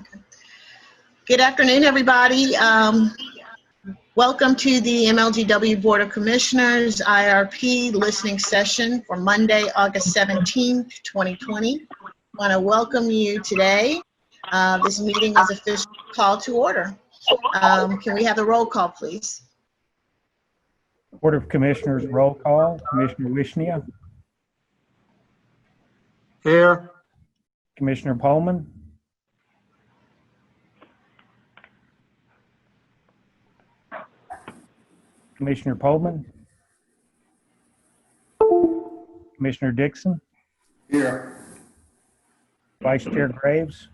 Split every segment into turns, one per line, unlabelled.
Okay. Good afternoon, everybody. Welcome to the MLGW Board of Commissioners IRP listening session for Monday, August 17th, 2020. I want to welcome you today. This meeting is officially called to order. Can we have the roll call, please?
Board of Commissioners roll call. Commissioner Wishnia.
Here.
Commissioner Pullman. Commissioner Pullman. Commissioner Dixon.
Here.
Vice Chair Graves.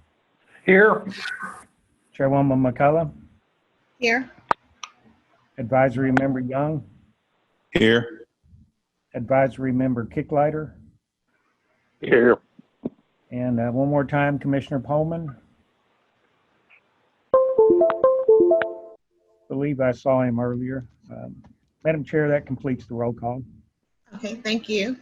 Here.
Chairwoman McCullough.
Here.
Advisory Member Young.
Here.
Advisory Member Kicklighter.
Here.
And one more time, Commissioner Pullman. I believe I saw him earlier. Madam Chair, that completes the roll call.
Okay, thank you.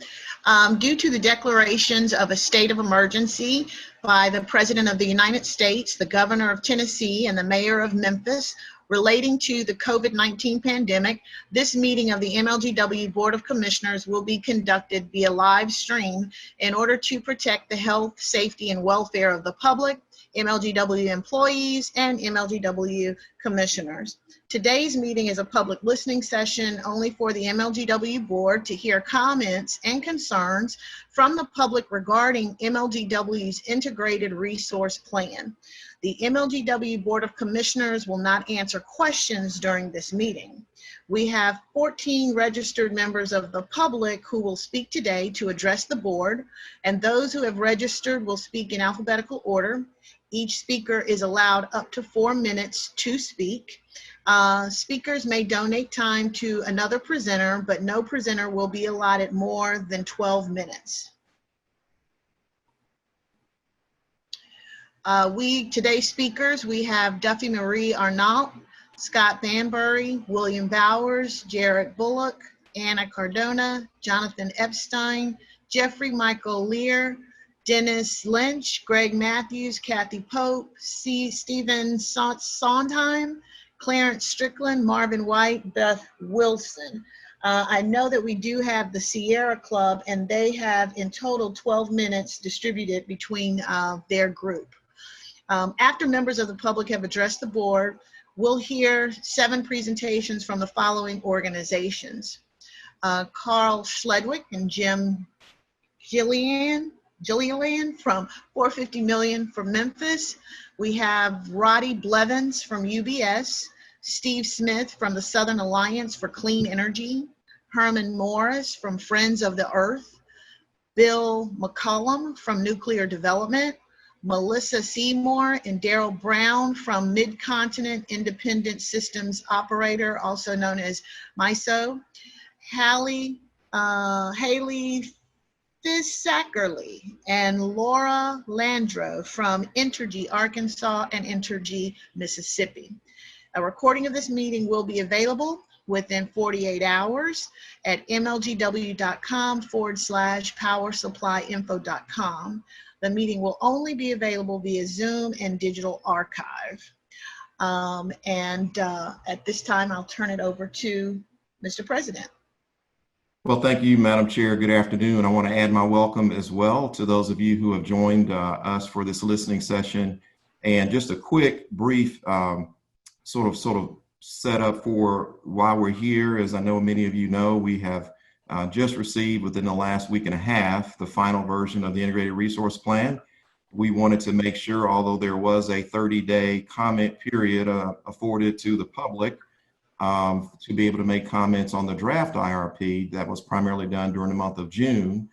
Due to the declarations of a state of emergency by the President of the United States, the Governor of Tennessee, and the Mayor of Memphis relating to the COVID-19 pandemic, this meeting of the MLGW Board of Commissioners will be conducted via live stream in order to protect the health, safety, and welfare of the public, MLGW employees, and MLGW commissioners. Today's meeting is a public listening session only for the MLGW board to hear comments and concerns from the public regarding MLGW's integrated resource plan. The MLGW Board of Commissioners will not answer questions during this meeting. We have 14 registered members of the public who will speak today to address the board, and those who have registered will speak in alphabetical order. Each speaker is allowed up to 4 minutes to speak. Speakers may donate time to another presenter, but no presenter will be allotted more than 12 minutes. Today's speakers, we have Duffy Marie Arnault, Scott Banbury, William Bowers, Jared Bullock, Anna Cardona, Jonathan Epstein, Jeffrey Michael Lear, Dennis Lynch, Greg Matthews, Kathy Pope, Stephen Sondheim, Clarence Strickland, Marvin White, Beth Wilson. I know that we do have the Sierra Club, and they have in total 12 minutes distributed between their group. After members of the public have addressed the board, we'll hear 7 presentations from the following organizations. Carl Schledwick and Jim Gillian from 450 Million from Memphis. We have Roddy Blevins from UBS, Steve Smith from the Southern Alliance for Clean Energy, Herman Morris from Friends of the Earth, Bill McCollum from Nuclear Development, Melissa Seymour and Daryl Brown from Mid-Continent Independent Systems Operator, also known as MISO, Haley Fisackerly and Laura Landro from Entergy Arkansas and Entergy Mississippi. A recording of this meeting will be available within 48 hours at mlgw.com/powersupplyinfo.com. The meeting will only be available via Zoom and digital archive. At this time, I'll turn it over to Mr. President.
Well, thank you, Madam Chair. Good afternoon. I want to add my welcome as well to those of you who have joined us for this listening session. And just a quick, brief sort of set up for why we're here. As I know many of you know, we have just received within the last week and a half the final version of the Integrated Resource Plan. We wanted to make sure, although there was a 30-day comment period afforded to the public, to be able to make comments on the draft IRP that was primarily done during the month of June.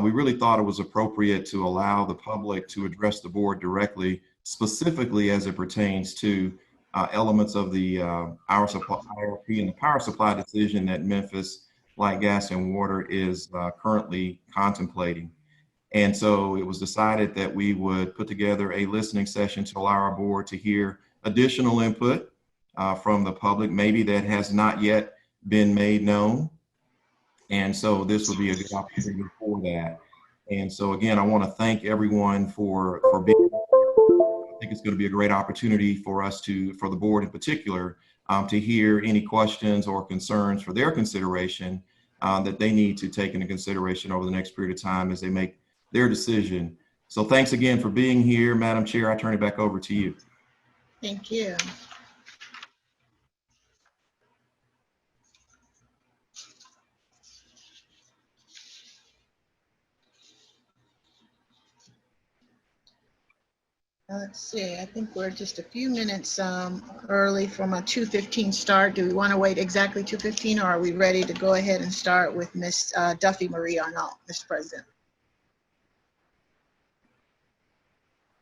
We really thought it was appropriate to allow the public to address the board directly, specifically as it pertains to elements of the power supply IRP and the power supply decision that Memphis Light, Gas, and Water is currently contemplating. And so it was decided that we would put together a listening session to allow our board to hear additional input from the public, maybe that has not yet been made known. And so this would be a good opportunity for that. And so again, I want to thank everyone for being. I think it's going to be a great opportunity for us for the board in particular, to hear any questions or concerns for their consideration that they need to take into consideration over the next period of time as they make their decision. So thanks again for being here, Madam Chair. I turn it back over to you.
Thank you. Let's see, I think we're just a few minutes early from a 2:15 start. Do we want to wait exactly 2:15, or are we ready to go ahead and start with Ms. Duffy Marie Arnault, Mr. President?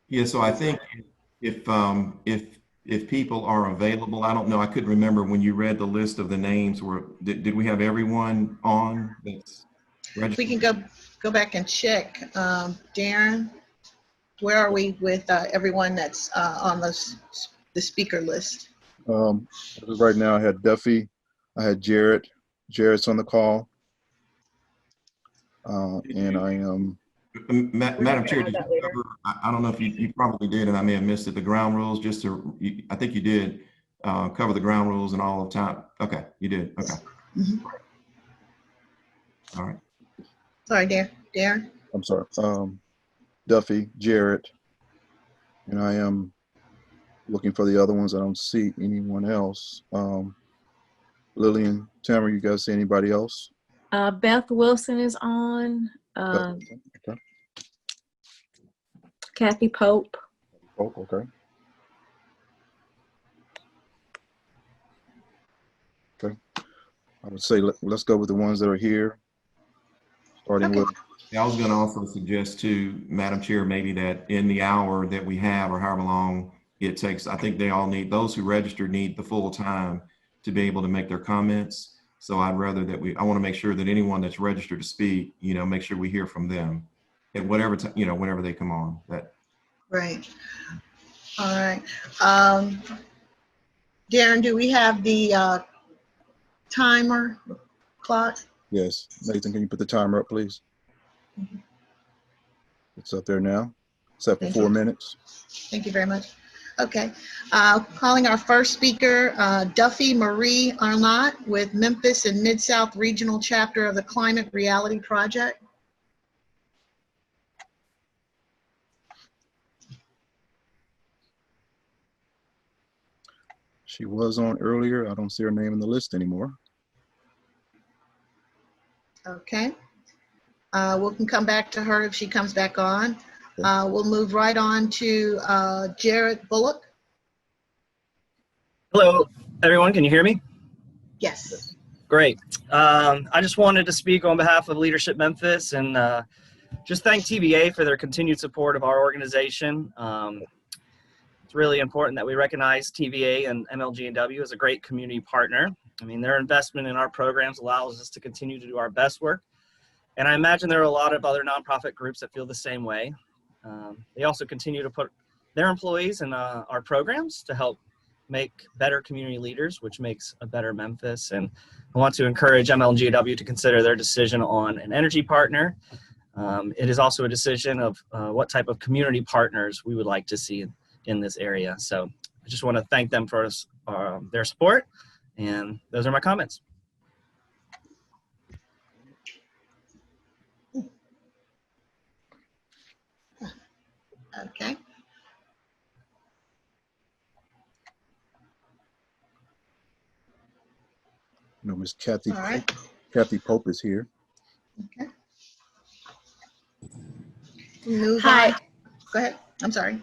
Yeah, so I think if people are available, I don't know, I couldn't remember when you read the list of the names. Did we have everyone on that's registered?
We can go back and check. Darren, where are we with everyone that's on the speaker list?
As of right now, I had Duffy, I had Jared. Jared's on the call. And I am.
Madam Chair, did you cover, I don't know if you probably did, and I may have missed it, the ground rules, I think you did cover the ground rules and all the time. Okay, you did. Okay.
Mm-hmm.
All right.
Sorry, Darren.
I'm sorry. Duffy, Jared, and I am looking for the other ones. I don't see anyone else. Lillian, Tamara, you guys see anybody else?
Beth Wilson is on.
Okay.
Kathy Pope.
Oh, okay. Okay. I would say let's go with the ones that are here. Starting
Okay.
with.
Yeah, I was going to also suggest too, Madam Chair, maybe that in the hour that we have, or however long it takes, I think they all need, those who registered need the full time to be able to make their comments. So I'd rather that I want to make sure that anyone that's registered to speak, make sure we hear from them at whatever time, whenever they come on.
Right. All right. Darren, do we have the timer clock?
Yes. Nathan, can you put the timer up, please?
Mm-hmm.
It's up there now. It's up for
Thank
4
you.
minutes.
Thank you very much. Okay. Calling our first speaker, Duffy Marie Arnault with Memphis and Mid-South Regional Chapter of the Climate Reality Project.
She was on earlier. I don't see her name in the list anymore.
Okay. We can come back to her if she comes back on. We'll move right on to Jared Bullock.
Hello, everyone. Can you hear me?
Yes.
Great. I just wanted to speak on behalf of Leadership Memphis and just thank TVA for their continued support of our organization. It's really important that we recognize TVA and MLGW as a great community partner. I mean, their investment in our programs allows us to continue to do our best work. And I imagine there are a lot of other nonprofit groups that feel the same way. They also continue to put their employees in our programs to help make better community leaders, which makes a better Memphis. And I want to encourage MLGW to consider their decision on an energy partner. It is also a decision of what type of community partners we would like to see in this area. So I just want to thank them for their support. And those are my comments.
Okay.
No, Miss Kathy.
All right.
Kathy Pope is here.
Okay. Move
Hi.
on. Go ahead. I'm sorry.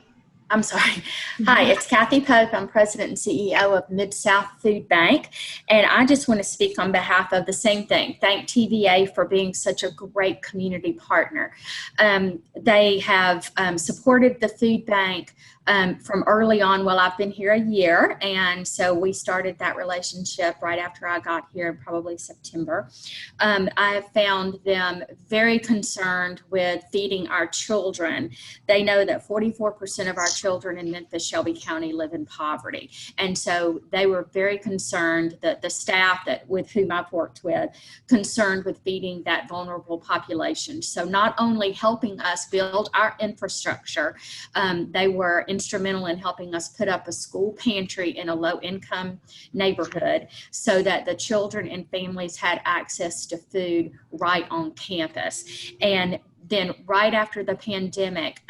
I'm sorry. Hi, it's Kathy Pope. I'm president and CEO of Mid-South Food Bank. And I just want to speak on behalf of the same thing. Thank TVA for being such a great community partner. They have supported the food bank from early on. Well, I've been here a year. And so we started that relationship right after I got here in probably September. I have found them very concerned with feeding our children. They know that 44% of our children in Memphis, Shelby County live in poverty. And so they were very concerned, that the staff that with whom I've worked with, concerned with feeding that vulnerable population. So not only helping us build our infrastructure, they were instrumental in helping us put up a school pantry in a low-income neighborhood so that the children and families had access to food right on campus. And then right after the pandemic,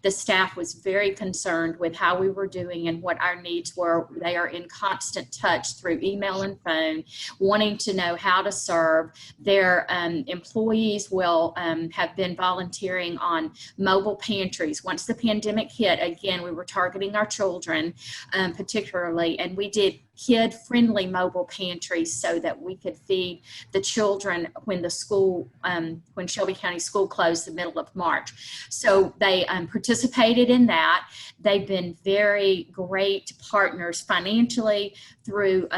the staff was very concerned with how we were doing and what our needs were. They are in constant touch through email and phone, wanting to know how to serve. Their employees will have been volunteering on mobile pantries. Once the pandemic hit, again, we were targeting our children particularly, and we did kid-friendly mobile pantries so that we could feed the children when the school, when Shelby County School closed the middle of March. So they participated in that. They've been very great partners financially through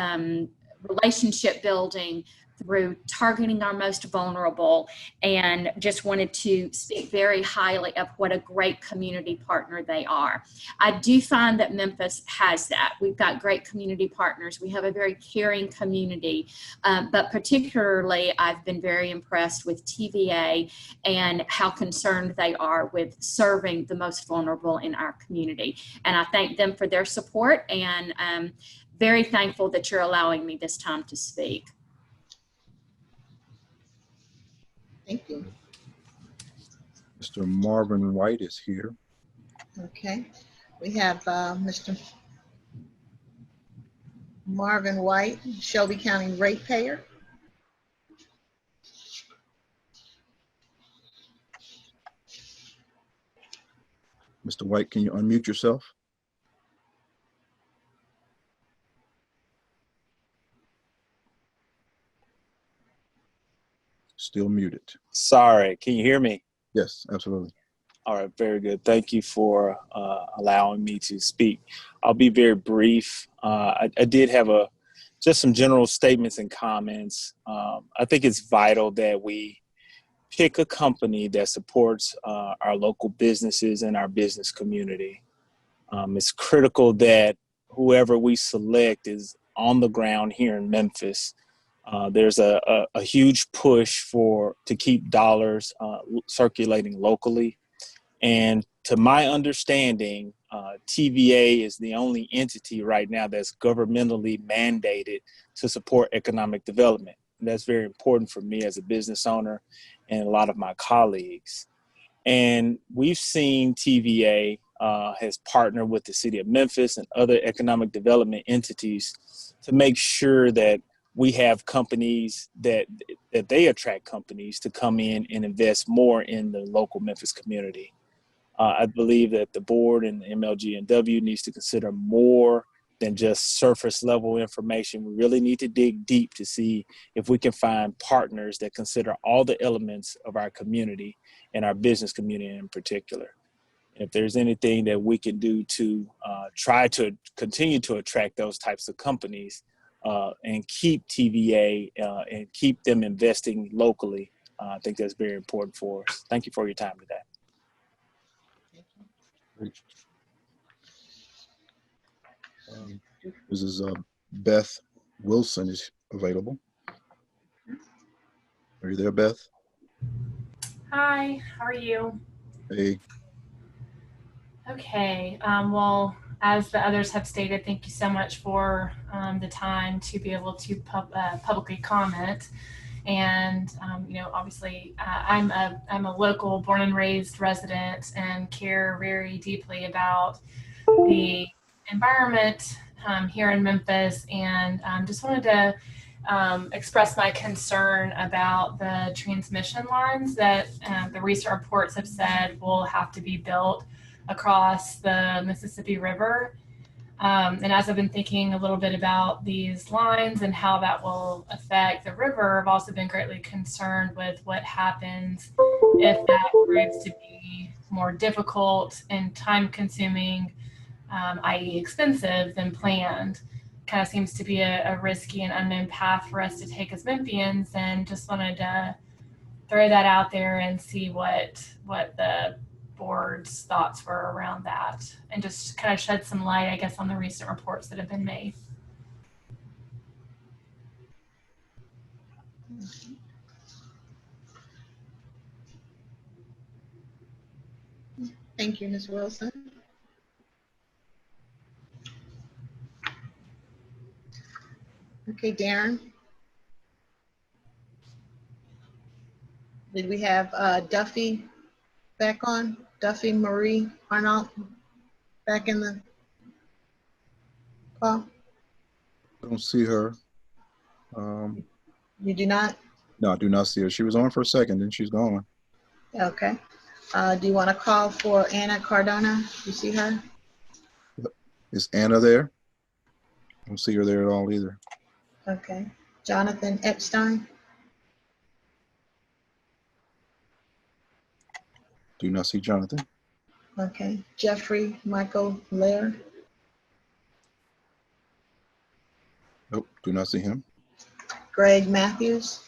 relationship building, through targeting our most vulnerable, and just wanted to speak very highly of what a great community partner they are. I do find that Memphis has that. We've got great community partners. We have a very caring community, but particularly I've been very impressed with TVA and how concerned they are with serving the most vulnerable in our community. And I thank them for their support, and very thankful that you're allowing me this time to speak.
Thank you.
Mr. Marvin White is here.
Okay. We have Mr. Marvin White, Shelby County ratepayer.
Mr. White, can you unmute yourself? Still muted.
Sorry, can you hear me?
Yes, absolutely.
All right, very good. Thank you for allowing me to speak. I'll be very brief. I did have just some general statements and comments. I think it's vital that we pick a company that supports our local businesses and our business community. It's critical that whoever we select is on the ground here in Memphis. There's a huge push to keep dollars circulating locally. And to my understanding, TVA is the only entity right now that's governmentally mandated to support economic development. And that's very important for me as a business owner and a lot of my colleagues. And we've seen TVA has partnered with the city of Memphis and other economic development entities to make sure that we have companies that they attract companies to come in and invest more in the local Memphis community. I believe that the board and the MLGW needs to consider more than just surface level information. We really need to dig deep to see if we can find partners that consider all the elements of our community and our business community in particular. If there's anything that we can do to try to continue to attract those types of companies, and keep TVA and keep them investing locally, I think that's very important for us. Thank you for your time today.
Mrs. Beth Wilson is available. Are you there, Beth?
Hi, how are you?
Hey.
Okay, well, as the others have stated, thank you so much for the time to be able to publicly comment. And you know, obviously, I'm a local, born and raised resident, and care very deeply about the environment here in Memphis. And just wanted to express my concern about the transmission lines that the recent reports have said will have to be built across the Mississippi River. And as I've been thinking a little bit about these lines and how that will affect the river, I've also been greatly concerned with what happens if that proves to be more difficult and time consuming, i.e. expensive than planned. Kind of seems to be a risky and unknown path for us to take as Memphians, and just wanted to throw that out there and see what the board's thoughts were around that, and just kind of shed some light, I guess, on the recent reports that have been made.
Thank you, Ms. Wilson. Okay, Darren. Did we have Duffy back on? Duffy Marie Arnault back in the call?
I don't see her.
You do not?
No, I do not see her. She was on for a second and she's gone.
Okay. Do you want to call for Anna Cardona? You see her?
Is Anna there? I don't see her there at all either.
Okay. Jonathan Epstein?
Do not see Jonathan.
Okay. Jeffrey Michael Laird?
Nope, do not see him.
Greg Matthews?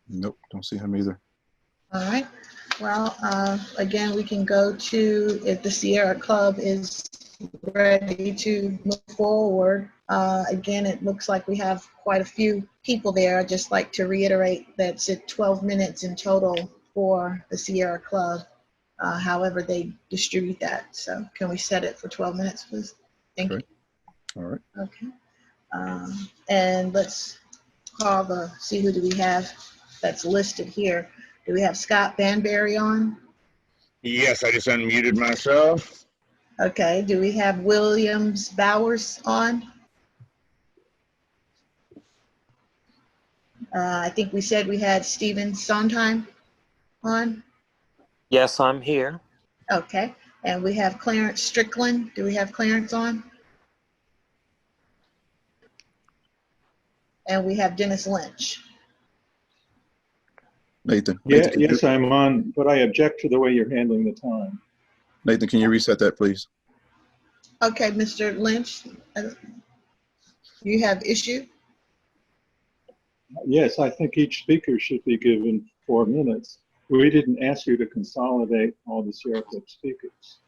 Nope, don't see him either.
All right. Well, again, we can go to, if the Sierra Club is ready to move forward. Again, it looks like we have quite a few people there. I'd just like to reiterate that's at 12 minutes in total for the Sierra Club, however they distribute that. So can we set it for 12 minutes, please? Thank you.
All right.
Okay. And let's call see who do we have that's listed here. Do we have Scott Banbury on?
Yes, I just unmuted myself.
Okay. Do we have Williams Bowers on? I think we said we had Stephen Sondheim on.
Yes, I'm here.
Okay. And we have Clarence Strickland. Do we have Clarence on? And we have Dennis Lynch.
Nathan.
Yeah,
Nathan,
yes, I'm on, but I object to the way you're handling the time.
Nathan, can you reset that, please?
Okay, Mr. Lynch, you have issue?
Yes, I think each speaker should be given 4 minutes. We didn't ask you to consolidate all the Sierra Club speakers.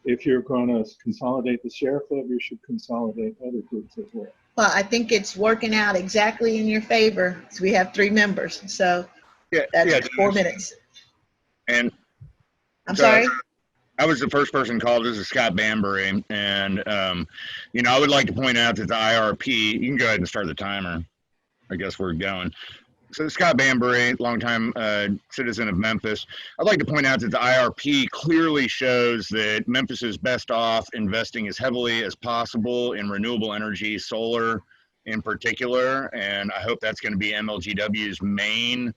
If you're going to consolidate the Sierra Club, you should consolidate other groups as well.
Well, I think it's working out exactly in your favor. So we have 3 members, so that's 4 minutes.
And
I'm sorry?
I was the first person called. This is Scott Banbury. And, I would like to point out that the IRP, you can go ahead and start the timer. I guess we're going. So Scott Banbury, longtime citizen of Memphis. I'd like to point out that the IRP clearly shows that Memphis is best off investing as heavily as possible in renewable energy, solar in particular. And I hope that's going to be MLGW's main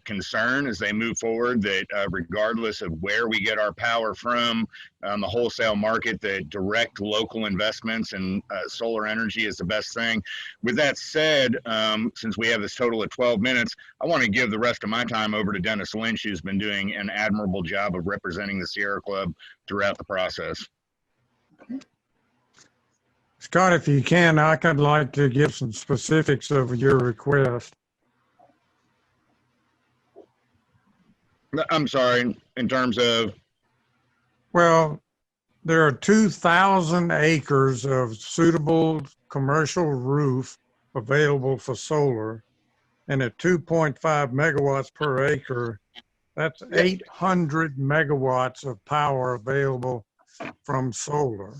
concern as they move forward, that regardless of where we get our power from, the wholesale market, that direct local investments in solar energy is the best thing. With that said, since we have this total of 12 minutes, I want to give the rest of my time over to Dennis Lynch, who's been doing an admirable job of representing the Sierra Club throughout the process.
Scott, if you can, I could like to give some specifics of your request.
I'm sorry, in terms of?
Well, there are 2,000 acres of suitable commercial roof available for solar, and at 2.5 megawatts per acre, that's 800 megawatts of power available from solar.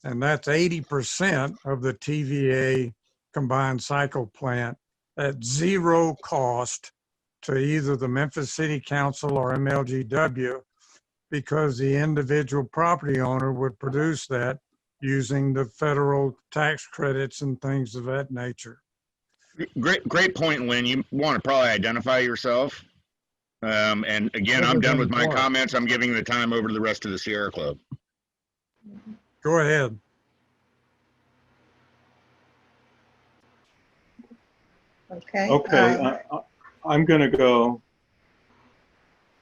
And that's 80% of the TVA combined cycle plant at zero cost to either the Memphis City Council or MLGW, because the individual property owner would produce that using the federal tax credits and things of that nature.
Great point, Lynn. You want to probably identify yourself. And again, I'm done with my comments. I'm giving the time over to the rest of the Sierra Club.
Go ahead.
Okay.
Okay, I'm going to go.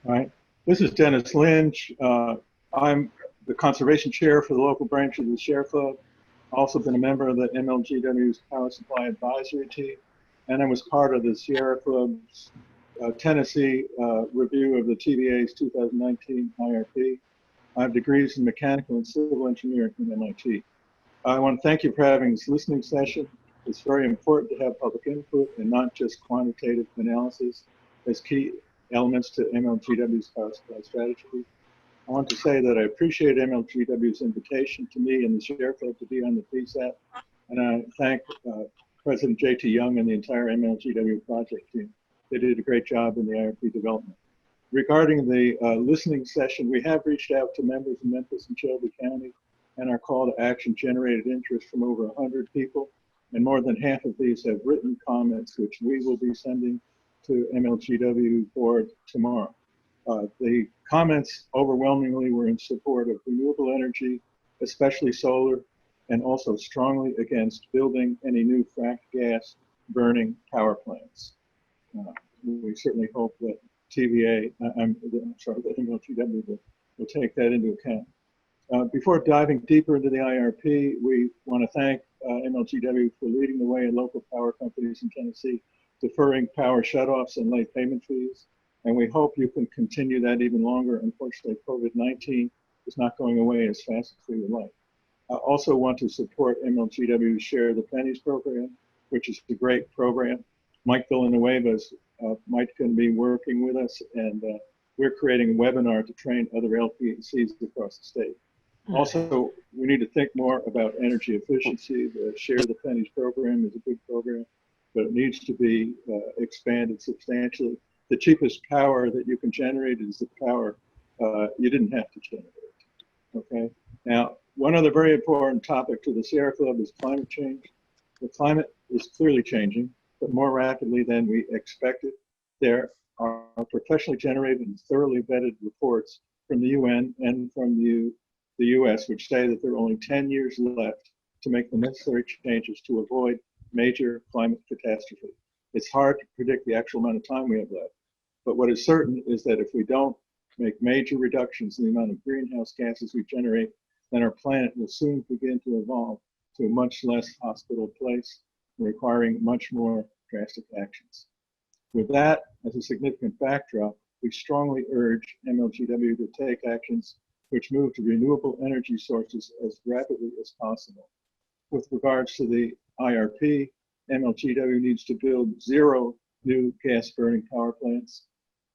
All right. This is Dennis Lynch. I'm the conservation chair for the local branch of the Sierra Club. Also been a member of the MLGW's Power Supply Advisory Team. and I was part of the Sierra Club's Tennessee review of the TVA's 2019 IRP. I have degrees in mechanical and civil engineering from MIT. I want to thank you for having this listening session. It's very important to have public input and not just quantitative analysis as key elements to MLGW's power supply strategy. I want to say that I appreciate MLGW's invitation to me and the Sierra Club to be on the PSAT, and I thank President J.T. Young and the entire MLGW project team. They did a great job in the IRP development. Regarding the listening session, we have reached out to members in Memphis and Shelby County, and our call to action generated interest from over 100 people, and more than half of these have written comments, which we will be sending to MLGW board tomorrow. The comments overwhelmingly were in support of renewable energy, especially solar, and also strongly against building any new fracked gas burning power plants. We certainly hope that TVA, that MLGW will take that into account. Before diving deeper into the IRP, we want to thank MLGW for leading the way in local power companies in Tennessee, deferring power shutoffs and late payment fees. And we hope you can continue that even longer. Unfortunately, COVID-19 is not going away as fast as we would like. I also want to support MLGW's Share the Pennies program, which is a great program. Mike Villanueva's Mike can be working with us, and we're creating a webinar to train other LPCs across the state. Also, we need to think more about energy efficiency. The Share the Pennies program is a good program, but it needs to be expanded substantially. The cheapest power that you can generate is the power you didn't have to generate. Okay. Now, one other very important topic to the Sierra Club is climate change. The climate is clearly changing, but more rapidly than we expected. There are professionally generated and thoroughly vetted reports from the UN and from the US, which say that there are only 10 years left to make the necessary changes to avoid major climate catastrophe. It's hard to predict the actual amount of time we have left, but what is certain is that if we don't make major reductions in the amount of greenhouse gases we generate, then our planet will soon begin to evolve to a much less hospitable place, requiring much more drastic actions. With that as a significant backdrop, we strongly urge MLGW to take actions which move to renewable energy sources as rapidly as possible. With regards to the IRP, MLGW needs to build 0 new gas-burning power plants,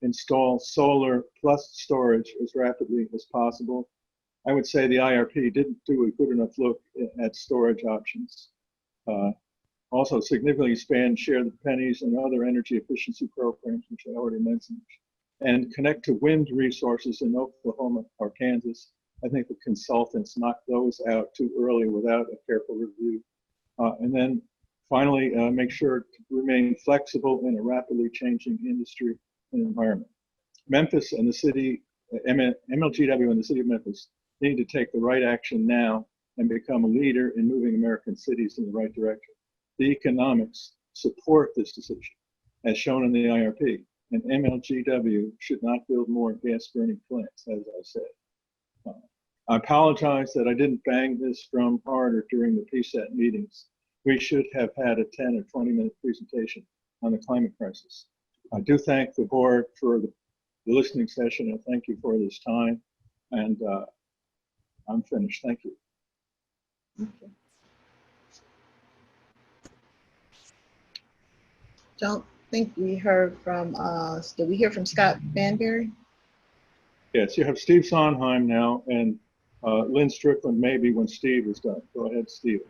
install solar plus storage as rapidly as possible. I would say the IRP didn't do a good enough look at storage options. Also significantly expand Share the Pennies and other energy efficiency programs, which I already mentioned, and connect to wind resources in Oklahoma or Kansas. I think the consultants knocked those out too early without a careful review. And then finally, make sure to remain flexible in a rapidly changing industry and environment. Memphis and the city, MLGW and the city of Memphis need to take the right action now and become a leader in moving American cities in the right direction. The economics support this decision, as shown in the IRP, and MLGW should not build more gas-burning plants, as I said. I apologize that I didn't bang this drum harder during the PSAT meetings. We should have had a 10 or 20-minute presentation on the climate crisis. I do thank the board for the listening session, and thank you for this time. And I'm finished. Thank you.
Okay. Don't think we heard from, did we hear from Scott Banbury?
Yes, you have Steve Sondheim now, and Lynn Strickland maybe when Steve is done. Go ahead, Steve.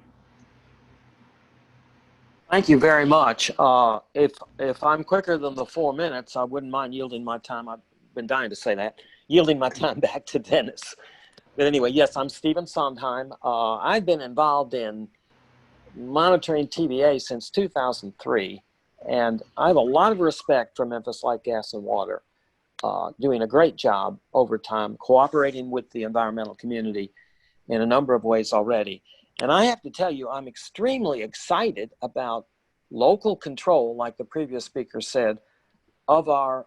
Thank you very much. If I'm quicker than the 4 minutes, I wouldn't mind yielding my time. I've been dying to say that. Yielding my time back to Dennis. But anyway, yes, I'm Stephen Sondheim. I've been involved in monitoring TVA since 2003, and I have a lot of respect for Memphis Light, Gas, and Water, doing a great job over time, cooperating with the environmental community in a number of ways already. And I have to tell you, I'm extremely excited about local control, like the previous speaker said, of our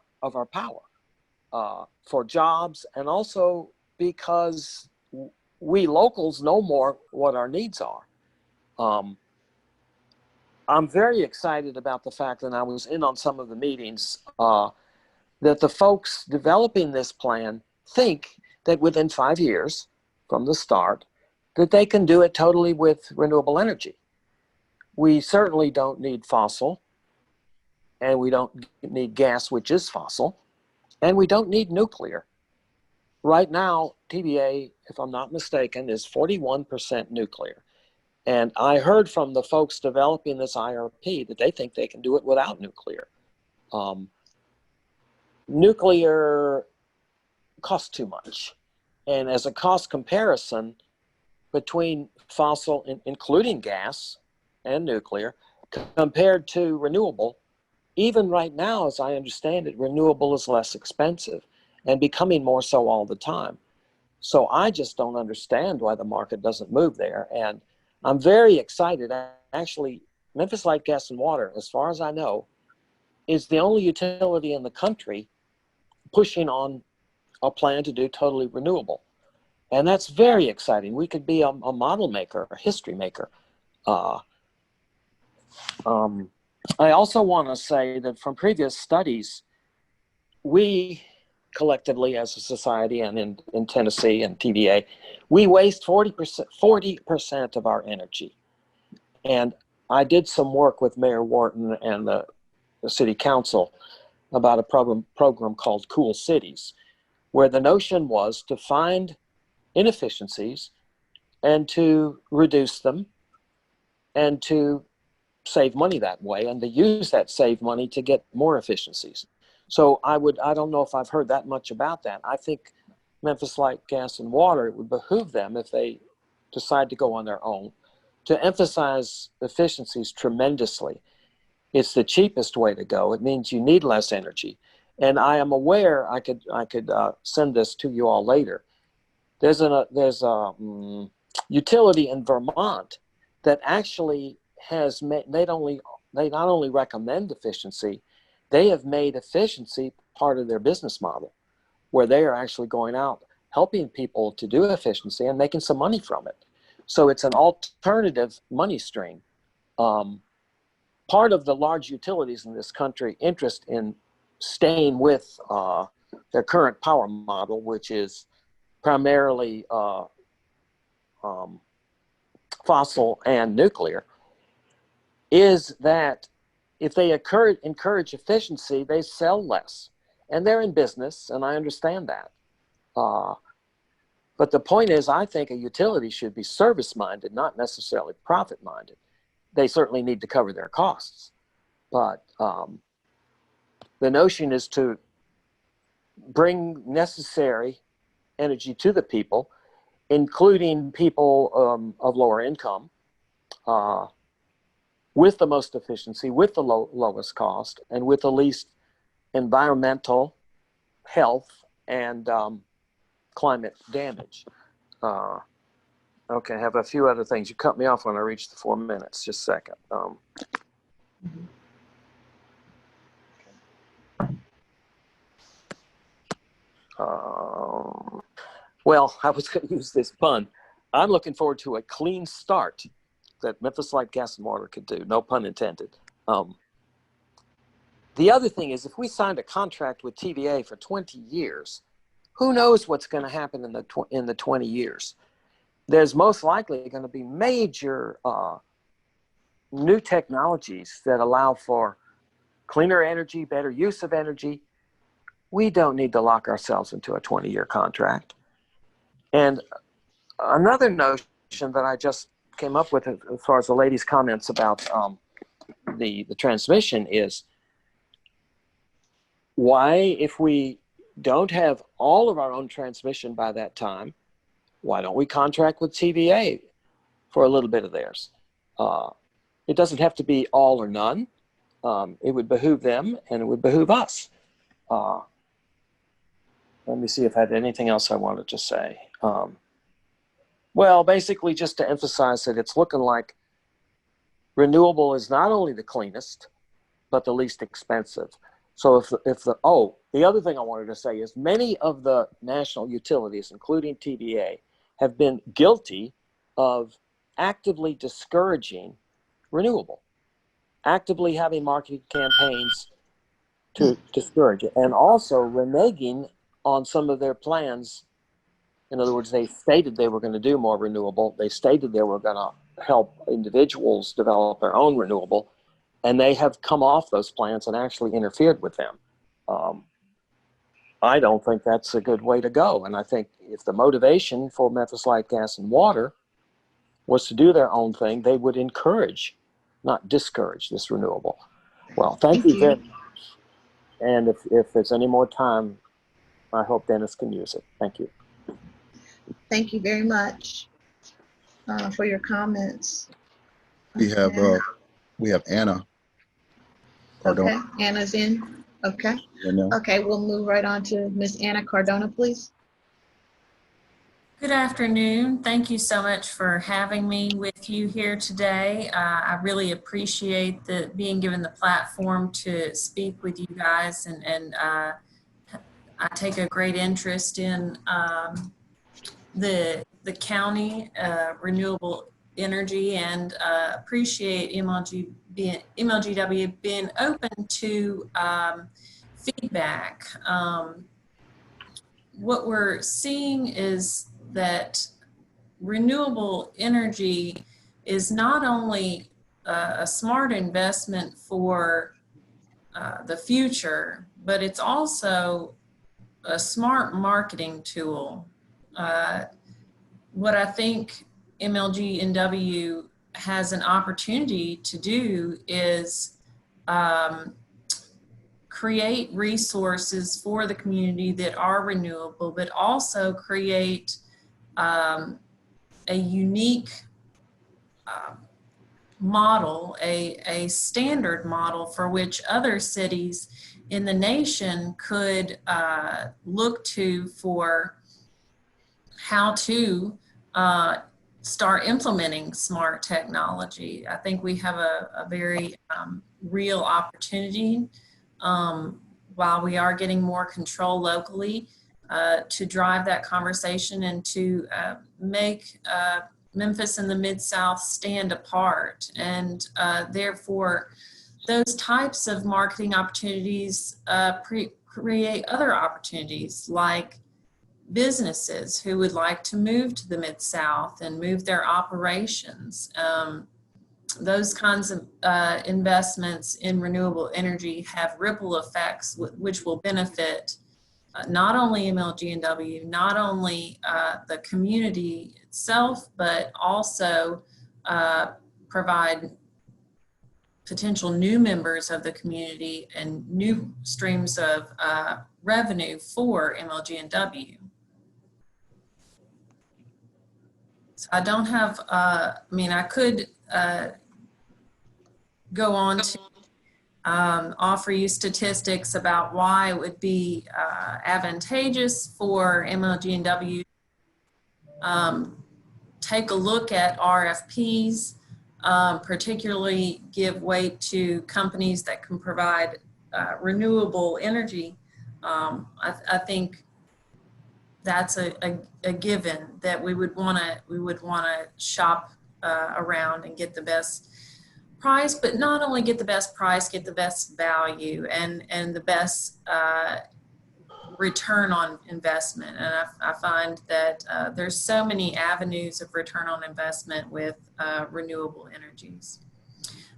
power for jobs, and also because we locals know more what our needs are. I'm very excited about the fact that I was in on some of the meetings, that the folks developing this plan think that within 5 years from the start, that they can do it totally with renewable energy. We certainly don't need fossil, and we don't need gas, which is fossil, and we don't need nuclear. Right now, TVA, if I'm not mistaken, is 41% nuclear. And I heard from the folks developing this IRP that they think they can do it without nuclear. Nuclear costs too much. And as a cost comparison between fossil, including gas and nuclear, compared to renewable, even right now, as I understand it, renewable is less expensive and becoming more so all the time. So I just don't understand why the market doesn't move there. And I'm very excited. Actually, Memphis Light, Gas, and Water, as far as I know, is the only utility in the country pushing on a plan to do totally renewable. And that's very exciting. We could be a model maker, a history maker. I also want to say that from previous studies, we collectively as a society and in Tennessee and TVA, we waste 40% of our energy. And I did some work with Mayor Wharton and the city council about a program called Cool Cities, where the notion was to find inefficiencies and to reduce them and to save money that way and to use that saved money to get more efficiencies. So I don't know if I've heard that much about that. I think Memphis Light, Gas, and Water, it would behoove them if they decide to go on their own to emphasize efficiencies tremendously. It's the cheapest way to go. It means you need less energy. And I am aware, I could send this to you all later. There's a utility in Vermont that actually has made, they not only recommend efficiency, they have made efficiency part of their business model, where they are actually going out helping people to do efficiency and making some money from it. So it's an alternative money stream. Part of the large utilities in this country interest in staying with their current power model, which is primarily fossil and nuclear, is that if they encourage efficiency, they sell less. And they're in business, and I understand that. But the point is, I think a utility should be service-minded, not necessarily profit-minded. They certainly need to cover their costs. But the notion is to bring necessary energy to the people, including people of lower income, with the most efficiency, with the lowest cost, and with the least environmental, health, and climate damage. Okay, I have a few other things. You cut me off when I reached the 4 minutes. Just a second. Well, I was going to use this pun. I'm looking forward to a clean start that Memphis Light, Gas, and Water could do. No pun intended. The other thing is, if we signed a contract with TVA for 20 years, who knows what's going to happen in the 20 years? There's most likely going to be major new technologies that allow for cleaner energy, better use of energy. We don't need to lock ourselves into a 20-year contract. And another notion that I just came up with as far as the lady's comments about the transmission is, why, if we don't have all of our own transmission by that time, why don't we contract with TVA for a little bit of theirs? It doesn't have to be all or none. It would behoove them and it would behoove us. Let me see if I had anything else I wanted to say. Well, basically just to emphasize that it's looking like renewable is not only the cleanest, but the least expensive. So the other thing I wanted to say is many of the national utilities, including TVA, have been guilty of actively discouraging renewable. actively having marketing campaigns to discourage it, and also reneging on some of their plans. In other words, they stated they were going to do more renewable. They stated they were going to help individuals develop their own renewable, and they have come off those plans and actually interfered with them. I don't think that's a good way to go. And I think if the motivation for Memphis Light, Gas, and Water was to do their own thing, they would encourage, not discourage, this renewable. Well, thank you very much. And if there's any more time, I hope Dennis can use it. Thank you.
Thank you very much for your comments.
We have Anna.
Okay, Anna's in. Okay. Okay, we'll move right on to Miss Anna Cardona, please.
Good afternoon. Thank you so much for having me with you here today. I really appreciate being given the platform to speak with you guys, and I take a great interest in the county renewable energy, and appreciate MLGW being open to feedback. What we're seeing is that renewable energy is not only a smart investment for the future, but it's also a smart marketing tool. What I think MLGW has an opportunity to do is create resources for the community that are renewable, but also create a unique model, a standard model for which other cities in the nation could look to for how to start implementing smart technology. I think we have a very real opportunity while we are getting more control locally to drive that conversation and to make Memphis and the Mid-South stand apart. And therefore, those types of marketing opportunities create other opportunities, like businesses who would like to move to the Mid-South and move their operations. Those kinds of investments in renewable energy have ripple effects which will benefit not only MLGW, not only the community itself, but also provide potential new members of the community and new streams of revenue for MLGW. So I don't have, I mean, I could go on to offer you statistics about why it would be advantageous for MLGW. Take a look at RFPs, particularly give weight to companies that can provide renewable energy. I think that's a given that we would want to shop around and get the best price, but not only get the best price, get the best value and the best return on investment. And I find that there's so many avenues of return on investment with renewable energies.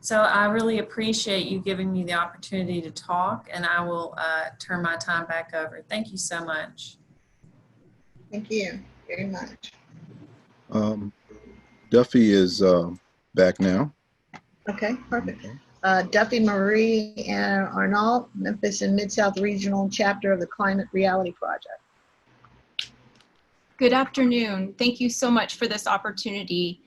So I really appreciate you giving me the opportunity to talk, and I will turn my time back over. Thank you so much.
Thank you very much.
Duffy is back now.
Okay, perfect. Duffy Marie and Arnault, Memphis and Mid-South Regional Chapter of the Climate Reality Project.
Good afternoon. Thank you so much for this opportunity.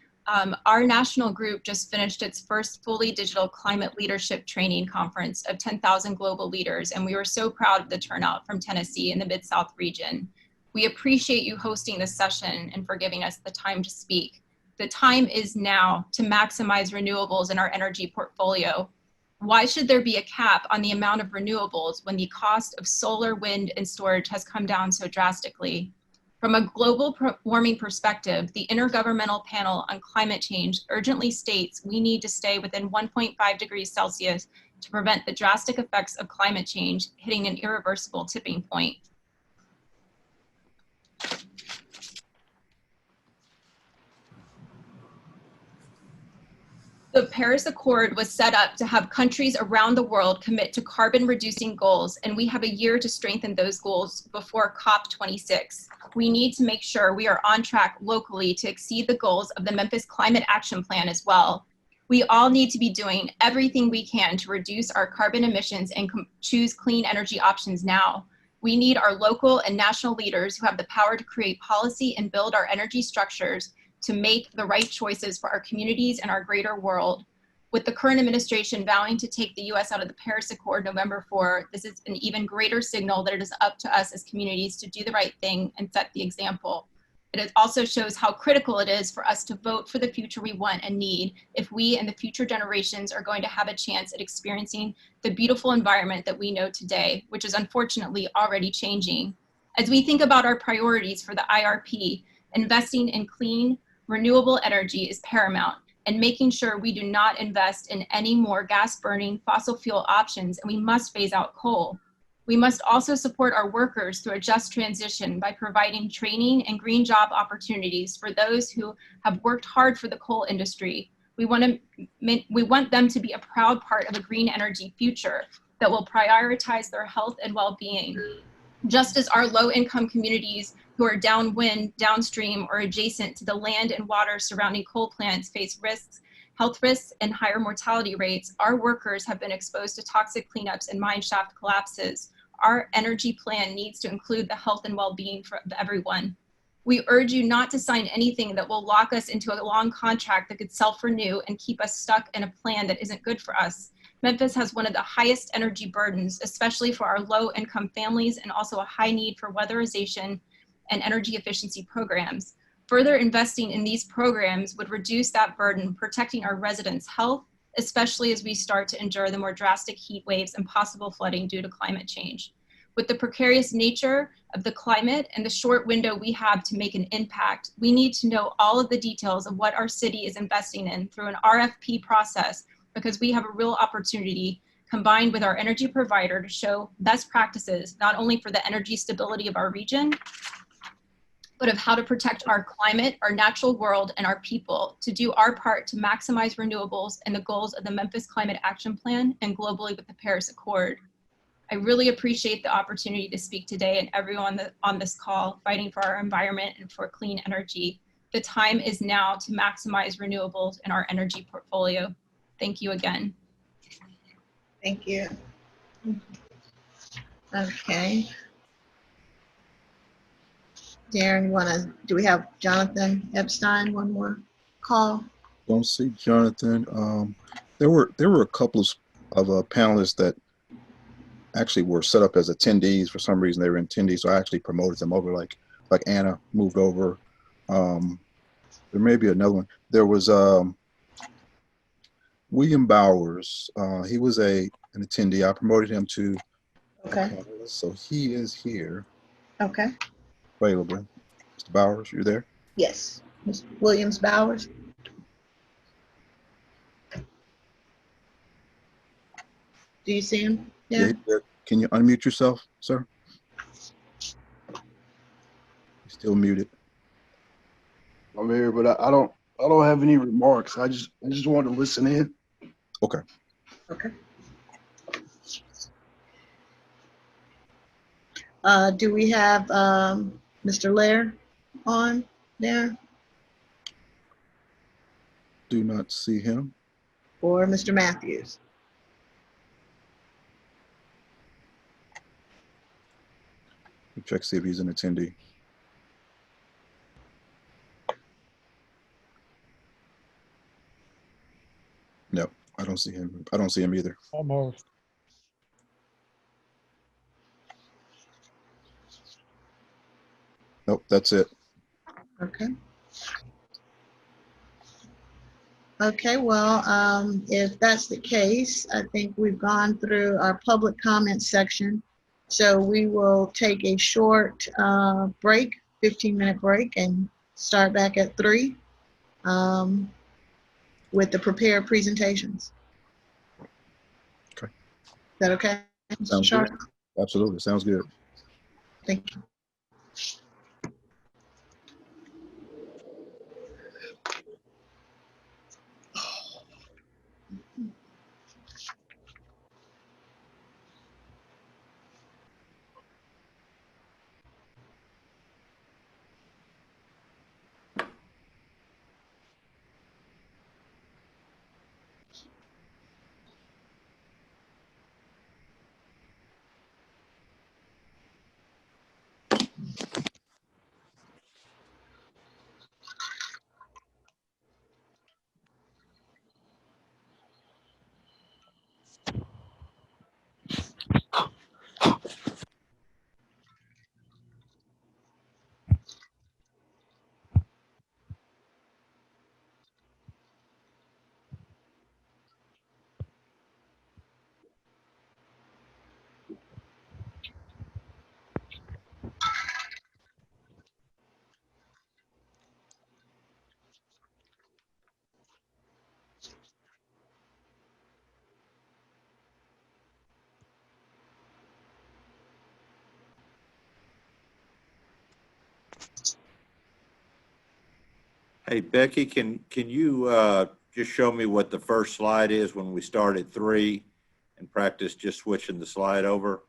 Our national group just finished its first fully digital climate leadership training conference of 10,000 global leaders, and we were so proud of the turnout from Tennessee and the Mid-South region. We appreciate you hosting this session and for giving us the time to speak. The time is now to maximize renewables in our energy portfolio. Why should there be a cap on the amount of renewables when the cost of solar, wind, and storage has come down so drastically? From a global warming perspective, the Intergovernmental Panel on Climate Change urgently states we need to stay within 1.5 degrees Celsius to prevent the drastic effects of climate change hitting an irreversible tipping point. The Paris Accord was set up to have countries around the world commit to carbon reducing goals, and we have a year to strengthen those goals before COP26. We need to make sure we are on track locally to exceed the goals of the Memphis Climate Action Plan as well. We all need to be doing everything we can to reduce our carbon emissions and choose clean energy options now. We need our local and national leaders who have the power to create policy and build our energy structures to make the right choices for our communities and our greater world. With the current administration vowing to take the US out of the Paris Accord November 4, this is an even greater signal that it is up to us as communities to do the right thing and set the example. It also shows how critical it is for us to vote for the future we want and need if we and the future generations are going to have a chance at experiencing the beautiful environment that we know today, which is unfortunately already changing. As we think about our priorities for the IRP, investing in clean, renewable energy is paramount, and making sure we do not invest in any more gas-burning fossil fuel options, and we must phase out coal. We must also support our workers through a just transition by providing training and green job opportunities for those who have worked hard for the coal industry. We want them to be a proud part of a green energy future that will prioritize their health and well-being. Just as our low-income communities who are downwind, downstream, or adjacent to the land and water surrounding coal plants face risks, health risks, and higher mortality rates, our workers have been exposed to toxic cleanups and mine shaft collapses. Our energy plan needs to include the health and well-being for everyone. We urge you not to sign anything that will lock us into a long contract that could self-renew and keep us stuck in a plan that isn't good for us. Memphis has one of the highest energy burdens, especially for our low-income families, and also a high need for weatherization and energy efficiency programs. Further investing in these programs would reduce that burden, protecting our residents' health, especially as we start to endure the more drastic heat waves and possible flooding due to climate change. With the precarious nature of the climate and the short window we have to make an impact, we need to know all of the details of what our city is investing in through an RFP process, because we have a real opportunity combined with our energy provider to show best practices, not only for the energy stability of our region, but of how to protect our climate, our natural world, and our people, to do our part to maximize renewables and the goals of the Memphis Climate Action Plan and globally with the Paris Accord. I really appreciate the opportunity to speak today and everyone on this call fighting for our environment and for clean energy. The time is now to maximize renewables in our energy portfolio. Thank you again.
Thank you. Okay. Darren, do we have Jonathan Epstein, one more call?
Don't see Jonathan. There were a couple of panelists that actually were set up as attendees. For some reason, they were attendees, so I actually promoted them over, like Anna moved over. There may be another one. There was William Bowers. He was an attendee. I promoted him to
Okay.
So he is here.
Okay.
Available. Mr. Bowers, you there?
Yes. Mr. Williams Bowers. Do you see him?
Yeah. Can you unmute yourself, sir? You're still muted.
I'm here, but I don't have any remarks. I just want to listen in.
Okay.
Okay. Do we have Mr. Lair on there?
Do not see him.
Or Mr. Matthews?
Check, see if he's an attendee. No, I don't see him. I don't see him either.
Almost.
Nope, that's it.
Okay. Okay, well, if that's the case, I think we've gone through our public comment section. So we will take a short break 15-minute break and start back at 3 with the prepared presentations.
Okay.
Is that okay, Mr.
Sounds
Sharp?
good. Absolutely. Sounds good.
Thank you.
Hey, Becky, can you just show me what the first slide is when we start at 3 and practice just switching the slide over?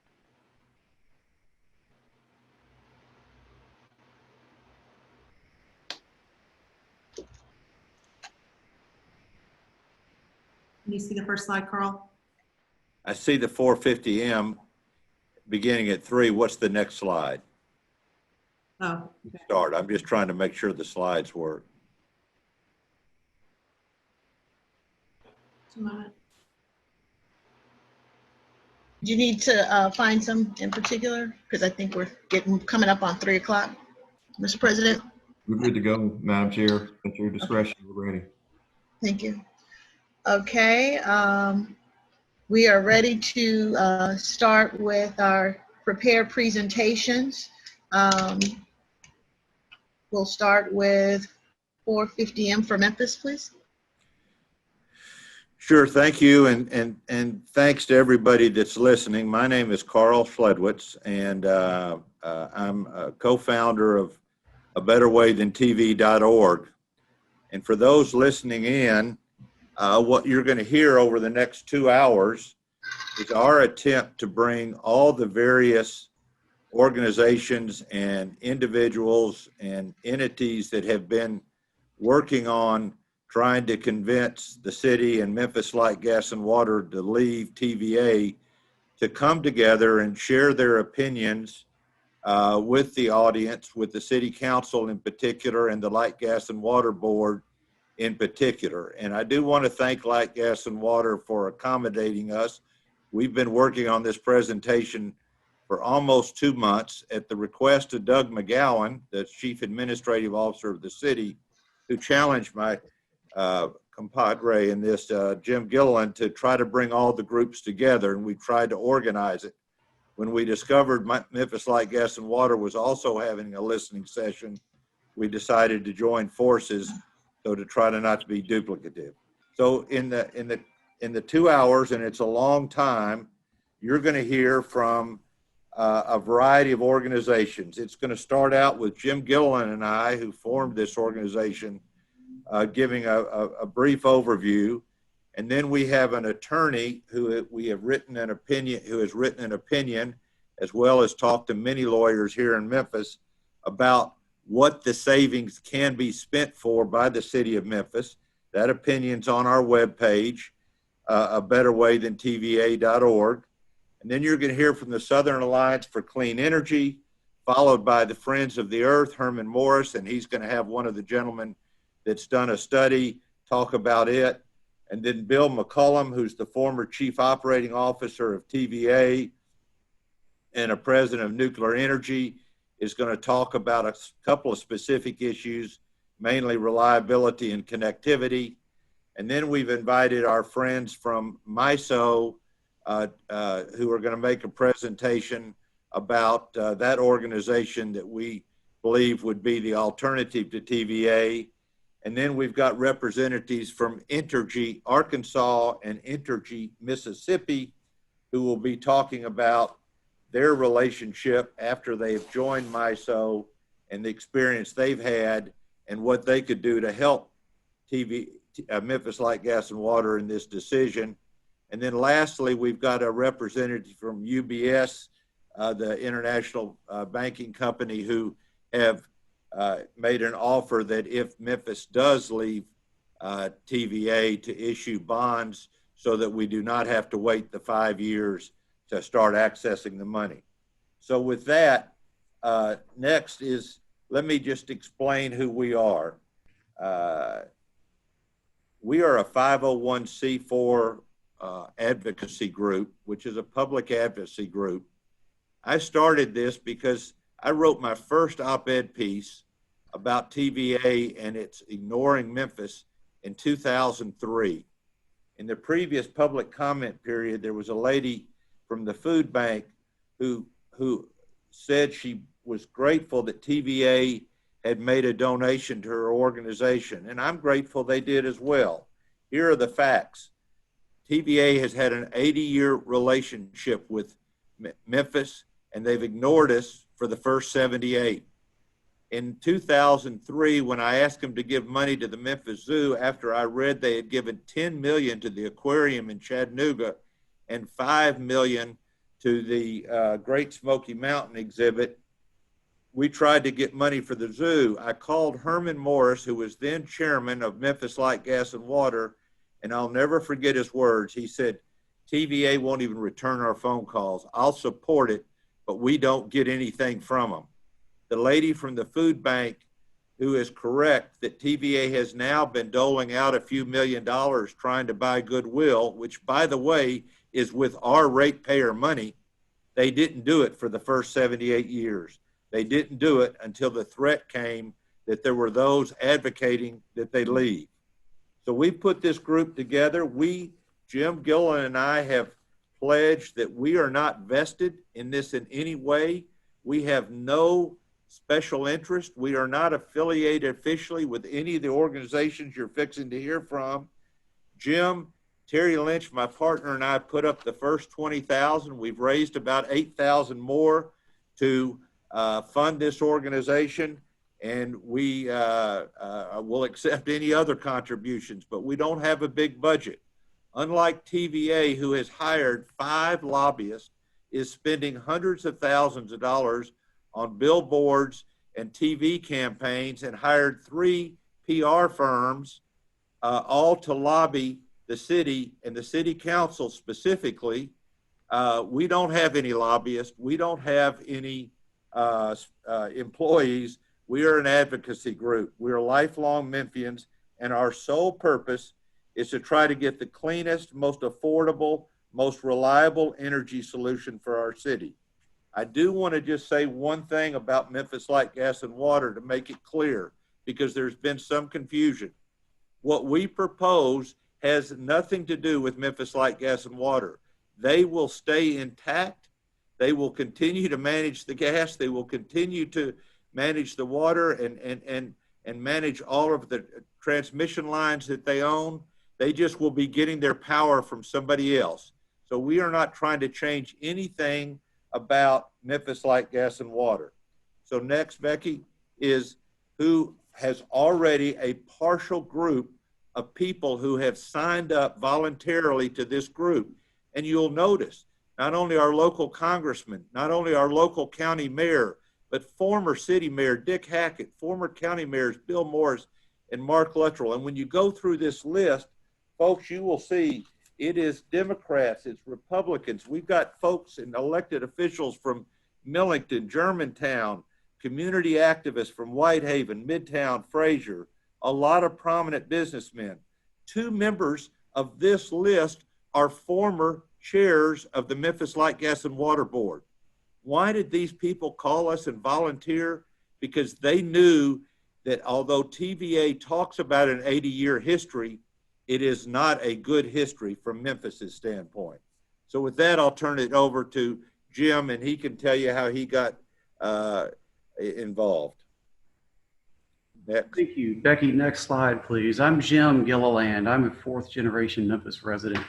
Can you see the first slide, Carl?
I see the 450M beginning at 3. What's the next slide?
Oh, okay.
Start. I'm just trying to make sure the slides work.
Just a moment.
Do you need to find some in particular? Because I think we're coming up on 3 o'clock, Mr. President.
We're good to go, Madam Chair. At your discretion, we're ready.
Thank you. Okay, we are ready to start with our prepared presentations. We'll start with 450M for Memphis, please.
Sure, thank you, and thanks to everybody that's listening. My name is Carl Schledwitz, and I'm a co-founder of abetterwaythantv.org. And for those listening in, what you're going to hear over the next 2 hours is our attempt to bring all the various organizations and individuals and entities that have been working on trying to convince the city and Memphis Light, Gas, and Water to leave TVA to come together and share their opinions with the audience, with the city council in particular, and the Light, Gas, and Water Board in particular. And I do want to thank Light, Gas, and Water for accommodating us. We've been working on this presentation for almost 2 months at the request of Doug McGowan, the Chief Administrative Officer of the city, who challenged my compadre in this, Jim Gilliland, to try to bring all the groups together, and we tried to organize it. When we discovered Memphis Light, Gas, and Water was also having a listening session, we decided to join forces, so to try to not to be duplicative. So in the 2 hours, and it's a long time, you're going to hear from a variety of organizations. It's going to start out with Jim Gilliland and I, who formed this organization, giving a brief overview. And then we have an attorney who has written an opinion, as well as talked to many lawyers here in Memphis about what the savings can be spent for by the city of Memphis. That opinion's on our webpage, abetterwaythantva.org. And then you're going to hear from the Southern Alliance for Clean Energy, followed by the Friends of the Earth, Herman Morris, and he's going to have one of the gentlemen that's done a study talk about it. And then Bill McCullum, who's the former Chief Operating Officer of TVA and a president of Nuclear Energy, is going to talk about a couple of specific issues, mainly reliability and connectivity. And then we've invited our friends from MISO who are going to make a presentation about that organization that we believe would be the alternative to TVA. And then we've got representatives from Entergy Arkansas and Entergy Mississippi, who will be talking about their relationship after they've joined MISO and the experience they've had and what they could do to help Memphis Light, Gas, and Water in this decision. And then lastly, we've got a representative from UBS, the international banking company, who have made an offer that if Memphis does leave TVA, to issue bonds so that we do not have to wait the 5 years to start accessing the money. So with that, next is, let me just explain who we are. We are a 501c4 advocacy group, which is a public advocacy group. I started this because I wrote my first op-ed piece about TVA and its ignoring Memphis in 2003. In the previous public comment period, there was a lady from the food bank who said she was grateful that TVA had made a donation to her organization, and I'm grateful they did as well. Here are the facts. TVA has had an 80-year relationship with Memphis, and they've ignored us for the first 78. In 2003, when I asked them to give money to the Memphis Zoo after I read they had given $10 million to the aquarium in Chattanooga and $5 million to the Great Smoky Mountain exhibit, we tried to get money for the zoo. I called Herman Morris, who was then chairman of Memphis Light, Gas, and Water, and I'll never forget his words. He said, TVA won't even return our phone calls. I'll support it, but we don't get anything from them. The lady from the food bank, who is correct that TVA has now been doling out a few $1 million trying to buy goodwill, which, by the way, is with our ratepayer money. They didn't do it for the first 78 years. They didn't do it until the threat came that there were those advocating that they leave. So we put this group together. Jim Gillen and I have pledged that we are not vested in this in any way. We have no special interest. We are not affiliated officially with any of the organizations you're fixing to hear from. Jim, Terry Lynch, my partner, and I put up the first 20,000. We've raised about 8,000 more to fund this organization, and we will accept any other contributions, but we don't have a big budget. Unlike TVA, who has hired 5 lobbyists, is spending hundreds of thousands of dollars on billboards and TV campaigns, and hired 3 PR firms, all to lobby the city and the city council specifically. We don't have any lobbyists. We don't have any employees. We are an advocacy group. We are lifelong Memphians, and our sole purpose is to try to get the cleanest, most affordable, most reliable energy solution for our city. I do want to just say one thing about Memphis Light, Gas, and Water to make it clear, because there's been some confusion. What we propose has nothing to do with Memphis Light, Gas, and Water. They will stay intact. They will continue to manage the gas. They will continue to manage the water and manage all of the transmission lines that they own. They just will be getting their power from somebody else. So we are not trying to change anything about Memphis Light, Gas, and Water. So next, Becky, is who has already a partial group of people who have signed up voluntarily to this group. And you'll notice not only our local congressman, not only our local county mayor, but former city mayor Dick Hackett, former county mayors Bill Morris and Mark Luttrell. And when you go through this list, folks, you will see it is Democrats, it's Republicans. We've got folks and elected officials from Millington, Germantown, community activists from Whitehaven, Midtown, Fraser, a lot of prominent businessmen. 2 members of this list are former chairs of the Memphis Light, Gas, and Water Board. Why did these people call us and volunteer? Because they knew that although TVA talks about an 80-year history, it is not a good history from Memphis's standpoint. So with that, I'll turn it over to Jim, and he can tell you how he got involved. Next.
Thank you. Becky, next slide, please. I'm Jim Gilliland. I'm a fourth generation Memphis resident.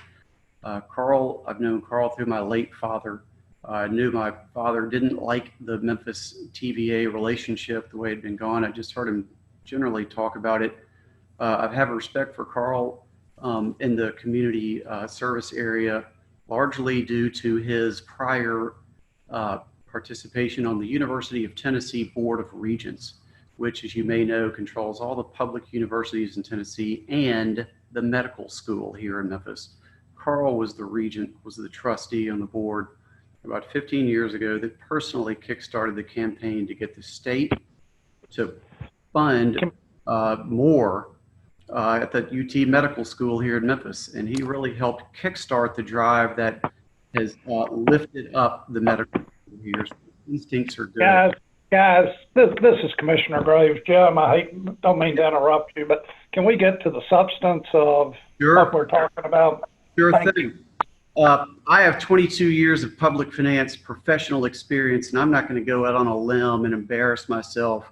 Carl, I've known Carl through my late father. I knew my father didn't like the Memphis TVA relationship the way it had been gone. I just heard him generally talk about it. I have a respect for Carl in the community service area, largely due to his prior participation on the University of Tennessee Board of Regents, which, as you may know, controls all the public universities in Tennessee and the medical school here in Memphis. Carl was the regent, was the trustee on the board about 15 years ago that personally kickstarted the campaign to get the state to fund more at the UT Medical School here in Memphis. And he really helped kickstart the drive that has lifted up the medical school here. Instincts are good.
Guys, this is Commissioner Graves. Jim, don't mean to interrupt you, but can we get to the substance of what we're talking about?
Sure thing. I have 22 years of public finance professional experience, and I'm not going to go out on a limb and embarrass myself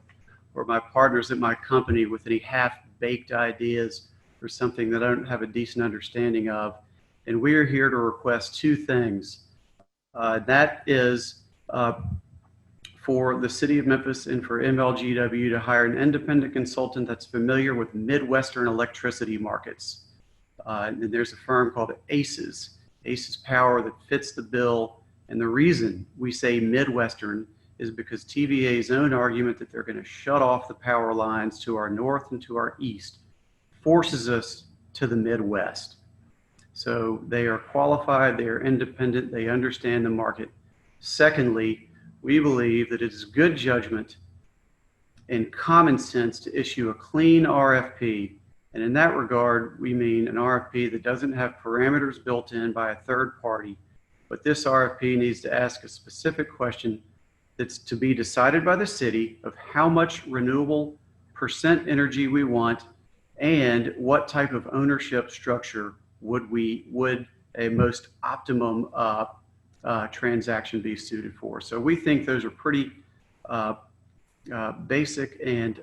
or my partners at my company with any half-baked ideas or something that I don't have a decent understanding of. And we are here to request two things. That is for the city of Memphis and for MLGW to hire an independent consultant that's familiar with Midwestern electricity markets. And there's a firm called ACES Power that fits the bill. And the reason we say Midwestern is because TVA's own argument that they're going to shut off the power lines to our north and to our east forces us to the Midwest. So they are qualified, they are independent, they understand the market. Secondly, we believe that it is good judgment and common sense to issue a clean RFP. And in that regard, we mean an RFP that doesn't have parameters built in by a third party, but this RFP needs to ask a specific question that's to be decided by the city of how much renewable percent energy we want and what type of ownership structure would a most optimum transaction be suited for. So we think those are pretty basic and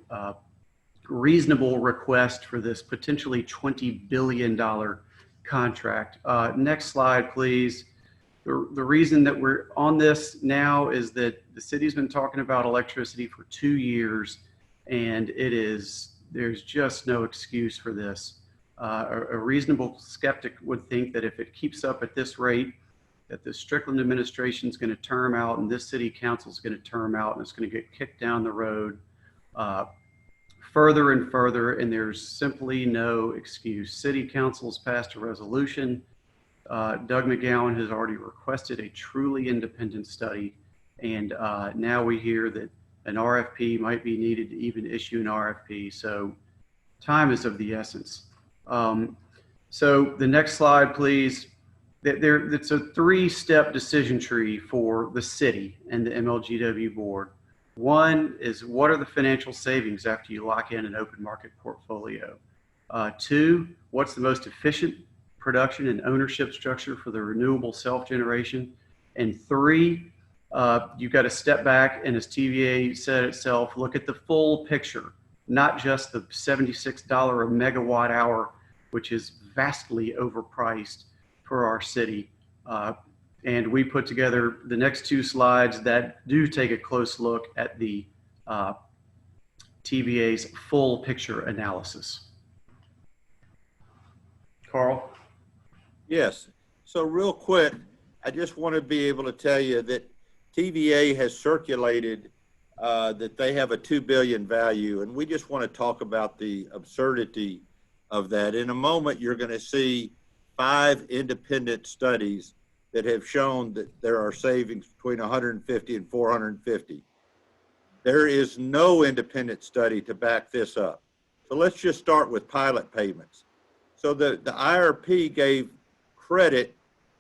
reasonable request for this potentially $20 billion contract. Next slide, please. The reason that we're on this now is that the city's been talking about electricity for 2 years, and there's just no excuse for this. A reasonable skeptic would think that if it keeps up at this rate, that the Strickland administration is going to term out and this city council is going to term out and it's going to get kicked down the road further and further, and there's simply no excuse. City council's passed a resolution. Doug McGowan has already requested a truly independent study, and now we hear that an RFP might be needed to even issue an RFP. So time is of the essence. So the next slide, please. It's a three-step decision tree for the city and the MLGW board. One is, what are the financial savings after you lock in an open market portfolio? Two, what's the most efficient production and ownership structure for the renewable self-generation? And three, you've got to step back and, as TVA said itself, look at the full picture, not just the $76 a megawatt hour, which is vastly overpriced for our city. And we put together the next two slides that do take a close look at the TVA's full picture analysis. Carl?
Yes. So real quick, I just want to be able to tell you that TVA has circulated that they have a $2 billion value, and we just want to talk about the absurdity of that. In a moment, you're going to see 5 independent studies that have shown that there are savings between 150 and 450. There is no independent study to back this up. So let's just start with pilot payments. So the IRP gave credit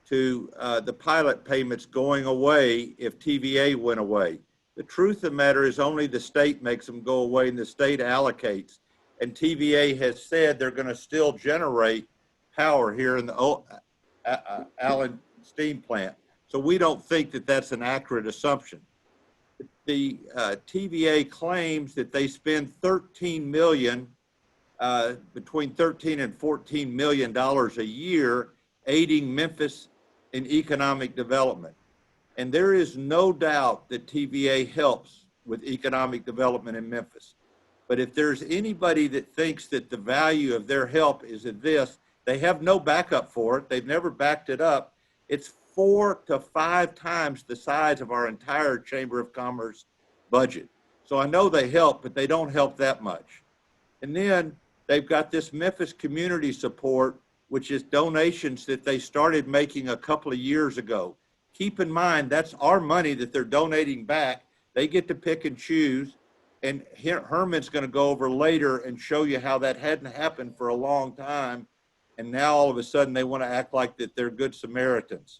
to the pilot payments going away if TVA went away. The truth of the matter is only the state makes them go away, and the state allocates. And TVA has said they're going to still generate power here in the Allen steam plant. So we don't think that that's an accurate assumption. the TVA claims that they spend 13 million, between 13 and 14 million dollars a year aiding Memphis in economic development. And there is no doubt that TVA helps with economic development in Memphis. But if there's anybody that thinks that the value of their help is in this, they have no backup for it. They've never backed it up. It's 4 to 5 times the size of our entire Chamber of Commerce budget. So I know they help, but they don't help that much. And then they've got this Memphis community support, which is donations that they started making a couple of years ago. Keep in mind, that's our money that they're donating back. They get to pick and choose. And Herman's going to go over later and show you how that hadn't happened for a long time. And now all of a sudden they want to act like that they're good Samaritans.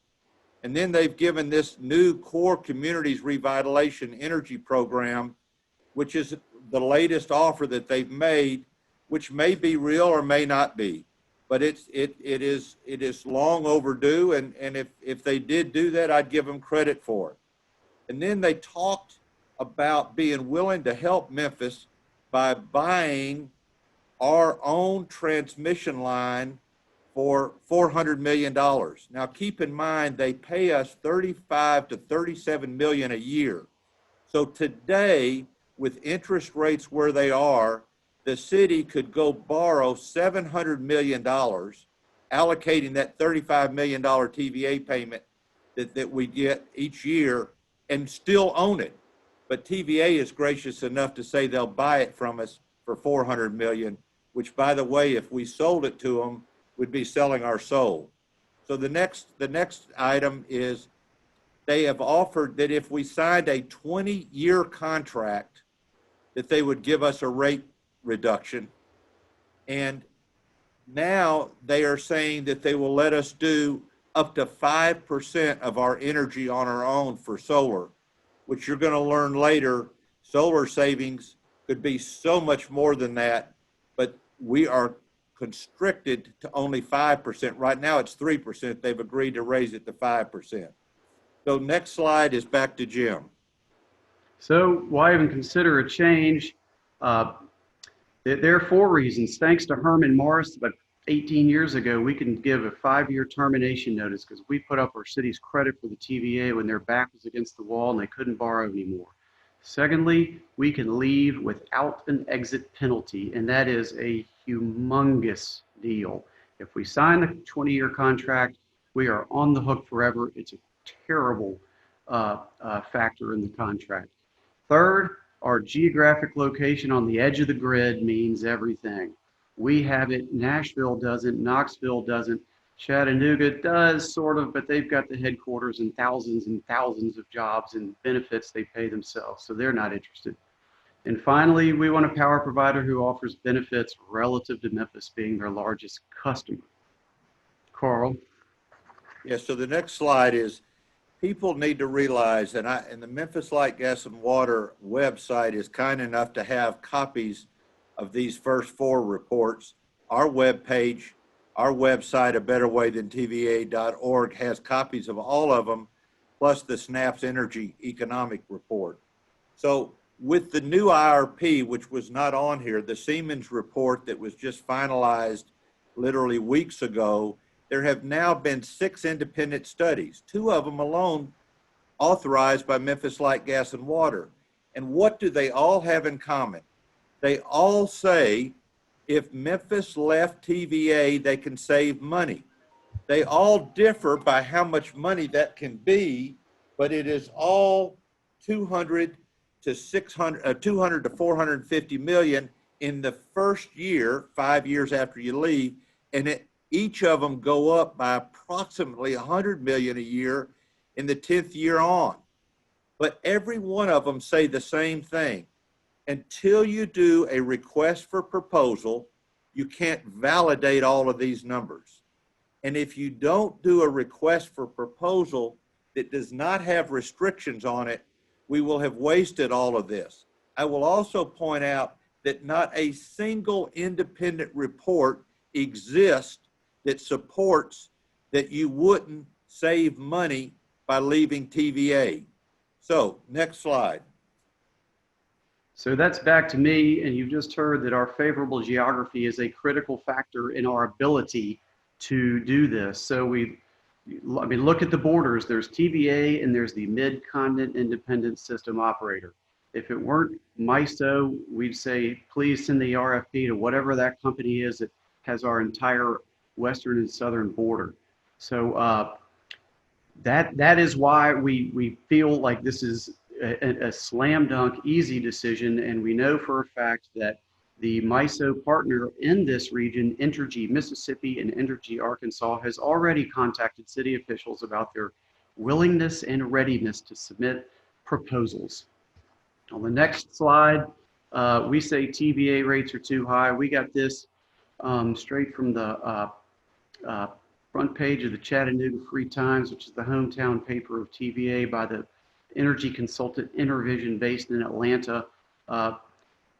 And then they've given this new Core Communities Revitalization Energy Program, which is the latest offer that they've made, which may be real or may not be. But it is long overdue. And if they did do that, I'd give them credit for it. And then they talked about being willing to help Memphis by buying our own transmission line for $400 million. Now keep in mind, they pay us 35 to 37 million a year. So today, with interest rates where they are, the city could go borrow $700 million, allocating that $35 million TVA payment that we get each year and still own it. But TVA is gracious enough to say they'll buy it from us for $400 million, which, by the way, if we sold it to them, would be selling our soul. So the next item is they have offered that if we signed a 20-year contract, that they would give us a rate reduction. And now they are saying that they will let us do up to 5% of our energy on our own for solar, which you're going to learn later. Solar savings could be so much more than that, but we are constricted to only 5%. Right now it's 3%. They've agreed to raise it to 5%. So next slide is back to Jim.
So why even consider a change? There are 4 reasons. Thanks to Herman Morris, about 18 years ago, we can give a 5-year termination notice because we put up our city's credit for the TVA when their back was against the wall and they couldn't borrow anymore. Secondly, we can leave without an exit penalty, and that is a humongous deal. If we sign the 20-year contract, we are on the hook forever. It's a terrible factor in the contract. Third, our geographic location on the edge of the grid means everything. We have it, Nashville doesn't, Knoxville doesn't, Chattanooga does sort of, but they've got the headquarters and thousands of jobs and benefits they pay themselves, so they're not interested. And finally, we want a power provider who offers benefits relative to Memphis being their largest customer. Carl?
Yeah, so the next slide is people need to realize, and the Memphis Light, Gas, and Water website is kind enough to have copies of these first 4 reports. Our webpage, our website, A Better Way Than TVA.org, has copies of all of them, plus the SNAP's Energy Economic Report. So with the new IRP, which was not on here, the Siemens report that was just finalized literally weeks ago, there have now been 6 independent studies, 2 of them alone authorized by Memphis Light, Gas, and Water. And what do they all have in common? They all say if Memphis left TVA, they can save money. They all differ by how much money that can be, but it is all 200 to 450 million in the first year, 5 years after you leave, and each of them go up by approximately 100 million a year in the 10th year on. But every one of them say the same thing. Until you do a request for proposal, you can't validate all of these numbers. And if you don't do a request for proposal that does not have restrictions on it, we will have wasted all of this. I will also point out that not a single independent report exists that supports that you wouldn't save money by leaving TVA. So next slide.
So that's back to me, and you've just heard that our favorable geography is a critical factor in our ability to do this. So look at the borders. There's TVA and there's the Mid-Continent Independent System Operator. If it weren't MISO, we'd say, please send the RFP to whatever that company is that has our entire western and southern border. So that is why we feel like this is a slam dunk, easy decision. And we know for a fact that the MISO partner in this region, Entergy Mississippi and Entergy Arkansas, has already contacted city officials about their willingness and readiness to submit proposals. On the next slide, we say TVA rates are too high. We got this straight from the front page of the Chattanooga Free Times, which is the hometown paper of TVA by the energy consultant Intervision based in Atlanta.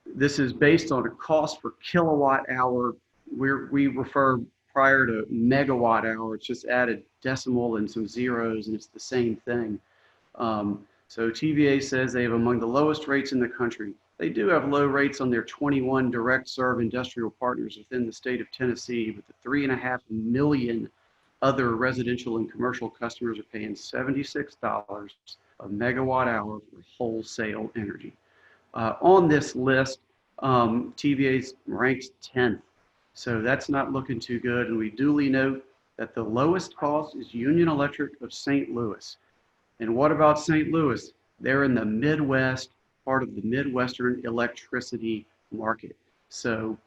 This is based on a cost per kilowatt hour. We refer prior to megawatt hour. It's just added decimal and some zeros, and it's the same thing. So TVA says they have among the lowest rates in the country. They do have low rates on their 21 direct serve industrial partners within the state of Tennessee, but the 3.5 million other residential and commercial customers are paying $76 a megawatt hour for wholesale energy. On this list, TVA's ranked 10th. So that's not looking too good. And we duly note that the lowest cost is Union Electric of St. Louis. And what about St. Louis? They're in the Midwest, part of the Midwestern electricity market. So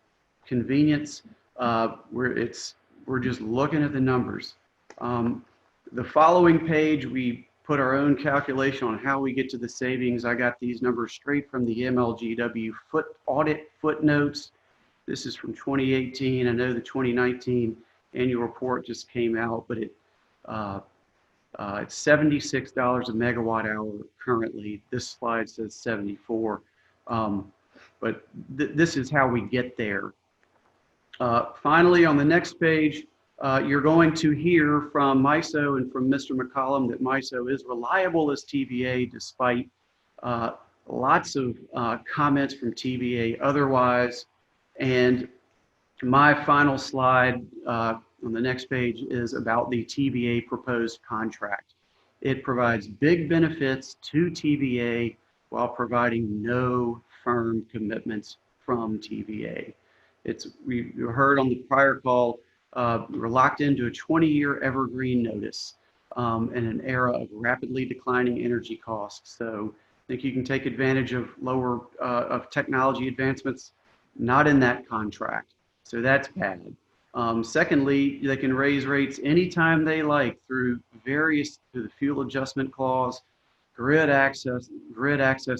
convenience, we're just looking at the numbers. The following page, we put our own calculation on how we get to the savings. I got these numbers straight from the MLGW audit footnotes. This is from 2018. I know the 2019 annual report just came out, but it's $76 a megawatt hour currently. This slide says 74. But this is how we get there. Finally, on the next page, you're going to hear from MISO and from Mr. McCollum that MISO is reliable as TVA, despite lots of comments from TVA otherwise. And my final slide on the next page is about the TVA proposed contract. It provides big benefits to TVA while providing no firm commitments from TVA. We heard on the prior call, we're locked into a 20-year evergreen notice in an era of rapidly declining energy costs. So I think you can take advantage of of technology advancements, not in that contract. So that's bad. Secondly, they can raise rates anytime they like through the fuel adjustment clause, grid access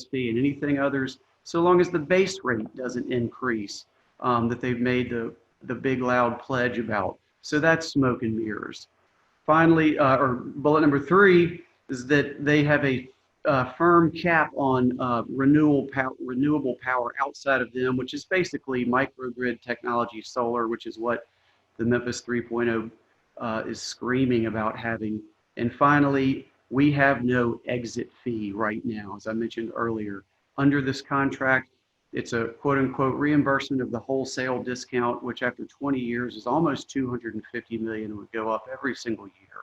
fee, and anything others, so long as the base rate doesn't increase that they've made the big loud pledge about. So that's smoke and mirrors. Finally, or bullet number 3 is that they have a firm cap on renewable power outside of them, which is basically microgrid technology solar, which is what the Memphis 3.0 is screaming about having. And finally, we have no exit fee right now, as I mentioned earlier. Under this contract, it's a quote unquote reimbursement of the wholesale discount, which after 20 years is almost $250 million and would go up every single year.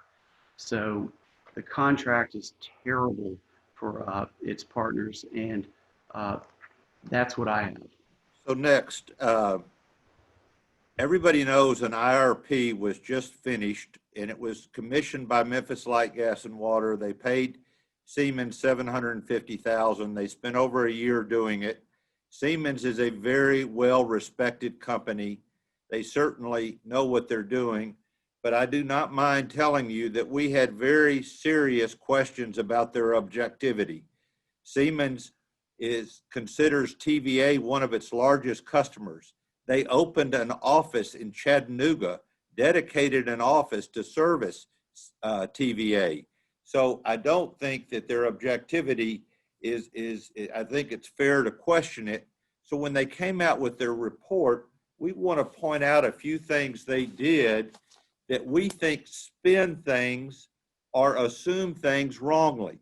So the contract is terrible for its partners, and that's what I have.
So next, everybody knows an IRP was just finished, and it was commissioned by Memphis Light, Gas, and Water. They paid Siemens $750,000. They spent over a year doing it. Siemens is a very well-respected company. They certainly know what they're doing, but I do not mind telling you that we had very serious questions about their objectivity. Siemens considers TVA one of its largest customers. They opened an office in Chattanooga, dedicated an office to service TVA. So I don't think that their objectivity I think it's fair to question it. So when they came out with their report, we want to point out a few things they did that we think spin things or assume things wrongly.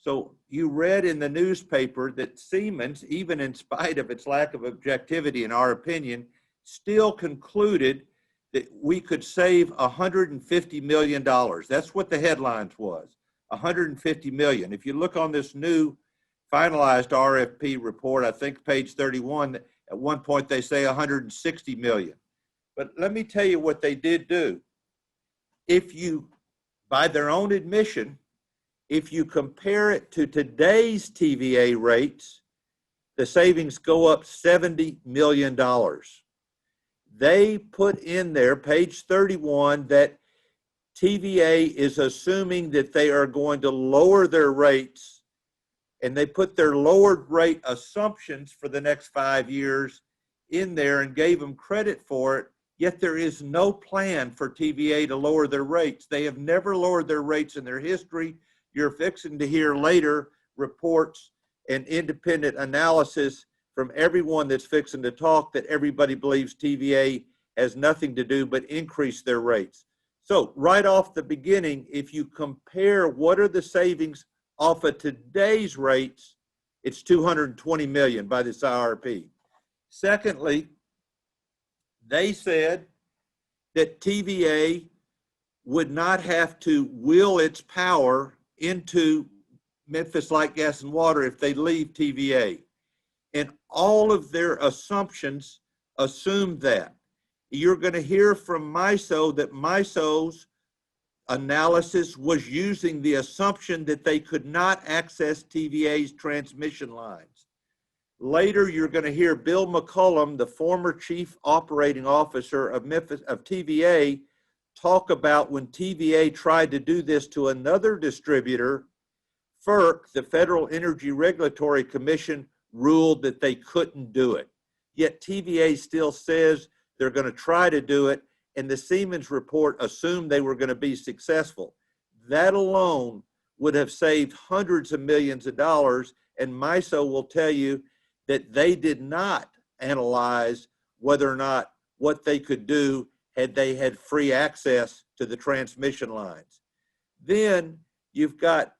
So you read in the newspaper that Siemens, even in spite of its lack of objectivity, in our opinion, still concluded that we could save $150 million. That's what the headlines was, $150 million. If you look on this new finalized RFP report, I think page 31, at one point they say 160 million. But let me tell you what they did do. If you, by their own admission, if you compare it to today's TVA rates, the savings go up $70 million. They put in there, page 31, that TVA is assuming that they are going to lower their rates, and they put their lowered rate assumptions for the next 5 years in there and gave them credit for it, yet there is no plan for TVA to lower their rates. They have never lowered their rates in their history. You're fixing to hear later reports and independent analysis from everyone that's fixing to talk that everybody believes TVA has nothing to do but increase their rates. So right off the beginning, if you compare what are the savings off of today's rates, it's 220 million by this IRP. Secondly, they said that TVA would not have to will its power into Memphis Light, Gas, and Water if they leave TVA. And all of their assumptions assumed that. You're going to hear from MISO that MISO's analysis was using the assumption that they could not access TVA's transmission lines. Later, you're going to hear Bill McCullum, the former chief operating officer of TVA, talk about when TVA tried to do this to another distributor. FERC, the Federal Energy Regulatory Commission, ruled that they couldn't do it. Yet TVA still says they're going to try to do it, and the Siemens report assumed they were going to be successful. That alone would have saved hundreds of millions of dollars, and MISO will tell you that they did not analyze whether or not what they could do had they had free access to the transmission lines. Then you've got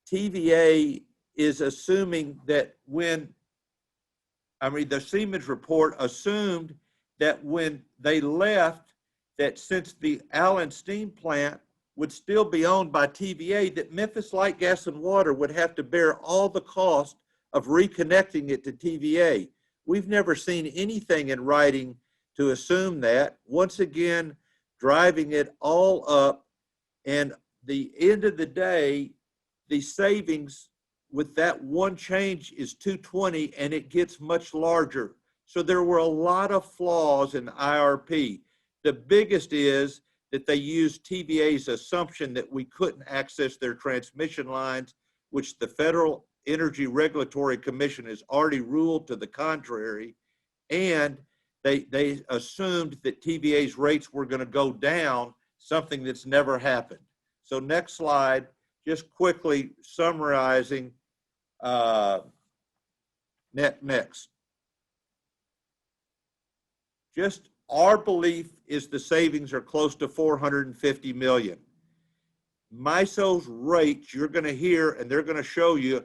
TVA is assuming that the Siemens report assumed that when they left, that since the Allen steam plant would still be owned by TVA, that Memphis Light, Gas, and Water would have to bear all the cost of reconnecting it to TVA. We've never seen anything in writing to assume that. Once again, driving it all up, and the end of the day, the savings with that one change is 220, and it gets much larger. So there were a lot of flaws in the IRP. The biggest is that they used TVA's assumption that we couldn't access their transmission lines, which the Federal Energy Regulatory Commission has already ruled to the contrary, and they assumed that TVA's rates were going to go down, something that's never happened. So next slide, just quickly summarizing next. Just our belief is the savings are close to 450 million. MISO's rates, you're going to hear, and they're going to show you,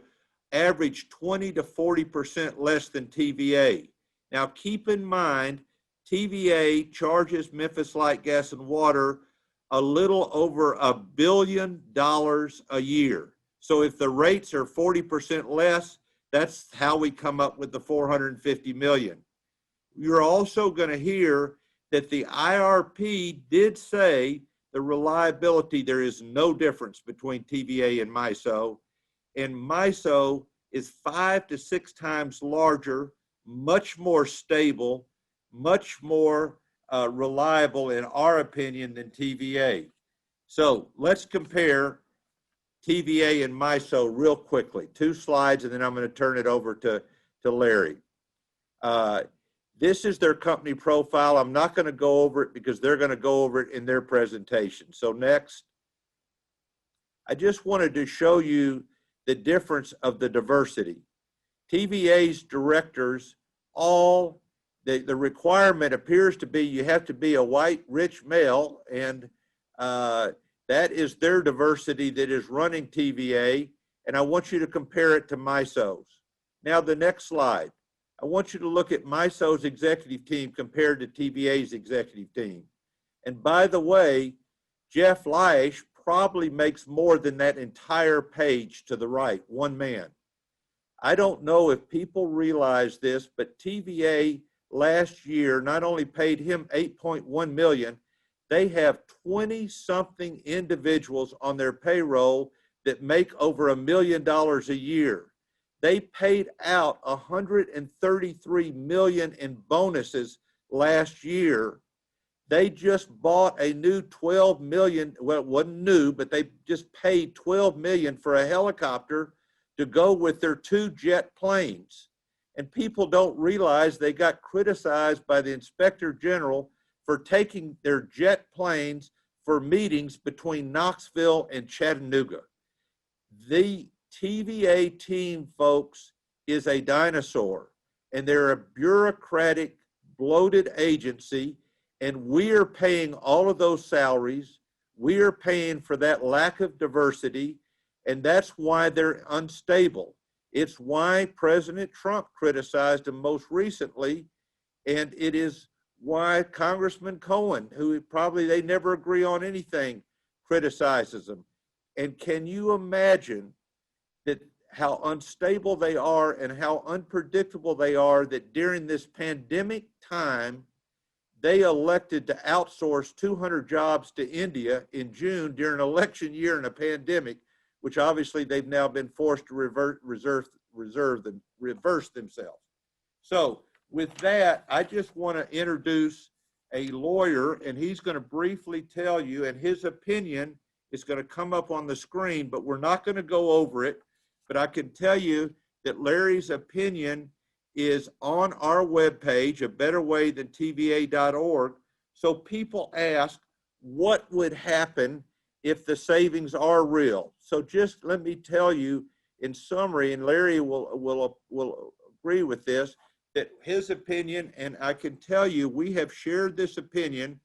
average 20 to 40% less than TVA. Now keep in mind, TVA charges Memphis Light, Gas, and Water a little over $1 billion a year. So if the rates are 40% less, that's how we come up with the 450 million. You're also going to hear that the IRP did say the reliability, there is no difference between TVA and MISO. And MISO is 5 to 6 times larger, much more stable, much more reliable in our opinion than TVA. So let's compare TVA and MISO real quickly. 2 slides, and then I'm going to turn it over to Larry. This is their company profile. I'm not going to go over it because they're going to go over it in their presentation. So next, I just wanted to show you the difference of the diversity. TVA's directors, all, the requirement appears to be you have to be a white, rich male, and that is their diversity that is running TVA. and I want you to compare it to MISO's. Now the next slide. I want you to look at MISO's executive team compared to TVA's executive team. And by the way, Jeff Leish probably makes more than that entire page to the right, one man. I don't know if people realize this, but TVA last year not only paid him $8.1 million, they have 20-something individuals on their payroll that make over $1 million a year. They paid out $133 million in bonuses last year. They just bought a new $12 million, well, it wasn't new, but they just paid $12 million for a helicopter to go with their 2 jet planes. And people don't realize they got criticized by the Inspector General for taking their jet planes for meetings between Knoxville and Chattanooga. The TVA team, folks, is a dinosaur, and they're a bureaucratic, bloated agency, and we are paying all of those salaries. We are paying for that lack of diversity, and that's why they're unstable. It's why President Trump criticized them most recently, and it is why Congressman Cohen, who probably they never agree on anything, criticizes them. And can you imagine that how unstable they are and how unpredictable they are, that during this pandemic time, they elected to outsource 200 jobs to India in June during an election year and a pandemic, which obviously they've now been forced to reverse themselves. So with that, I just want to introduce a lawyer, and he's going to briefly tell you, and his opinion is going to come up on the screen, but we're not going to go over it. But I can tell you that Larry's opinion is on our webpage, abetterwaythantva.org. So people ask, what would happen if the savings are real? So just let me tell you in summary, and Larry will agree with this, that his opinion, and I can tell you, we have shared this opinion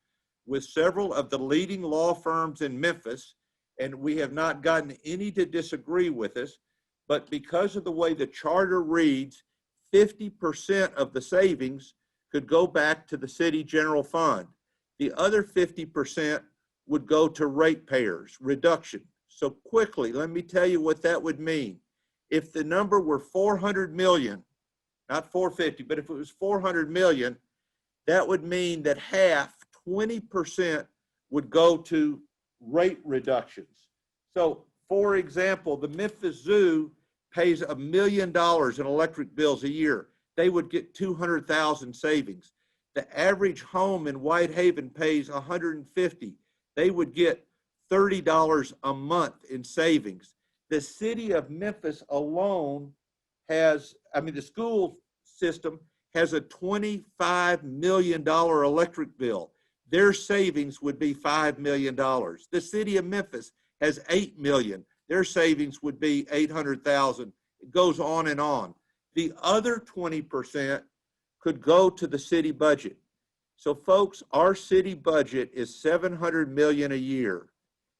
with several of the leading law firms in Memphis, and we have not gotten any to disagree with us. But because of the way the charter reads, 50% of the savings could go back to the city general fund. The other 50% would go to ratepayers, reduction. So quickly, let me tell you what that would mean. If the number were 400 million, not 450, but if it was 400 million, that would mean that half, 20%, would go to rate reductions. So for example, the Memphis Zoo pays $1 million in electric bills a year. They would get 200,000 savings. The average home in Whitehaven pays $150. They would get $30 a month in savings. The city of Memphis alone has, the school system has a $25 million electric bill. Their savings would be $5 million. The city of Memphis has $8 million. Their savings would be $800,000. It goes on and on. The other 20% could go to the city budget. So folks, our city budget is $700 million a year.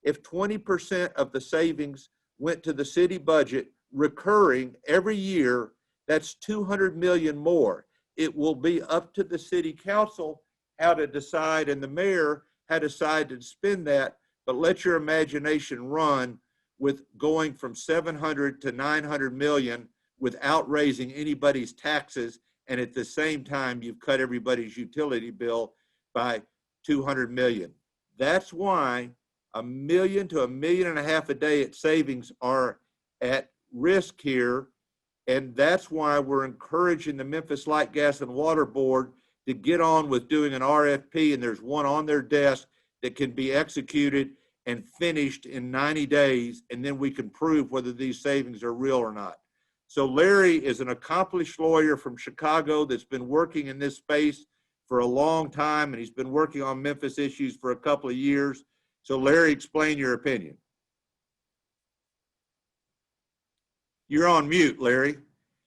If 20% of the savings went to the city budget recurring every year, that's $200 million more. It will be up to the city council how to decide, and the mayor how to decide to spend that, but let your imagination run with going from 700 to 900 million without raising anybody's taxes, and at the same time you've cut everybody's utility bill by 200 million. That's why $1 million to $1.5 million a day at savings are at risk here, and that's why we're encouraging the Memphis Light, Gas, and Water Board to get on with doing an RFP, and there's one on their desk that can be executed and finished in 90 days, and then we can prove whether these savings are real or not. So Larry is an accomplished lawyer from Chicago that's been working in this space for a long time, and he's been working on Memphis issues for a couple of years. So Larry, explain your opinion. You're on mute, Larry.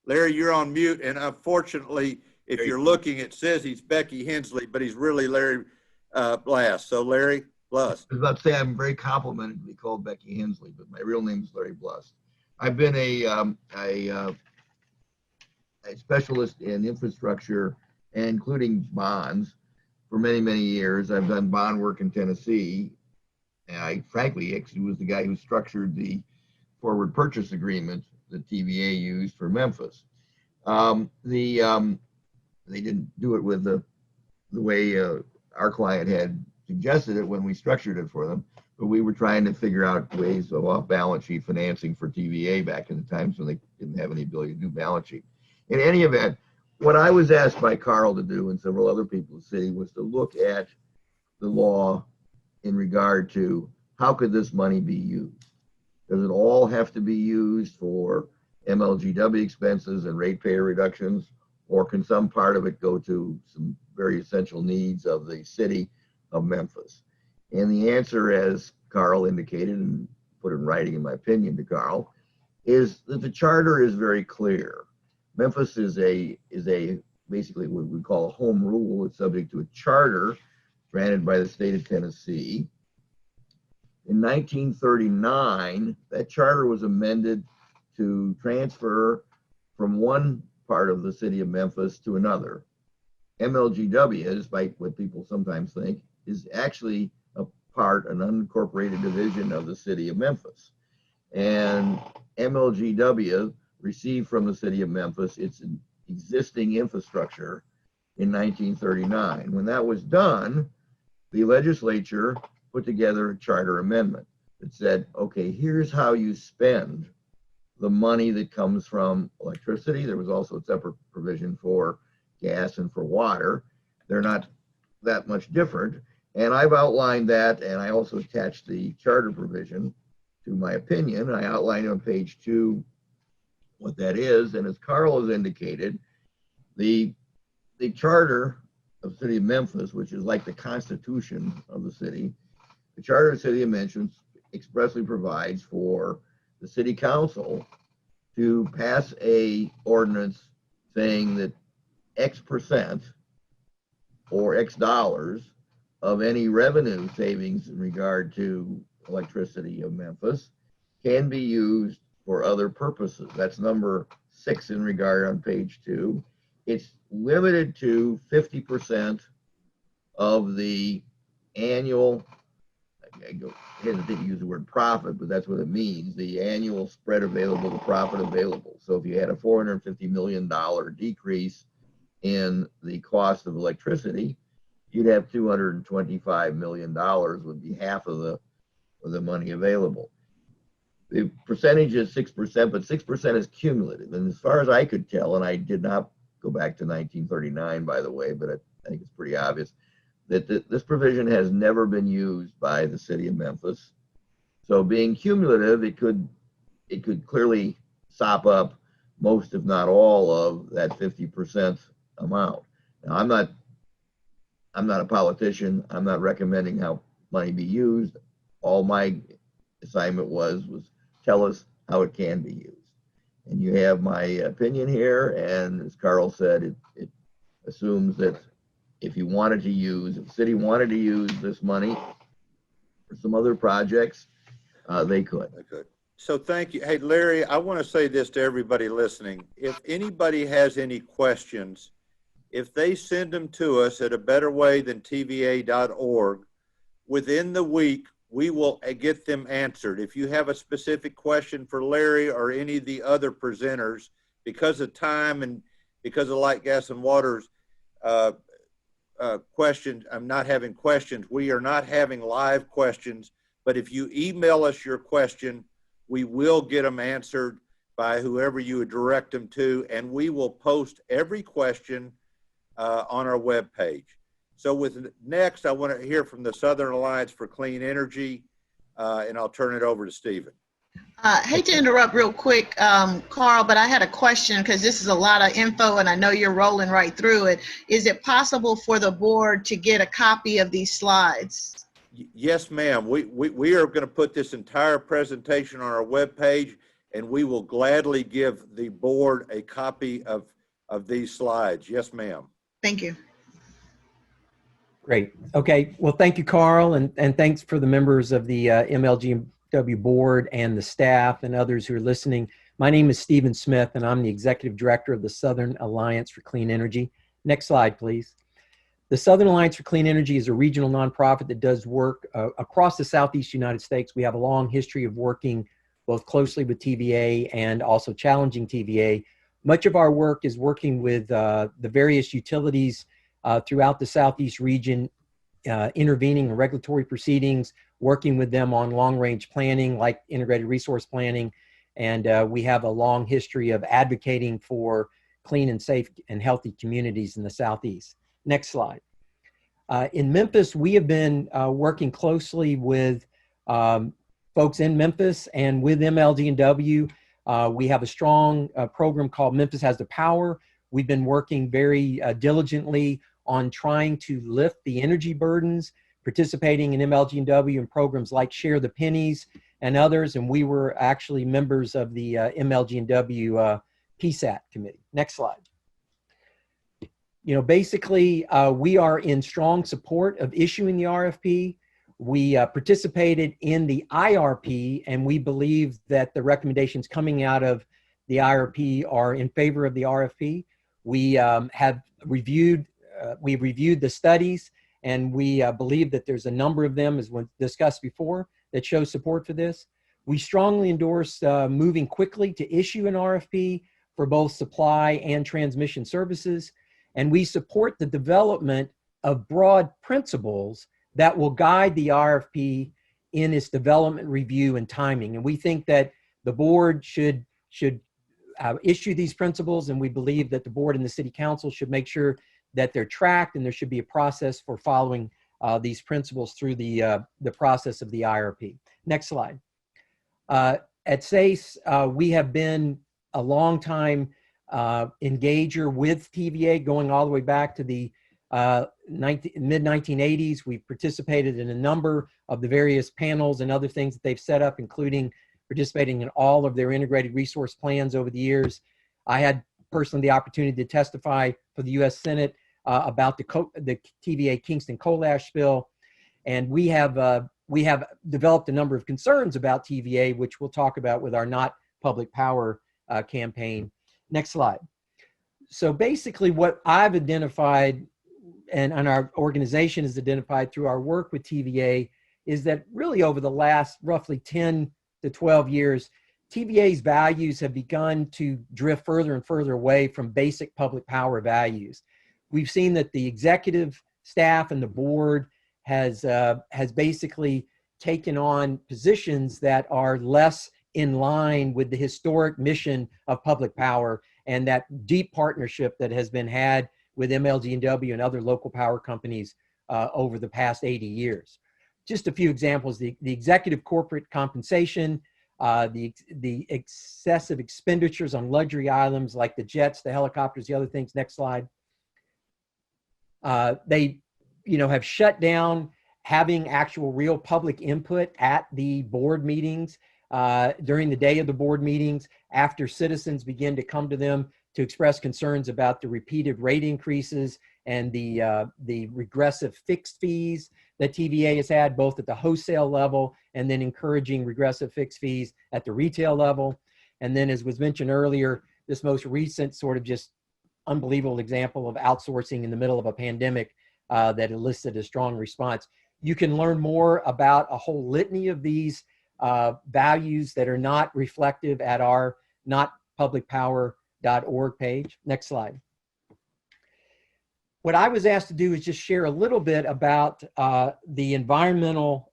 Larry, you're on mute, and unfortunately, if you're looking, it says he's Becky Hensley, but he's really Larry Blast. So Larry, Blust.
I was about to say I'm very complimented to be called Becky Hensley, but my real name is Larry Blust. I've been a specialist in infrastructure, including bonds, for many, many years. I've done bond work in Tennessee, and I frankly actually was the guy who structured the forward purchase agreement that TVA used for Memphis. They didn't do it with the way our client had suggested it when we structured it for them, but we were trying to figure out ways of off-balance sheet financing for TVA back in the times when they didn't have any ability to do balance sheet. In any event, what I was asked by Carl to do and several other people in the city was to look at the law in regard to how could this money be used? Does it all have to be used for MLGW expenses and ratepayer reductions, or can some part of it go to some very essential needs of the city of Memphis? And the answer, as Carl indicated and put in writing in my opinion to Carl, is that the charter is very clear. Memphis is basically what we call a home rule. It's subject to a charter granted by the state of Tennessee. In 1939, that charter was amended to transfer from one part of the city of Memphis to another. MLGW, despite what people sometimes think, is actually an unincorporated division of the city of Memphis. And MLGW received from the city of Memphis its existing infrastructure in 1939. When that was done, the legislature put together a charter amendment that said, okay, here's how you spend the money that comes from electricity. There was also a separate provision for gas and for water. They're not that much different. And I've outlined that, and I also attached the charter provision to my opinion. I outlined on page 2 what that is. And as Carl has indicated, the charter of the city of Memphis, which is like the constitution of the city, the charter of the city of Memphis expressly provides for the city council to pass a ordinance saying that X percent or X dollars of any revenue savings in regard to electricity of Memphis can be used for other purposes. That's number 6 in regard on page 2. It's limited to 50% of the annual, I hesitate to use the word profit, but that's what it means, the annual spread available, the profit available. So if you had a $450 million decrease in the cost of electricity, you'd have $225 million would be half of the money available. The percentage is 6%, but 6% is cumulative. And as far as I could tell, and I did not go back to 1939, by the way, but I think it's pretty obvious that this provision has never been used by the city of Memphis. So being cumulative, it could clearly sop up most, if not all, of that 50% amount. Now, I'm not a politician. I'm not recommending how money be used. All my assignment was tell us how it can be used. And you have my opinion here. And as Carl said, it assumes that if you wanted to use, if the city wanted to use this money for some other projects, they could.
So thank you. Hey, Larry, I want to say this to everybody listening. If anybody has any questions, if they send them to us at abetterwaythantva.org, within the week, we will get them answered. If you have a specific question for Larry or any of the other presenters, because of time and because of Light, Gas, and Water's questions, I'm not having questions. We are not having live questions, but if you email us your question, we will get them answered by whoever you would direct them to, and we will post every question on our webpage. So next, I want to hear from the Southern Alliance for Clean Energy, and I'll turn it over to Stephen.
Hate to interrupt real quick, Carl, but I had a question because this is a lot of info and I know you're rolling right through it. Is it possible for the board to get a copy of these slides?
Yes, ma'am. We are going to put this entire presentation on our webpage, and we will gladly give the board a copy of these slides. Yes, ma'am.
Thank you.
Great. Okay. Well, thank you, Carl, and thanks for the members of the MLGW
MLGW board and the staff and others who are listening. My name is Stephen Smith, and I'm the Executive Director of the Southern Alliance for Clean Energy. Next slide, please. The Southern Alliance for Clean Energy is a regional nonprofit that does work across the Southeast United States. We have a long history of working both closely with TVA and also challenging TVA. Much of our work is working with the various utilities throughout the Southeast region, intervening in regulatory proceedings, working with them on long-range planning like integrated resource planning, and we have a long history of advocating for clean and safe and healthy communities in the Southeast. Next slide. In Memphis, we have been working closely with folks in Memphis and with MLGW. We have a strong program called Memphis Has the Power. We've been working very diligently on trying to lift the energy burdens, participating in MLGW and programs like Share the Pennies and others, and we were actually members of the MLGW PSAT committee. Next slide. You know, basically, we are in strong support of issuing the RFP. We participated in the IRP, and we believe that the recommendations coming out of the IRP are in favor of the RFP. We have reviewed the studies, and we believe that there's a number of them, as we discussed before, that show support for this. We strongly endorse moving quickly to issue an RFP for both supply and transmission services, and we support the development of broad principles that will guide the RFP in its development, review, and timing. And we think that the board should issue these principles, and we believe that the board and the city council should make sure that they're tracked, and there should be a process for following these principles through the process of the IRP. Next slide. At SACE, we have been a long time engager with TVA, going all the way back to the mid-1980s. We've participated in a number of the various panels and other things that they've set up, including participating in all of their integrated resource plans over the years. I had personally the opportunity to testify for the U.S. Senate about the TVA Kingston coal ash spill, and we have developed a number of concerns about TVA, which we'll talk about with our Not Public Power campaign. Next slide. So basically what I've identified and our organization has identified through our work with TVA is that really over the last roughly 10 to 12 years, TVA's values have begun to drift further and further away from basic public power values. We've seen that the executive staff and the board has basically taken on positions that are less in line with the historic mission of public power and that deep partnership that has been had with MLGW and other local power companies over the past 80 years. Just a few examples: the executive corporate compensation, the excessive expenditures on luxury items like the jets, the helicopters, the other things. Next slide. They, have shut down having actual real public input at the board meetings during the day of the board meetings, after citizens begin to come to them to express concerns about the repeated rate increases and the regressive fixed fees that TVA has had, both at the wholesale level and then encouraging regressive fixed fees at the retail level. And then, as was mentioned earlier, this most recent sort of just unbelievable example of outsourcing in the middle of a pandemic that elicited a strong response. You can learn more about a whole litany of these values that are not reflective at our notpublicpower.org page. Next slide. What I was asked to do is just share a little bit about the environmental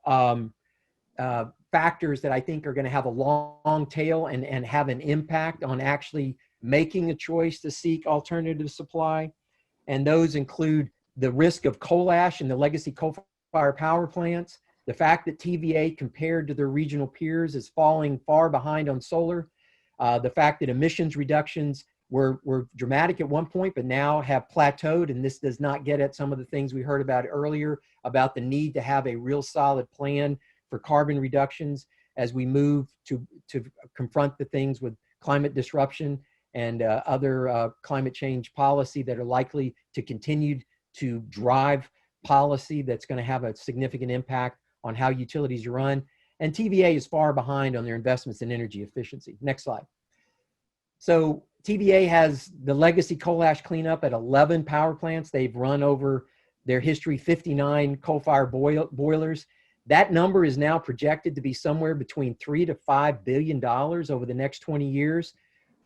factors that I think are going to have a long tail and have an impact on actually making a choice to seek alternative supply. And those include the risk of coal ash in the legacy coal-fired power plants, the fact that TVA, compared to their regional peers, is falling far behind on solar, the fact that emissions reductions were dramatic at one point, but now have plateaued, and this does not get at some of the things we heard about earlier about the need to have a real solid plan for carbon reductions as we move to confront the things with climate disruption and other climate change policy that are likely to continue to drive policy that's going to have a significant impact on how utilities are run. and TVA is far behind on their investments in energy efficiency. Next slide. So TVA has the legacy coal ash cleanup at 11 power plants. They've run over their history 59 coal-fired boilers. That number is now projected to be somewhere between $3 to $5 billion over the next 20 years.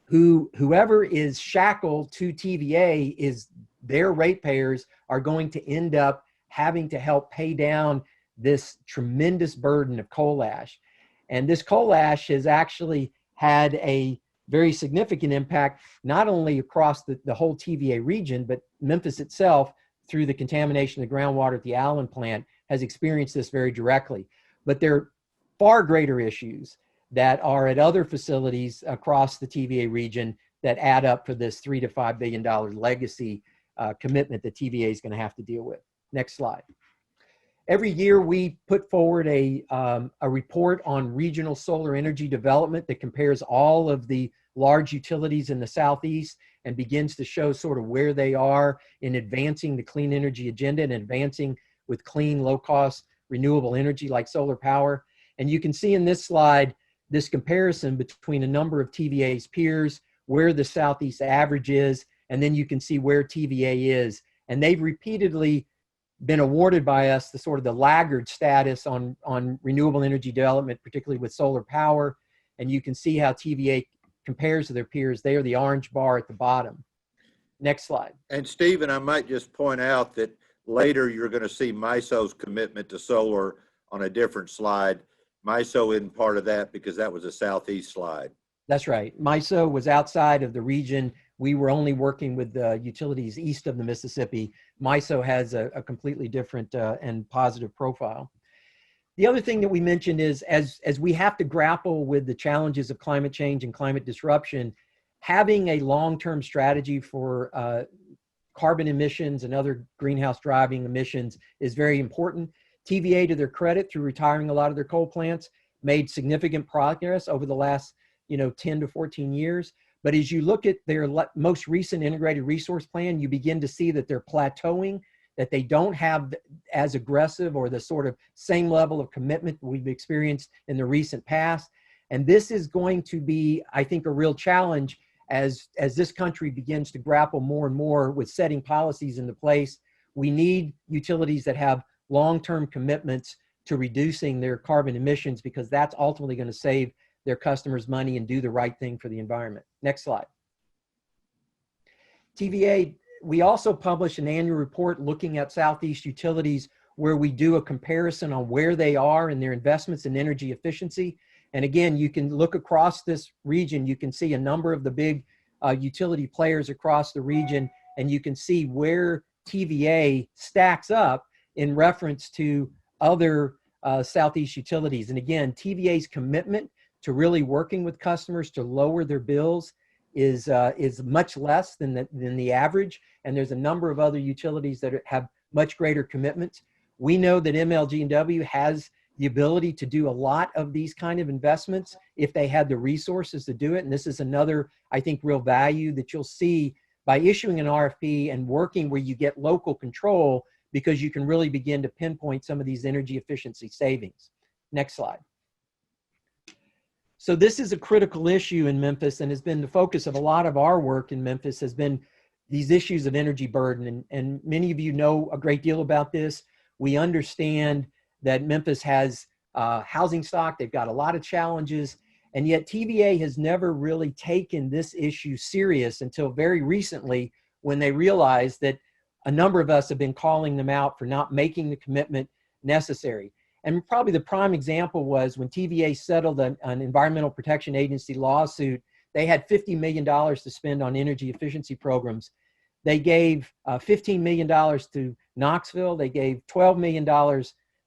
Whoever is shackled to TVA is their ratepayers are going to end up having to help pay down this tremendous burden of coal ash. And this coal ash has actually had a very significant impact, not only across the whole TVA region, but Memphis itself, through the contamination of the groundwater at the Allen plant, has experienced this very directly. But there are far greater issues that are at other facilities across the TVA region that add up for this $3 to $5 billion legacy commitment that TVA is going to have to deal with. Next slide. Every year we put forward a report on regional solar energy development that compares all of the large utilities in the Southeast and begins to show sort of where they are in advancing the clean energy agenda and advancing with clean, low-cost, renewable energy like solar power. And you can see in this slide this comparison between a number of TVA's peers, where the Southeast average is, and then you can see where TVA is. And they've repeatedly been awarded by us the sort of the laggard status on renewable energy development, particularly with solar power. And you can see how TVA compares to their peers. They are the orange bar at the bottom. Next slide.
And Stephen, I might just point out that later you're going to see MISO's commitment to solar on a different slide. MISO isn't part of that because that was a Southeast slide.
That's right. MISO was outside of the region. We were only working with the utilities east of the Mississippi. MISO has a completely different and positive profile. The other thing that we mentioned is as we have to grapple with the challenges of climate change and climate disruption, having a long-term strategy for carbon emissions and other greenhouse driving emissions is very important. TVA, to their credit, through retiring a lot of their coal plants, made significant progress over the last 10 to 14 years. But as you look at their most recent integrated resource plan, you begin to see that they're plateauing, that they don't have as aggressive or the sort of same level of commitment we've experienced in the recent past. And this is going to be, I think, a real challenge as this country begins to grapple more and more with setting policies into place. We need utilities that have long-term commitments to reducing their carbon emissions, because that's ultimately going to save their customers money and do the right thing for the environment. Next slide. TVA, we also publish an annual report looking at Southeast utilities where we do a comparison on where they are in their investments in energy efficiency. And again, you can look across this region, you can see a number of the big utility players across the region, and you can see where TVA stacks up in reference to other Southeast utilities. And again, TVA's commitment to really working with customers to lower their bills is much less than the average. And there's a number of other utilities that have much greater commitments. We know that MLGW has the ability to do a lot of these kind of investments if they had the resources to do it. And this is another, I think, real value that you'll see by issuing an RFP and working where you get local control, because you can really begin to pinpoint some of these energy efficiency savings. Next slide. So this is a critical issue in Memphis and has been the focus of a lot of our work in Memphis, has been these issues of energy burden. And many of you know a great deal about this. We understand that Memphis has housing stock. They've got a lot of challenges. And yet TVA has never really taken this issue serious until very recently, when they realized that a number of us have been calling them out for not making the commitment necessary. And probably the prime example was when TVA settled an Environmental Protection Agency lawsuit. They had $50 million to spend on energy efficiency programs. They gave $15 million to Knoxville. They gave $12 million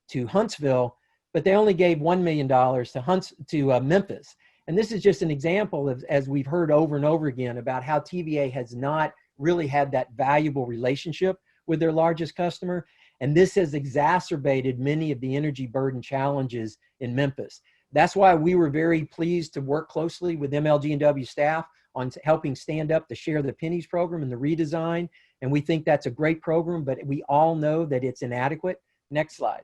to Huntsville, but they only gave $1 million to Memphis. And this is just an example of, as we've heard over and over again, about how TVA has not really had that valuable relationship with their largest customer. And this has exacerbated many of the energy burden challenges in Memphis. That's why we were very pleased to work closely with MLGW staff on helping stand up the Share the Pennies program and the redesign. And we think that's a great program, but we all know that it's inadequate. Next slide.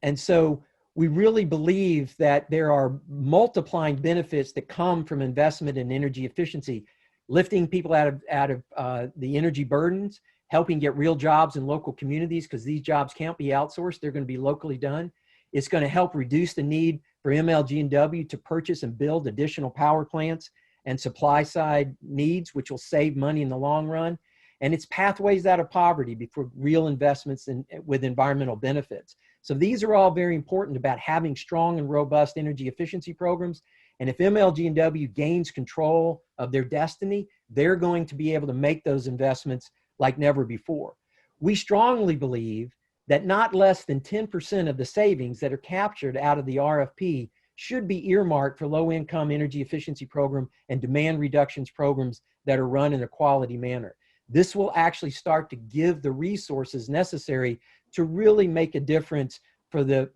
And so we really believe that there are multiplying benefits that come from investment in energy efficiency, lifting people out of the energy burdens, helping get real jobs in local communities, because these jobs can't be outsourced. They're going to be locally done. It's going to help reduce the need for MLGW to purchase and build additional power plants and supply side needs, which will save money in the long run. And it's pathways out of poverty before real investments with environmental benefits. So these are all very important about having strong and robust energy efficiency programs. And if MLGW gains control of their destiny, they're going to be able to make those investments like never before. We strongly believe that not less than 10% of the savings that are captured out of the RFP should be earmarked for low-income energy efficiency program and demand reductions programs that are run in a quality manner. This will actually start to give the resources necessary to really make a difference for the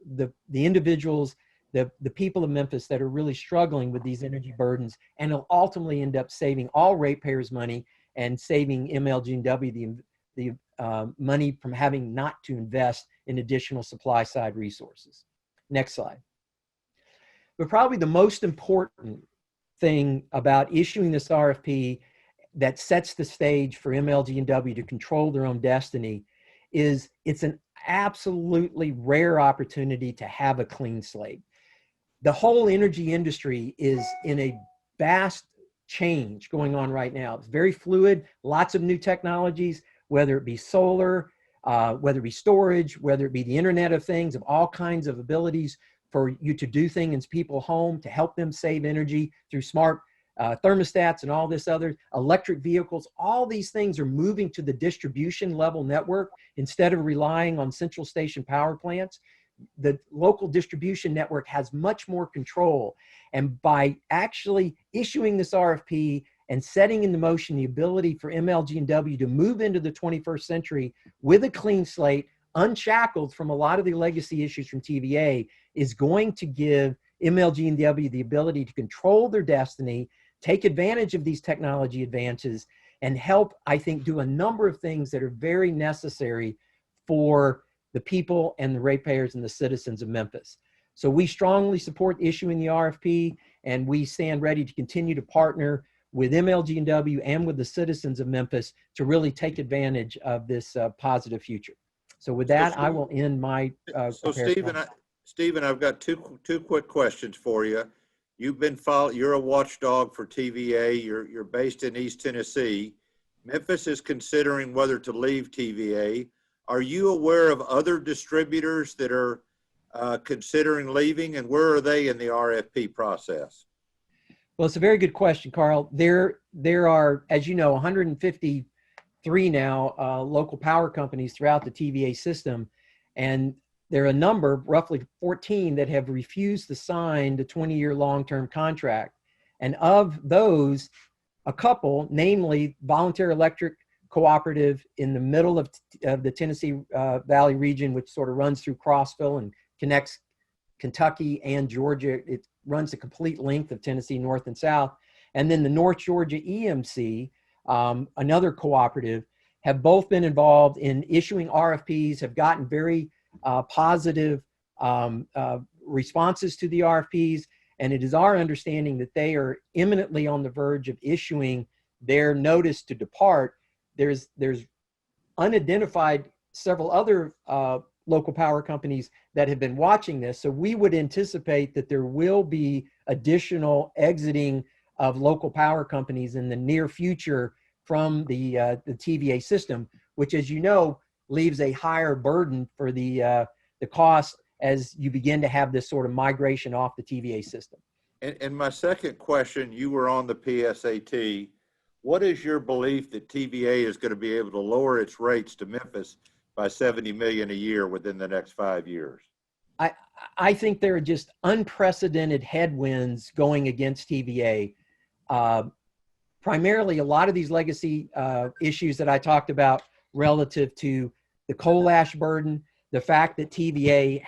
individuals, the people of Memphis that are really struggling with these energy burdens, and it'll ultimately end up saving all ratepayers money and saving MLGW the money from having not to invest in additional supply side resources. Next slide. But probably the most important thing about issuing this RFP that sets the stage for MLGW to control their own destiny is it's an absolutely rare opportunity to have a clean slate. The whole energy industry is in a vast change going on right now. It's very fluid, lots of new technologies, whether it be solar, whether it be storage, whether it be the Internet of Things, of all kinds of abilities for you to do things in people's home to help them save energy through smart thermostats and all this other, electric vehicles. All these things are moving to the distribution level network instead of relying on central station power plants. The local distribution network has much more control. And by actually issuing this RFP and setting into motion the ability for MLGW to move into the 21st century with a clean slate, unshackled from a lot of the legacy issues from TVA, is going to give MLGW the ability to control their destiny, take advantage of these technology advances, and help, I think, do a number of things that are very necessary for the people and the ratepayers and the citizens of Memphis. So we strongly support issuing the RFP, and we stand ready to continue to partner with MLGW and with the citizens of Memphis to really take advantage of this positive future. So with that, I will end my
So Stephen, I've got two quick questions for you. You're a watchdog for TVA. You're based in East Tennessee. Memphis is considering whether to leave TVA. Are you aware of other distributors that are considering leaving, and where are they in the RFP process?
Well, it's a very good question, Carl. There are, as you know, 153 now local power companies throughout the TVA system, and there are a number, roughly 14, that have refused to sign the 20-year long-term contract. And of those, a couple, namely Voluntary Electric Cooperative in the middle of the Tennessee Valley region, which sort of runs through Crossville and connects Kentucky and Georgia. It runs the complete length of Tennessee, north and south. And then the North Georgia EMC, another cooperative, have both been involved in issuing RFPs, have gotten very positive responses to the RFPs. And it is our understanding that they are imminently on the verge of issuing their notice to depart. There's unidentified several other local power companies that have been watching this. So we would anticipate that there will be additional exiting of local power companies in the near future from the TVA system, which, as you know, leaves a higher burden for the cost as you begin to have this sort of migration off the TVA system.
And my second question, you were on the PSAT. What is your belief that TVA is going to be able to lower its rates to Memphis by $70 million a year within the next 5 years?
I think there are just unprecedented headwinds going against TVA. Primarily, a lot of these legacy issues that I talked about relative to the coal ash burden, the fact that TVA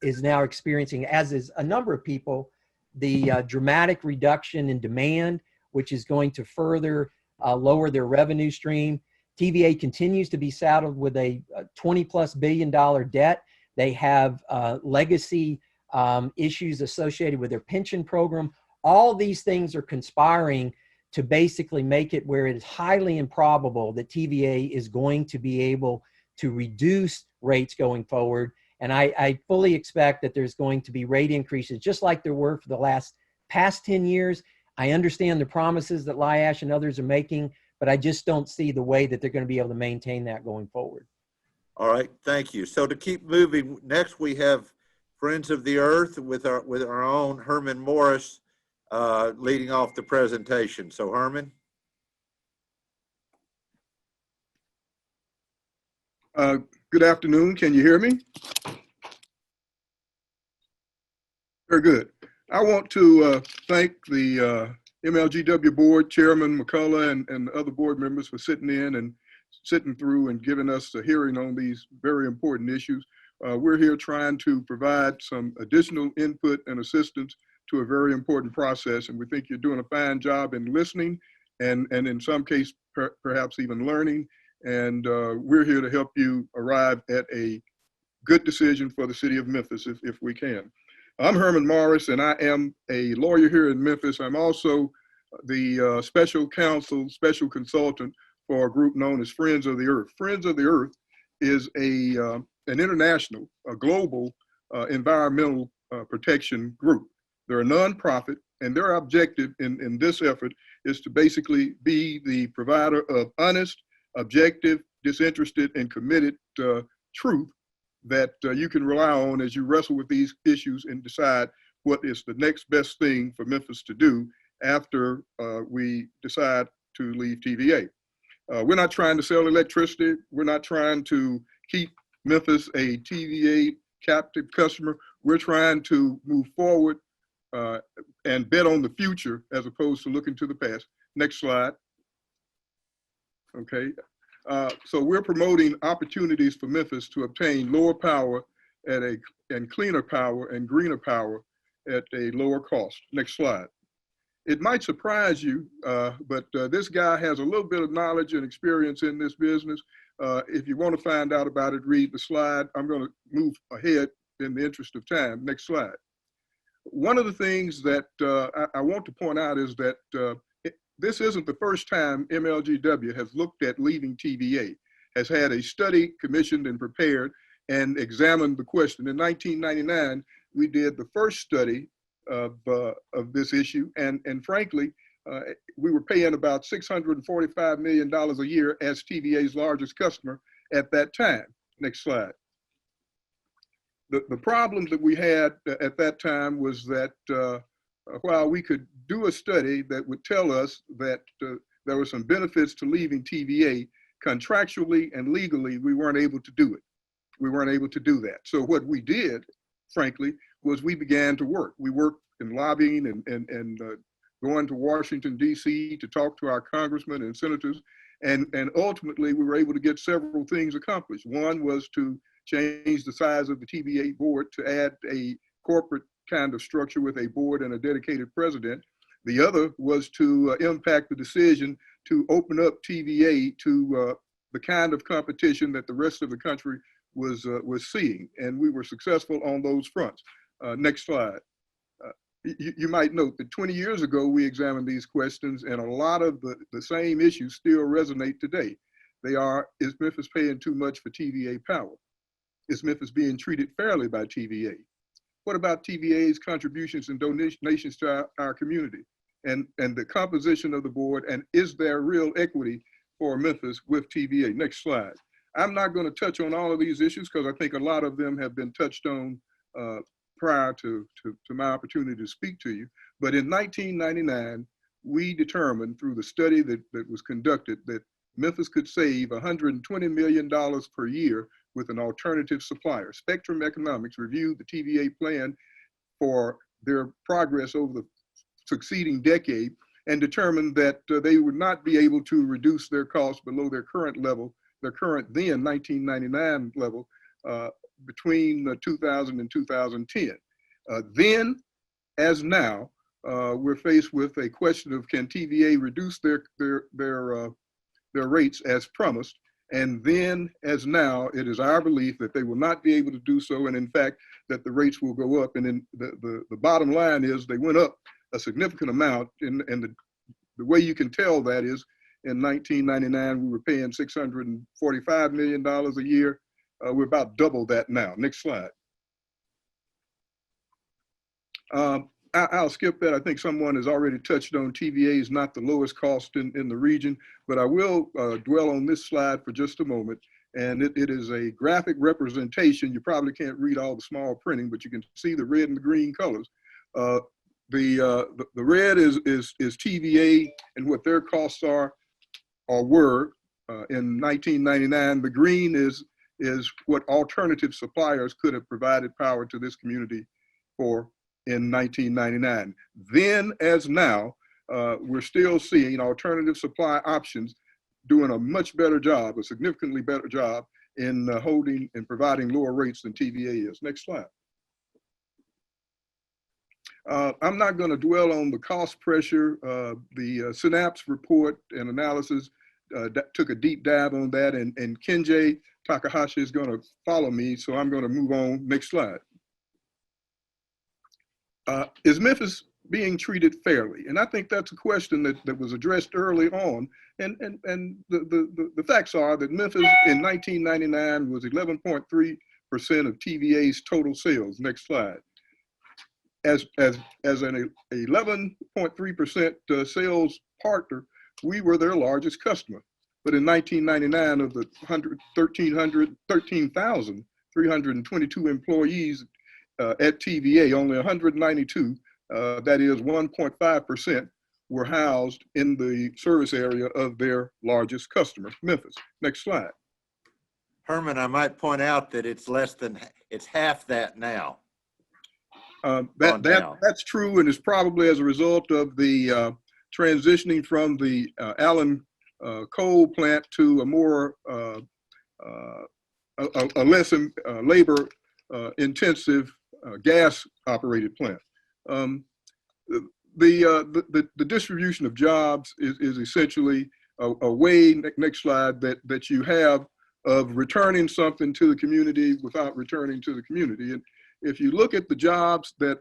is now experiencing, as is a number of people, the dramatic reduction in demand, which is going to further lower their revenue stream. TVA continues to be saddled with a $20+ billion debt, They have legacy issues associated with their pension program. All these things are conspiring to basically make it where it is highly improbable that TVA is going to be able to reduce rates going forward. And I fully expect that there's going to be rate increases, just like there were for the past 10 years. I understand the promises that Lyash and others are making, but I just don't see the way that they're going to be able to maintain that going forward.
All right, thank you. So to keep moving, next we have Friends of the Earth with our own Herman Morris leading off the presentation. So Herman.
Good afternoon. Can you hear me? Very good. I want to thank the MLGW board, Chairman McCullough and the other board members for sitting in and sitting through and giving us a hearing on these very important issues. We're here trying to provide some additional input and assistance to a very important process, and we think you're doing a fine job in listening and in some case perhaps even learning, and we're here to help you arrive at a good decision for the city of Memphis if we can. I'm Herman Morris, and I am a lawyer here in Memphis. I'm also the special counsel, special consultant for a group known as Friends of the Earth. Friends of the Earth is an international, a global environmental protection group. They're a nonprofit, and their objective in this effort is to basically be the provider of honest, objective, disinterested, and committed truth that you can rely on as you wrestle with these issues and decide what is the next best thing for Memphis to do after we decide to leave TVA. We're not trying to sell electricity. We're not trying to keep Memphis a TVA captive customer. We're trying to move forward and bet on the future as opposed to looking to the past. Next slide. Okay. So we're promoting opportunities for Memphis to obtain lower power and cleaner power and greener power at a lower cost. Next slide. It might surprise you, but this guy has a little bit of knowledge and experience in this business. If you want to find out about it, read the slide. I'm going to move ahead in the interest of time. Next slide. One of the things that I want to point out is that this isn't the first time MLGW has looked at leaving TVA, has had a study commissioned and prepared and examined the question. In 1999, we did the first study of this issue, and frankly, we were paying about $645 million a year as TVA's largest customer at that time. Next slide. The problem that we had at that time was that while we could do a study that would tell us that there were some benefits to leaving TVA, contractually and legally, we weren't able to do it. We weren't able to do that. So what we did, frankly, was we began to work. We worked in lobbying and going to Washington, D.C. to talk to our congressmen and senators. And ultimately, we were able to get several things accomplished. One was to change the size of the TVA board to add a corporate kind of structure with a board and a dedicated president. The other was to impact the decision to open up TVA to the kind of competition that the rest of the country was seeing. And we were successful on those fronts. Next slide. You might note that 20 years ago, we examined these questions, and a lot of the same issues still resonate today. They are, is Memphis paying too much for TVA power? Is Memphis being treated fairly by TVA? What about TVA's contributions and donations to our community and the composition of the board, and is there real equity for Memphis with TVA? Next slide. I'm not going to touch on all of these issues because I think a lot of them have been touched on prior to my opportunity to speak to you. But in 1999, we determined through the study that was conducted that Memphis could save $120 million per year with an alternative supplier. Spectrum Economics reviewed the TVA plan for their progress over the succeeding decade and determined that they would not be able to reduce their costs below their current level, their current then 1999 level, between 2000 and 2010. Then, as now, we're faced with a question of can TVA reduce their rates as promised, And then as now, it is our belief that they will not be able to do so. And in fact, that the rates will go up. And then the bottom line is they went up a significant amount. And the way you can tell that is in 1999, we were paying $645 million a year. We're about double that now. Next slide. I'll skip that. I think someone has already touched on TVA is not the lowest cost in the region, but I will dwell on this slide for just a moment. And it is a graphic representation. You probably can't read all the small printing, but you can see the red and the green colors. The red is TVA and what their costs are or were in 1999. The green is what alternative suppliers could have provided power to this community for in 1999. Then as now, we're still seeing alternative supply options doing a much better job, a significantly better job in holding and providing lower rates than TVA is. Next slide. I'm not going to dwell on the cost pressure. The Synapse report and analysis took a deep dive on that, and Kenji Takahashi is going to follow me, so I'm going to move on. Next slide. Is Memphis being treated fairly? And I think that's a question that was addressed early on. And the facts are that Memphis in 1999 was 11.3% of TVA's total sales. Next slide. As an 11.3% sales partner, we were their largest customer. But in 1999, of the 13,322 employees at TVA, only 192, that is 1.5%, were housed in the service area of their largest customer, Memphis. Next slide.
Herman, I might point out that it's half that now.
That's true, and it's probably as a result of the transitioning from the Allen coal plant to a more a less labor intensive gas operated plant. The distribution of jobs is essentially a way, next slide, that you have of returning something to the community without returning to the community. And if you look at the jobs that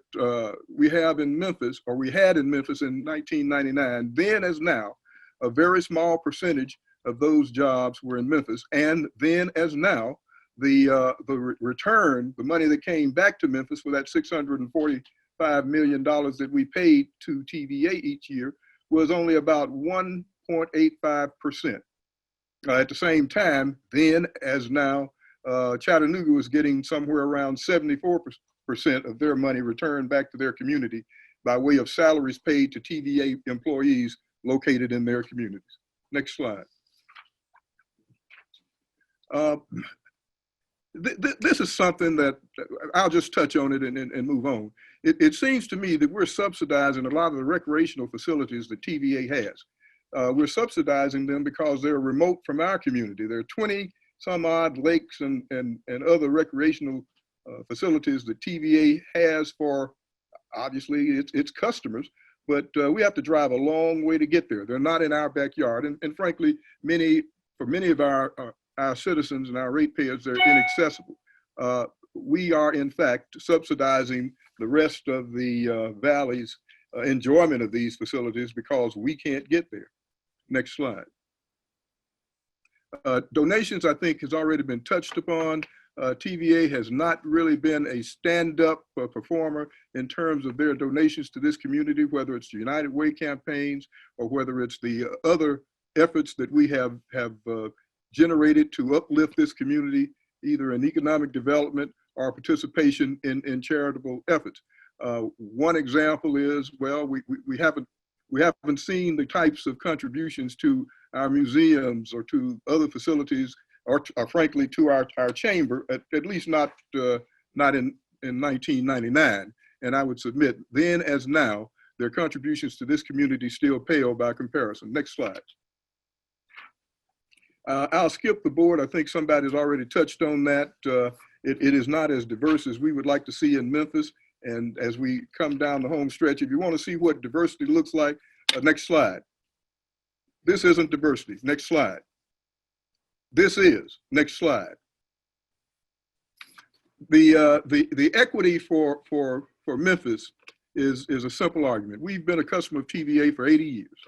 we have in Memphis, or we had in Memphis in 1999, then as now, a very small percentage of those jobs were in Memphis. And then as now, the return, the money that came back to Memphis for that $645 million that we paid to TVA each year was only about 1.85%. At the same time, then as now, Chattanooga was getting somewhere around 74% of their money returned back to their community by way of salaries paid to TVA employees located in their communities. Next slide. This is something that I'll just touch on it and move on. It seems to me that we're subsidizing a lot of the recreational facilities that TVA has. We're subsidizing them because they're remote from our community. There are 20 some odd lakes and other recreational facilities that TVA has for, obviously, its customers, but we have to drive a long way to get there. They're not in our backyard, and frankly, for many of our citizens and our ratepayers, they're inaccessible. We are, in fact, subsidizing the rest of the valley's enjoyment of these facilities because we can't get there. Next slide. Donations, I think, has already been touched upon. TVA has not really been a stand-up performer in terms of their donations to this community, whether it's the United Way campaigns or whether it's the other efforts that we have generated to uplift this community, either in economic development or participation in charitable efforts. One example is, well, we haven't seen the types of contributions to our museums or to other facilities, or frankly to our chamber, at least not in 1999. And I would submit, then as now, their contributions to this community still pale by comparison. Next slide. I'll skip the board. I think somebody's already touched on that. It is not as diverse as we would like to see in Memphis. And as we come down the home stretch, if you want to see what diversity looks like, next slide. This isn't diversity. Next slide. this is. Next slide. The equity for Memphis is a simple argument. We've been a customer of TVA for 80 years,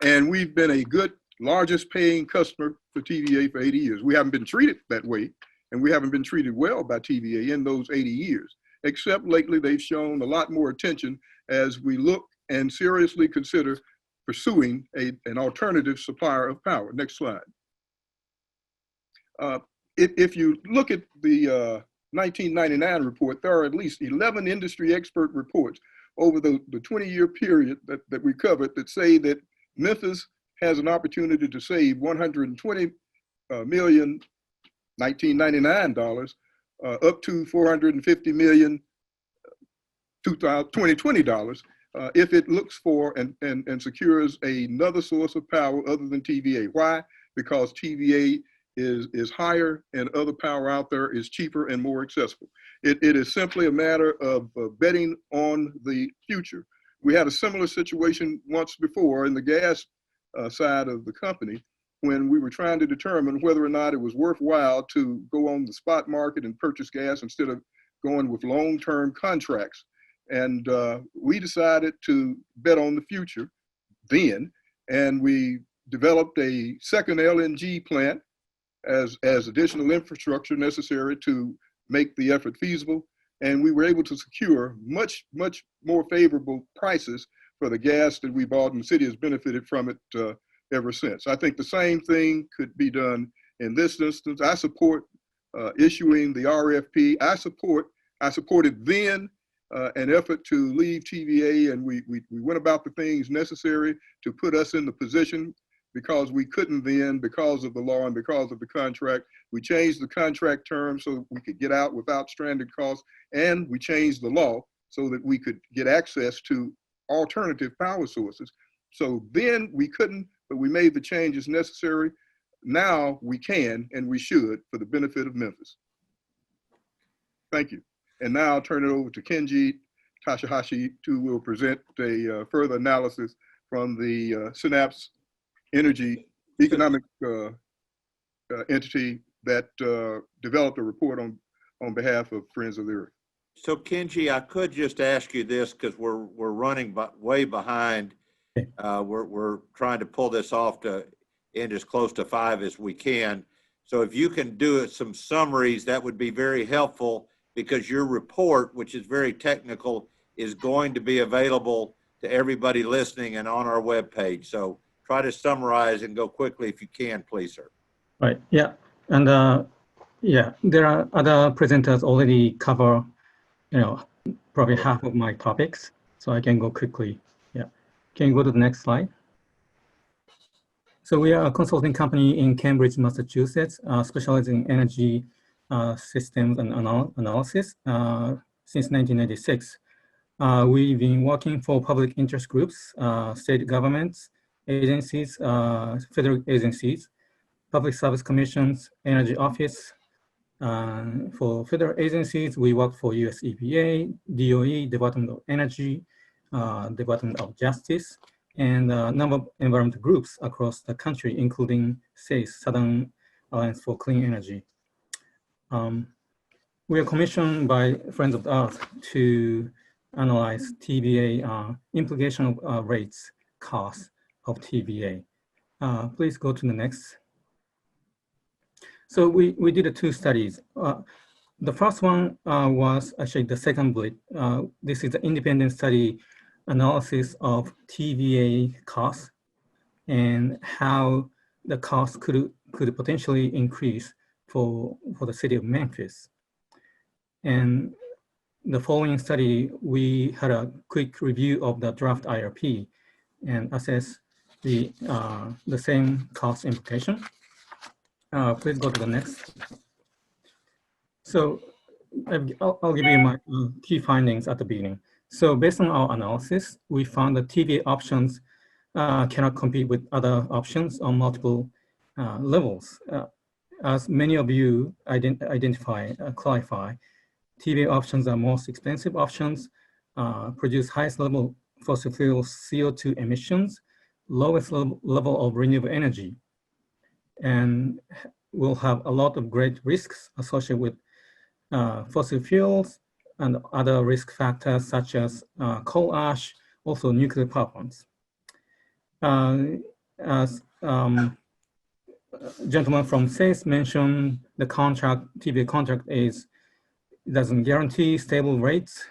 and we've been a good, largest paying customer for TVA for 80 years. We haven't been treated that way, and we haven't been treated well by TVA in those 80 years, except lately they've shown a lot more attention as we look and seriously consider pursuing an alternative supplier of power. Next slide. If you look at the 1999 report, there are at least 11 industry expert reports over the 20-year period that we covered that say that Memphis has an opportunity to save $120 million $1999 up to $450 million 2020 dollars if it looks for and secures another source of power other than TVA. Why? Because TVA is higher and other power out there is cheaper and more accessible. It is simply a matter of betting on the future. We had a similar situation once before in the gas side of the company when we were trying to determine whether or not it was worthwhile to go on the spot market and purchase gas instead of going with long-term contracts. And we decided to bet on the future then, and we developed a second LNG plant as additional infrastructure necessary to make the effort feasible. And we were able to secure much more favorable prices for the gas that we bought, and the city has benefited from it ever since. I think the same thing could be done in this instance. I support issuing the RFP. I supported then an effort to leave TVA, and we went about the things necessary to put us in the position, because we couldn't then, because of the law and because of the contract. We changed the contract terms so we could get out without stranded costs, and we changed the law so that we could get access to alternative power sources. So then we couldn't, but we made the changes necessary. Now we can, and we should, for the benefit of Memphis. Thank you. And now I'll turn it over to Kenji Tashihashi, who will present a further analysis from the Synapse Energy economic entity that developed a report on behalf of Friends of the Earth.
So Kenji, I could just ask you this because we're running way behind. We're trying to pull this off to end as close to 5 as we can. So if you can do some summaries, that would be very helpful, because your report, which is very technical, is going to be available to everybody listening and on our webpage. So try to summarize and go quickly if you can, please, sir.
Right. Yeah. And yeah, there are other presenters already cover, probably half of my topics, so I can go quickly. Yeah. Can you go to the next slide? So we are a consulting company in Cambridge, Massachusetts, specializing in energy systems and analysis since 1996. We've been working for public interest groups, state governments, agencies, federal agencies, public service commissions, energy office. For federal agencies, we work for US EPA, DOE, Department of Energy, Department of Justice, and a number of environmental groups across the country, including SACE, Southern Alliance for Clean Energy. We are commissioned by Friends of the Earth to analyze TVA implication of rates, costs of TVA. Please go to the next. So we did 2 studies. The first one was actually the second bullet. This is an independent study analysis of TVA costs and how the cost could potentially increase for the city of Memphis. And the following study, we had a quick review of the draft IRP and assess the same cost implication. Please go to the next. So I'll give you my key findings at the beginning. So based on our analysis, we found that TVA options cannot compete with other options on multiple levels. As many of you clarify, TVA options are most expensive options, produce highest level fossil fuel CO2 emissions, lowest level of renewable energy. And will have a lot of great risks associated with fossil fuels and other risk factors such as coal ash, also nuclear power plants. As gentleman from SACE mentioned, the contract, TVA contract doesn't guarantee stable rates,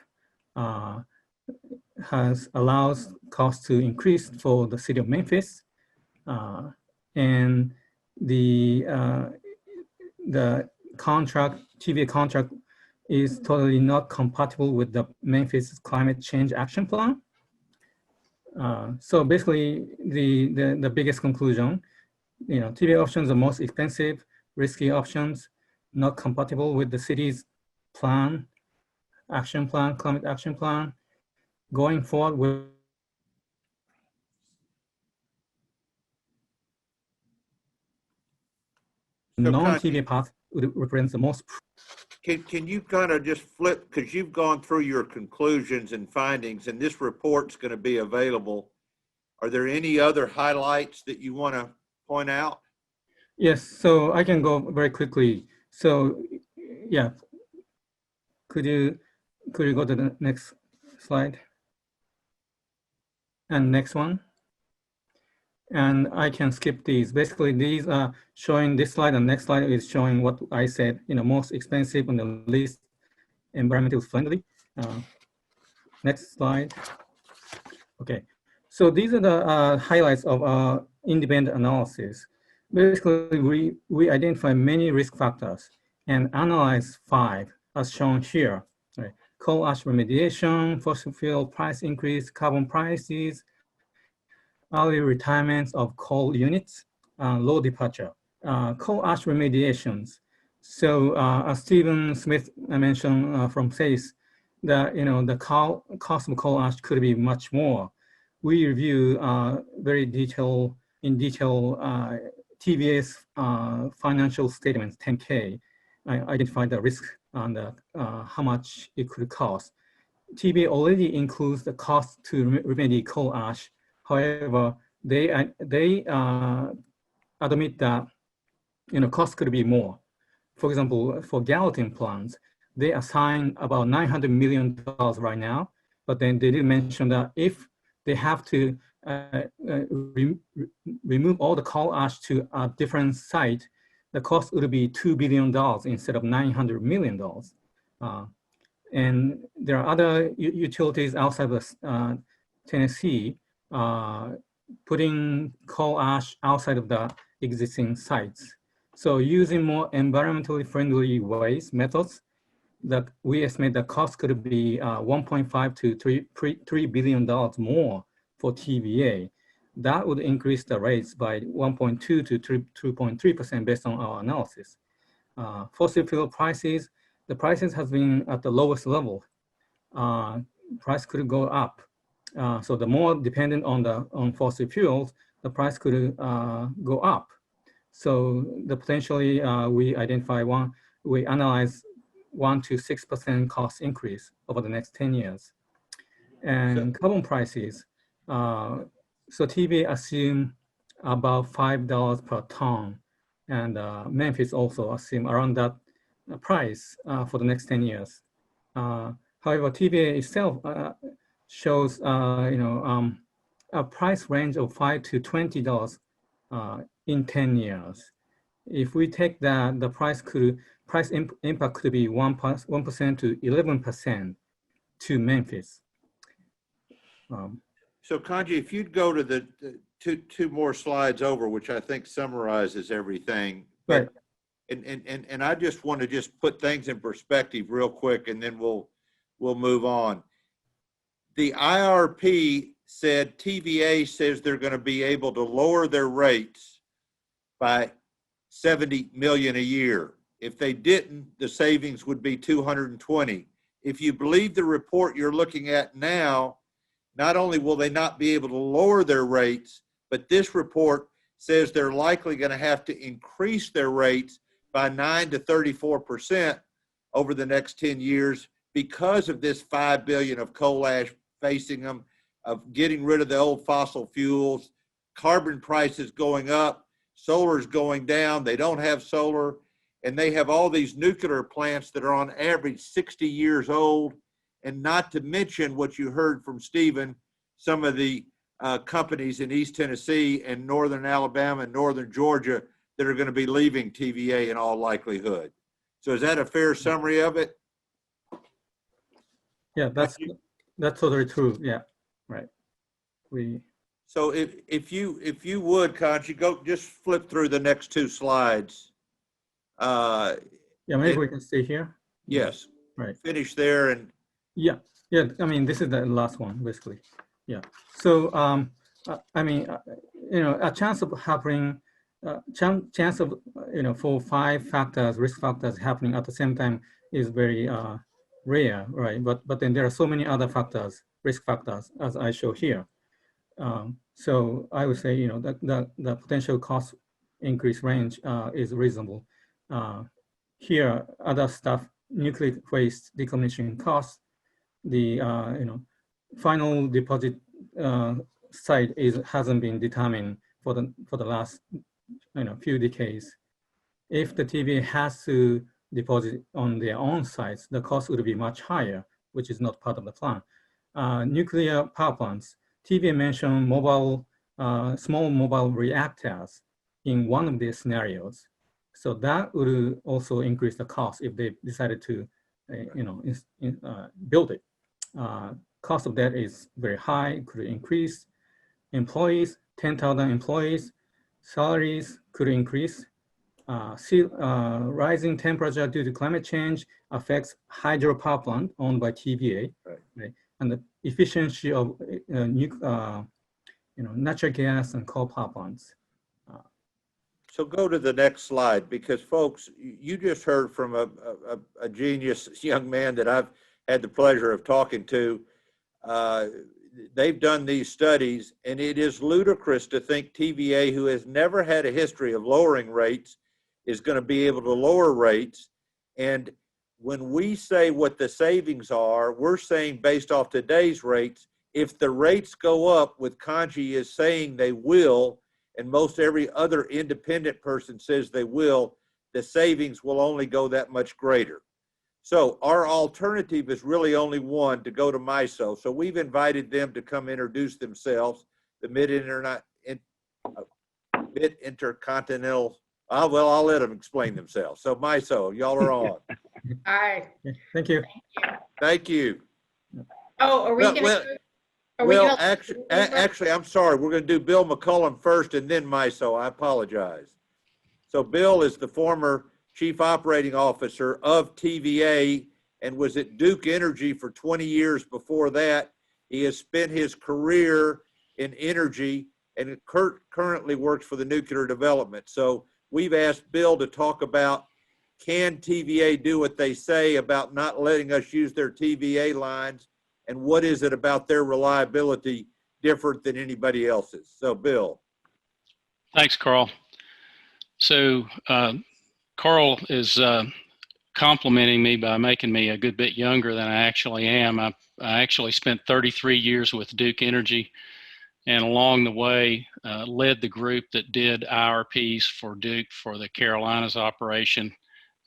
allows costs to increase for the city of Memphis, and the contract, TVA contract, is totally not compatible with the Memphis Climate Change Action Plan. So basically, the biggest conclusion, TVA options are most expensive, risky options, not compatible with the city's plan, action plan, climate action plan. Going forward with non-TVA path would represent the most.
Can you kind of just flip, because you've gone through your conclusions and findings, and this report's going to be available. Are there any other highlights that you want to point out?
Yes, so I can go very quickly. So yeah, could you go to the next slide? And next one. And I can skip these. Basically, these are showing this slide, and next slide is showing what I said, most expensive and the least environmentally friendly. Next slide. Okay, so these are the highlights of our independent analysis. Basically, we identify many risk factors and analyze 5 as shown here. Right. Coal ash remediation, fossil fuel price increase, carbon prices, early retirements of coal units, low departure. Coal ash remediations. So as Stephen Smith mentioned from SACE, the cost of coal ash could be much more. We review in detail TVA's financial statements, 10K. I identified the risk and how much it could cost. TVA already includes the cost to remedy coal ash. However, they admit that cost could be more. For example, for Gallatin plants, they assign about $900 million right now, but then they did mention that if they have to remove all the coal ash to a different site, the cost would be $2 billion instead of $900 million. And there are other utilities outside of Tennessee putting coal ash outside of the existing sites. So using more environmentally friendly methods, that we estimate the cost could be 1.5 to $3 billion more for TVA. That would increase the rates by 1.2 to 2.3% based on our analysis. Fossil fuel prices, the prices has been at the lowest level. Price could go up. So the more dependent on fossil fuels, the price could go up. So potentially we analyze 1 to 6% cost increase over the next 10 years. And carbon prices, so TVA assume about $5 per ton, and Memphis also assume around that price for the next 10 years. However, TVA itself shows a price range of $5 to $20 in 10 years. If we take that, the price impact could be 1% to 11% to Memphis.
So Kanji, if you'd go to the two more slides over, which I think summarizes everything.
Right.
And I just want to put things in perspective real quick, and then we'll move on. The IRP said TVA says they're going to be able to lower their rates by $70 million a year. If they didn't, the savings would be $220. If you believe the report you're looking at now, not only will they not be able to lower their rates, but this report says they're likely going to have to increase their rates by 9 to 34% over the next 10 years because of this $5 billion of coal ash facing them, of getting rid of the old fossil fuels, carbon prices going up. solar is going down, they don't have solar, and they have all these nuclear plants that are on average 60 years old, and not to mention what you heard from Stephen, some of the companies in East Tennessee and Northern Alabama and Northern Georgia that are going to be leaving TVA in all likelihood. So is that a fair summary of it?
Yeah, that's totally true. Yeah, right.
So if you would, Conchi, go just flip through the next two slides.
Yeah, maybe we can stay here.
Yes.
Right.
Finish there and.
Yeah. I mean, this is the last one, basically. Yeah. So I mean, a chance of happening, chance of for 5 factors, risk factors happening at the same time is very rare, right? But then there are so many other factors, risk factors, as I show here. So I would say, the potential cost increase range is reasonable. Here, other stuff, nuclear waste decommissioning costs, the final deposit site hasn't been determined for the last few decades. If the TVA has to deposit on their own sites, the cost would be much higher, which is not part of the plan. Nuclear power plants, TVA mentioned small mobile reactors in one of these scenarios. So that would also increase the cost if they decided to, build it. Cost of that is very high, could increase. Employees, 10,000 employees, salaries could increase. Rising temperature due to climate change affects hydropower plant owned by TVA, right? And the efficiency of natural gas and coal power plants.
So go to the next slide, because folks, you just heard from a genius young man that I've had the pleasure of talking to. They've done these studies, and it is ludicrous to think TVA, who has never had a history of lowering rates, is going to be able to lower rates. And when we say what the savings are, we're saying based off today's rates, if the rates go up, with Conchi is saying they will, and most every other independent person says they will, the savings will only go that much greater. So our alternative is really only one, to go to MISO. So we've invited them to come introduce themselves, the Mid-Intercontinental, well, I'll let them explain themselves. So MISO, y'all are on.
Hi.
Thank you.
Thank you.
Oh, are we
actually, I'm sorry. We're going to do Bill McCullum first and then MISO. I apologize. So Bill is the former Chief Operating Officer of TVA and was at Duke Energy for 20 years before that. He has spent his career in energy and currently works for the nuclear development. So we've asked Bill to talk about, can TVA do what they say about not letting us use their TVA lines, and what is it about their reliability different than anybody else's? So Bill.
Thanks, Carl. So Carl is complimenting me by making me a good bit younger than I actually am. I actually spent 33 years with Duke Energy, and along the way led the group that did IRPs for Duke for the Carolinas operation,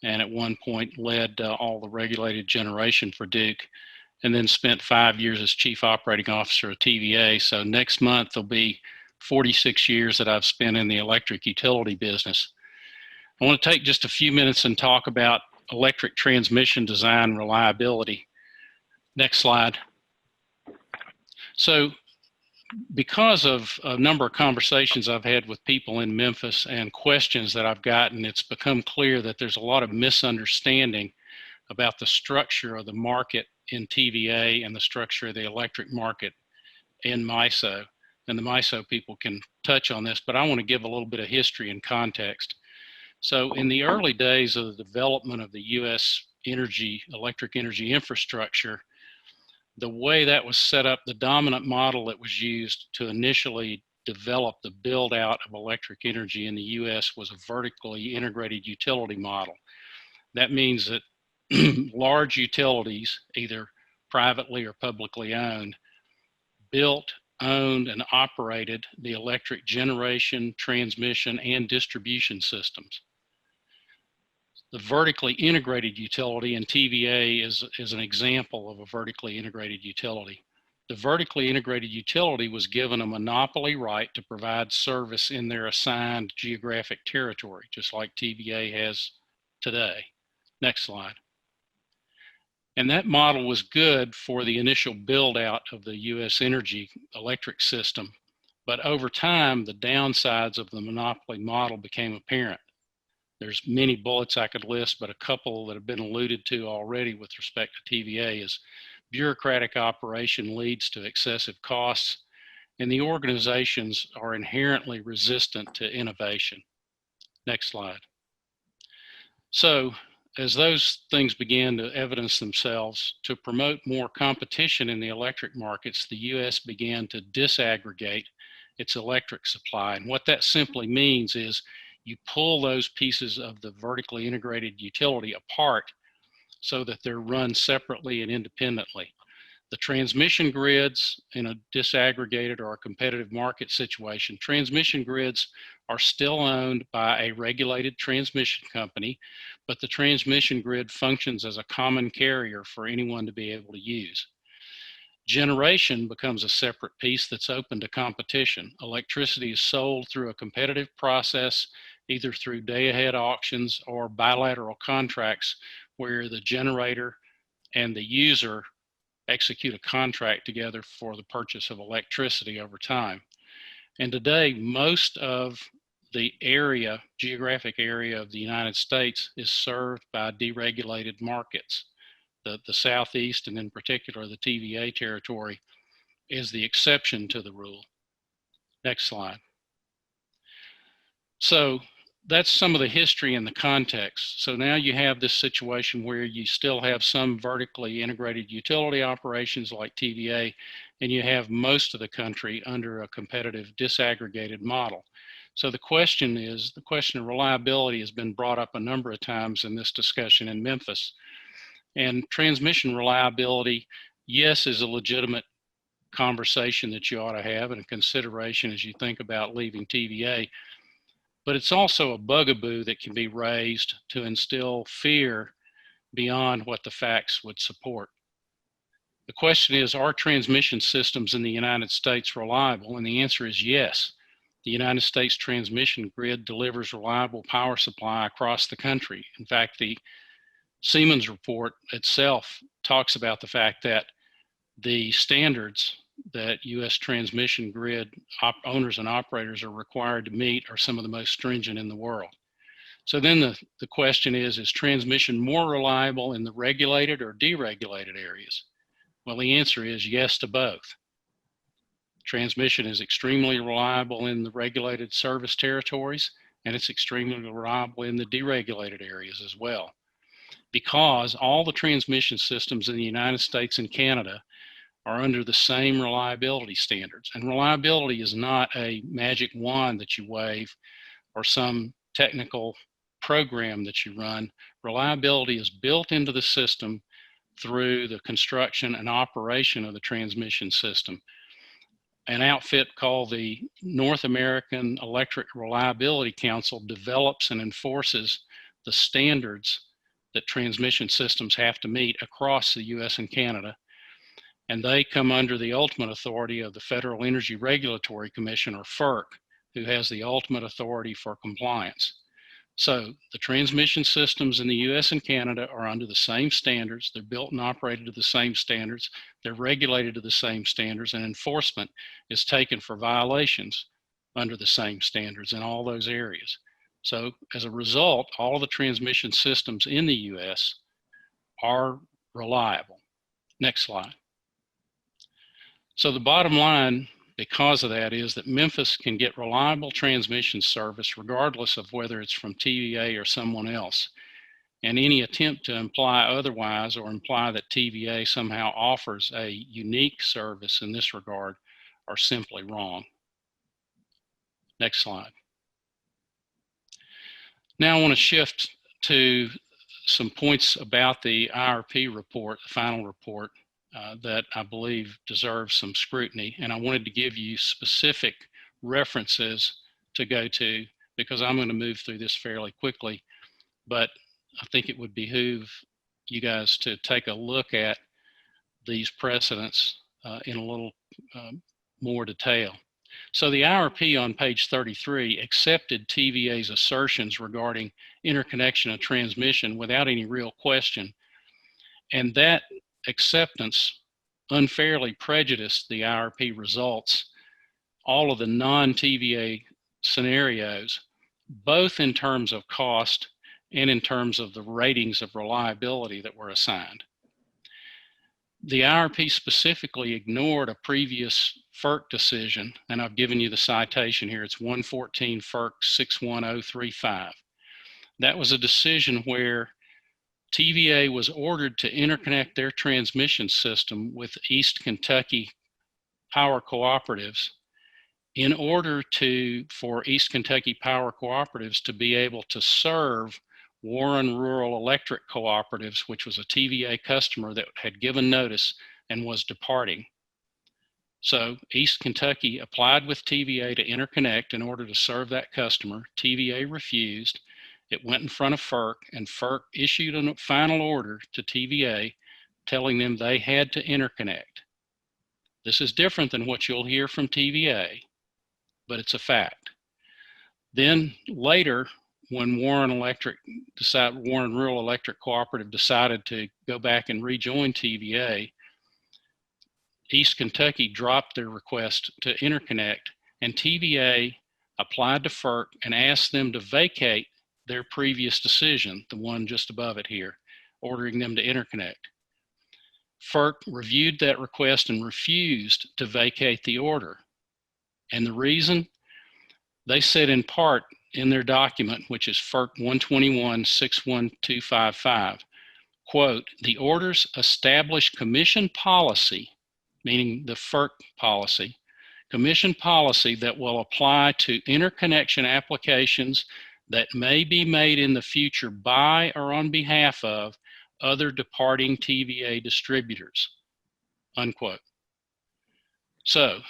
and at one point led all the regulated generation for Duke, and then spent 5 years as Chief Operating Officer of TVA. So next month will be 46 years that I've spent in the electric utility business. I want to take just a few minutes and talk about electric transmission design reliability. Next slide. So because of a number of conversations I've had with people in Memphis and questions that I've gotten, it's become clear that there's a lot of misunderstanding about the structure of the market in TVA and the structure of the electric market in MISO. And the MISO people can touch on this, but I want to give a little bit of history and context. So in the early days of the development of the U.S. electric energy infrastructure, the way that was set up, the dominant model that was used to initially develop the build out of electric energy in the U.S. was a vertically integrated utility model. That means that large utilities, either privately or publicly owned, built owned, and operated the electric generation, transmission, and distribution systems. The vertically integrated utility, and TVA is an example of a vertically integrated utility. The vertically integrated utility was given a monopoly right to provide service in their assigned geographic territory, just like TVA has today. Next slide. And that model was good for the initial build out of the U.S. energy electric system. But over time, the downsides of the monopoly model became apparent. There's many bullets I could list, but a couple that have been alluded to already with respect to TVA is bureaucratic operation leads to excessive costs, and the organizations are inherently resistant to innovation. Next slide. So, as those things began to evidence themselves, to promote more competition in the electric markets, the U.S. began to disaggregate its electric supply. And what that simply means is you pull those pieces of the vertically integrated utility apart so that they're run separately and independently. The transmission grids in a disaggregated or a competitive market situation, transmission grids are still owned by a regulated transmission company, but the transmission grid functions as a common carrier for anyone to be able to use. Generation becomes a separate piece that's open to competition. Electricity is sold through a competitive process, either through day-ahead auctions or bilateral contracts where the generator and the user execute a contract together for the purchase of electricity over time. And today, most of the area, geographic area of the United States is served by deregulated markets. The Southeast, and in particular the TVA territory, is the exception to the rule. Next slide. So that's some of the history and the context. So now you have this situation where you still have some vertically integrated utility operations like TVA, and you have most of the country under a competitive disaggregated model. So the question of reliability has been brought up a number of times in this discussion in Memphis. And transmission reliability, yes, is a legitimate conversation that you ought to have and a consideration as you think about leaving TVA. But it's also a bugaboo that can be raised to instill fear beyond what the facts would support. The question is, are transmission systems in the United States reliable? And the answer is yes. The United States transmission grid delivers reliable power supply across the country. In fact, the Siemens report itself talks about the fact that the standards that U.S. transmission grid owners and operators are required to meet are some of the most stringent in the world. So then the question is transmission more reliable in the regulated or deregulated areas? Well, the answer is yes to both. Transmission is extremely reliable in the regulated service territories, and it's extremely reliable in the deregulated areas as well, because all the transmission systems in the United States and Canada are under the same reliability standards. And reliability is not a magic wand that you wave or some technical program that you run. Reliability is built into the system through the construction and operation of the transmission system. An outfit called the North American Electric Reliability Council develops and enforces the standards that transmission systems have to meet across the US and Canada. And they come under the ultimate authority of the Federal Energy Regulatory Commission, or FERC, who has the ultimate authority for compliance. So the transmission systems in the US and Canada are under the same standards. They're built and operated to the same standards. They're regulated to the same standards, and enforcement is taken for violations under the same standards in all those areas. So as a result, all the transmission systems in the US are reliable. Next slide. So the bottom line, because of that, is that Memphis can get reliable transmission service regardless of whether it's from TVA or someone else. And any attempt to imply otherwise or imply that TVA somehow offers a unique service in this regard are simply wrong. Next slide. Now I want to shift to some points about the IRP report, the final report. that I believe deserves some scrutiny. And I wanted to give you specific references to go to, because I'm going to move through this fairly quickly, but I think it would behoove you guys to take a look at these precedents in a little more detail. So the IRP on page 33 accepted TVA's assertions regarding interconnection and transmission without any real question. And that acceptance unfairly prejudiced the IRP results, all of the non-TVA scenarios, both in terms of cost and in terms of the ratings of reliability that were assigned. The IRP specifically ignored a previous FERC decision, and I've given you the citation here. It's 114 FERC 61035. That was a decision where TVA was ordered to interconnect their transmission system with East Kentucky power cooperatives in order for East Kentucky power cooperatives to be able to serve Warren Rural Electric Cooperatives, which was a TVA customer that had given notice and was departing. So East Kentucky applied with TVA to interconnect in order to serve that customer. TVA refused. It went in front of FERC, and FERC issued a final order to TVA telling them they had to interconnect. This is different than what you'll hear from TVA, but it's a fact. Then later, when Warren Rural Electric Cooperative decided to go back and rejoin TVA, East Kentucky dropped their request to interconnect, and TVA applied to FERC and asked them to vacate their previous decision, the one just above it here, ordering them to interconnect. FERC reviewed that request and refused to vacate the order. And the reason? They said in part in their document, which is FERC 121-61255, quote, the orders establish commission policy, meaning the FERC policy, commission policy that will apply to interconnection applications that may be made in the future by or on behalf of other departing TVA distributors, unquote. So,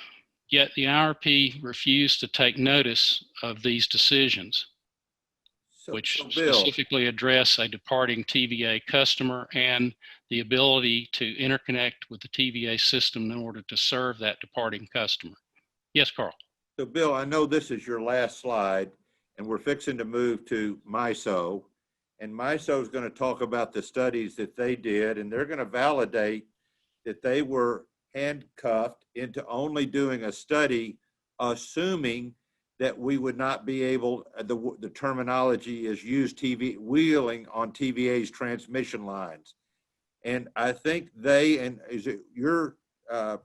yet the IRP refused to take notice of these decisions, which specifically address a departing TVA customer and the ability to interconnect with the TVA system in order to serve that departing customer. Yes, Carl.
So Bill, I know this is your last slide, and we're fixing to move to MISO. And MISO is going to talk about the studies that they did, and they're going to validate that they were handcuffed into only doing a study, assuming that we would not be able, the terminology is used, wheeling on TVA's transmission lines. And I think you're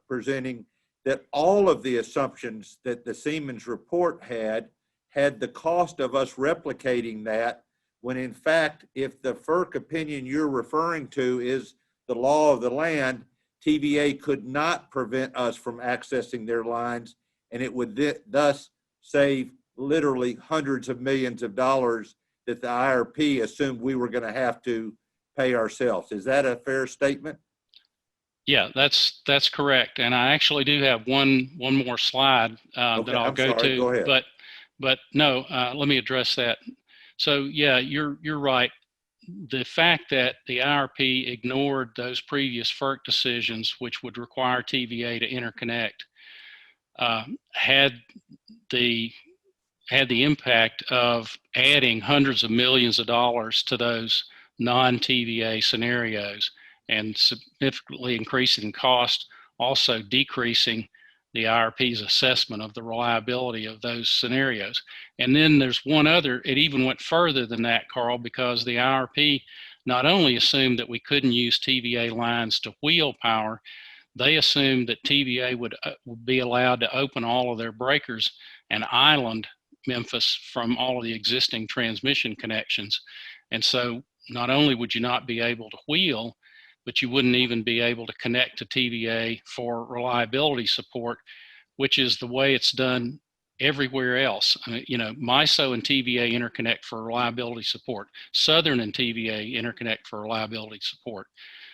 presenting that all of the assumptions that the Siemens report had the cost of us replicating that, when in fact, if the FERC opinion you're referring to is the law of the land, TVA could not prevent us from accessing their lines, and it would thus save literally hundreds of millions of dollars that the IRP assumed we were going to have to pay ourselves. Is that a fair statement?
Yeah, that's correct. And I actually do have one more slide that I'll go to.
Go ahead.
But no, let me address that. So yeah, you're right. The fact that the IRP ignored those previous FERC decisions, which would require TVA to interconnect, had the impact of adding hundreds of millions of dollars to those non-TVA scenarios and significantly increasing cost, also decreasing the IRP's assessment of the reliability of those scenarios. And then there's one other, it even went further than that, Carl, because the IRP not only assumed that we couldn't use TVA lines to wheel power, they assumed that TVA would be allowed to open all of their breakers and island Memphis from all of the existing transmission connections. And so not only would you not be able to wheel, but you wouldn't even be able to connect to TVA for reliability support, which is the way it's done everywhere else. You know, MISO and TVA interconnect for reliability support. Southern and TVA interconnect for reliability support.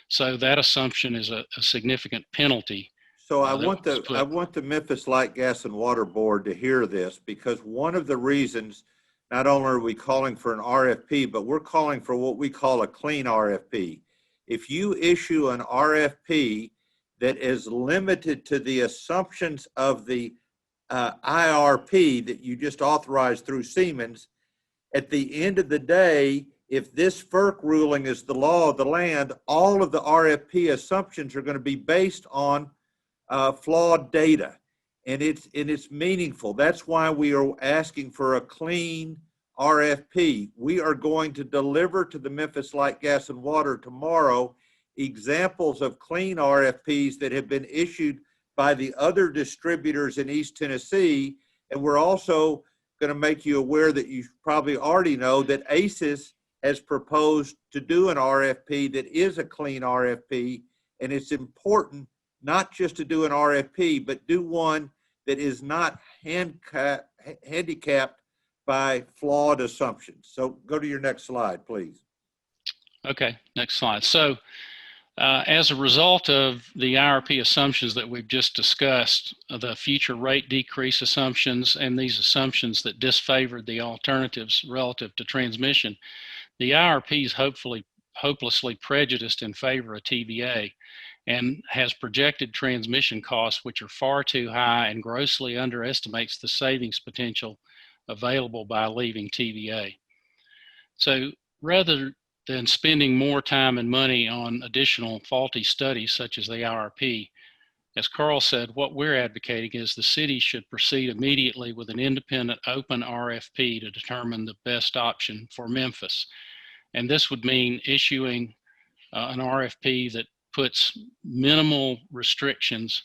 So that assumption is a significant penalty.
So I want the Memphis Light, Gas, and Water Board to hear this, because one of the reasons, not only are we calling for an RFP, but we're calling for what we call a clean RFP. If you issue an RFP that is limited to the assumptions of the IRP that you just authorized through Siemens, at the end of the day, if this FERC ruling is the law of the land, all of the RFP assumptions are going to be based on flawed data, and it's meaningful. That's why we are asking for a clean RFP. We are going to deliver to the Memphis Light, Gas, and Water tomorrow examples of clean RFPs that have been issued by the other distributors in East Tennessee, and we're also going to make you aware that you probably already know that ACES has proposed to do an RFP that is a clean RFP, and it's important not just to do an RFP, but do one that is not handicapped by flawed assumptions. So go to your next slide, please.
Okay, next slide. So as a result of the IRP assumptions that we've just discussed, the future rate decrease assumptions and these assumptions that disfavored the alternatives relative to transmission, the IRP is hopelessly prejudiced in favor of TVA and has projected transmission costs which are far too high and grossly underestimates the savings potential available by leaving TVA. So rather than spending more time and money on additional faulty studies such as the IRP, as Carl said, what we're advocating is the city should proceed immediately with an independent open RFP to determine the best option for Memphis. And this would mean issuing an RFP that puts minimal restrictions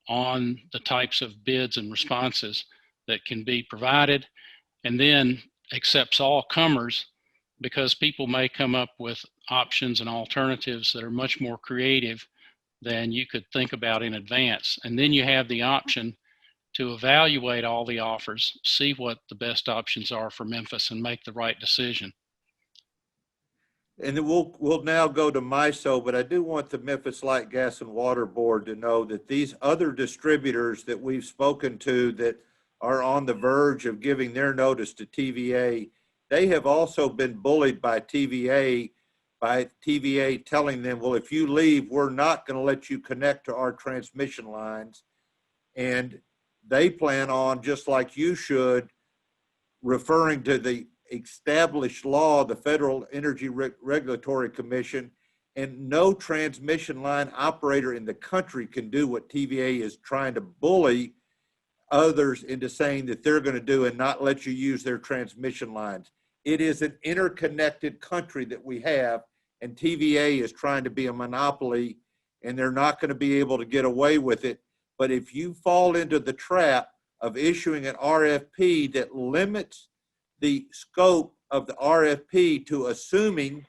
on the types of bids and responses that can be provided, and then accepts all comers, because people may come up with options and alternatives that are much more creative than you could think about in advance. And then you have the option to evaluate all the offers, see what the best options are for Memphis, and make the right decision.
And then we'll now go to MISO, but I do want the Memphis Light, Gas, and Water Board to know that these other distributors that we've spoken to that are on the verge of giving their notice to TVA, they have also been bullied by TVA telling them, well, if you leave, we're not going to let you connect to our transmission lines. And they plan on, just like you should, referring to the established law, the Federal Energy Regulatory Commission, and no transmission line operator in the country can do what TVA is trying to bully others into saying that they're going to do and not let you use their transmission lines. It is an interconnected country that we have, and TVA is trying to be a monopoly, and they're not going to be able to get away with it. But if you fall into the trap of issuing an RFP that limits the scope of the RFP to assuming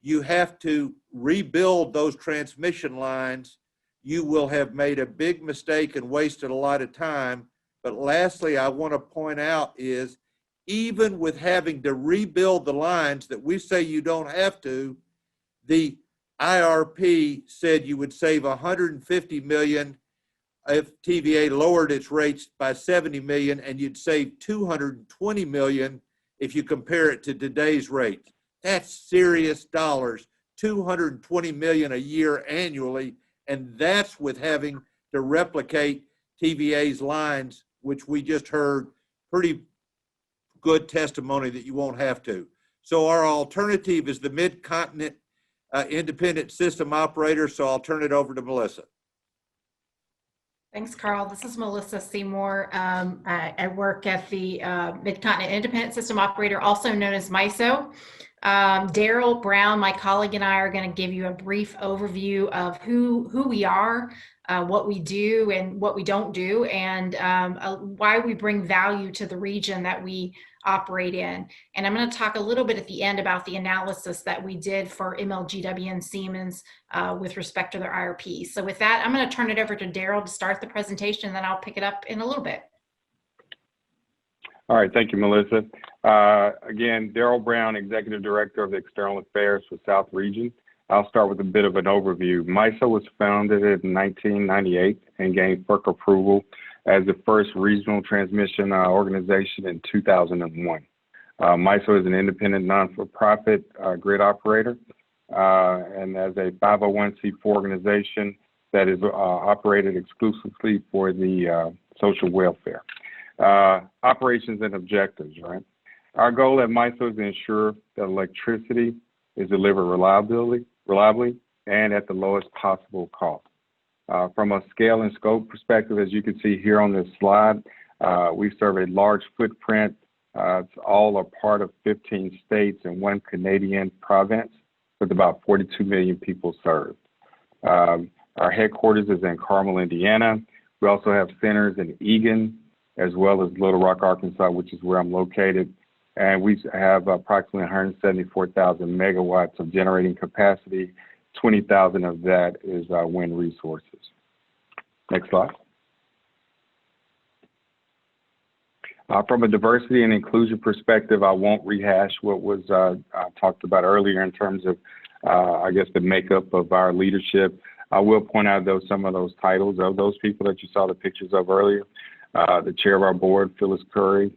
you have to rebuild those transmission lines, you will have made a big mistake and wasted a lot of time. But lastly, I want to point out is, even with having to rebuild the lines that we say you don't have to, the IRP said you would save $150 million if TVA lowered its rates by $70 million, and you'd save $220 million if you compare it to today's rates. That's serious dollars, $220 million a year annually, and that's with having to replicate TVA's lines, which we just heard pretty good testimony that you won't have to. So our alternative is the Mid-Continent Independent System Operator, so I'll turn it over to Melissa.
Thanks, Carl. This is Melissa Seymour. I work at the Mid-Continent Independent System Operator, also known as MISO. Daryl Brown, my colleague, and I are going to give you a brief overview of who we are, what we do and what we don't do, and why we bring value to the region that we operate in. And I'm going to talk a little bit at the end about the analysis that we did for MLGW and Siemens with respect to their IRP. So with that, I'm going to turn it over to Daryl to start the presentation, and then I'll pick it up in a little bit.
All right, thank you, Melissa. Again, Daryl Brown, Executive Director of External Affairs for South Region.
I'll start with a bit of an overview. MISO was founded in 1998 and gained FERC approval as the first regional transmission organization in 2001. MISO is an independent non-for-profit grid operator and as a 501c4 organization that is operated exclusively for the social welfare. Operations and objectives, right? Our goal at MISO is to ensure that electricity is delivered reliably and at the lowest possible cost. From a scale and scope perspective, as you can see here on this slide, we serve a large footprint. It's all a part of 15 states and 1 Canadian province with about 42 million people served. Our headquarters is in Carmel, Indiana. We also have centers in Eagan, as well as Little Rock, Arkansas, which is where I'm located. And we have approximately 174,000 megawatts of generating capacity. 20,000 of that is wind resources. Next slide. From a diversity and inclusion perspective, I won't rehash what was talked about earlier in terms of, I guess, the makeup of our leadership. I will point out, though, some of those titles of those people that you saw the pictures of earlier. The chair of our board, Phyllis Curry,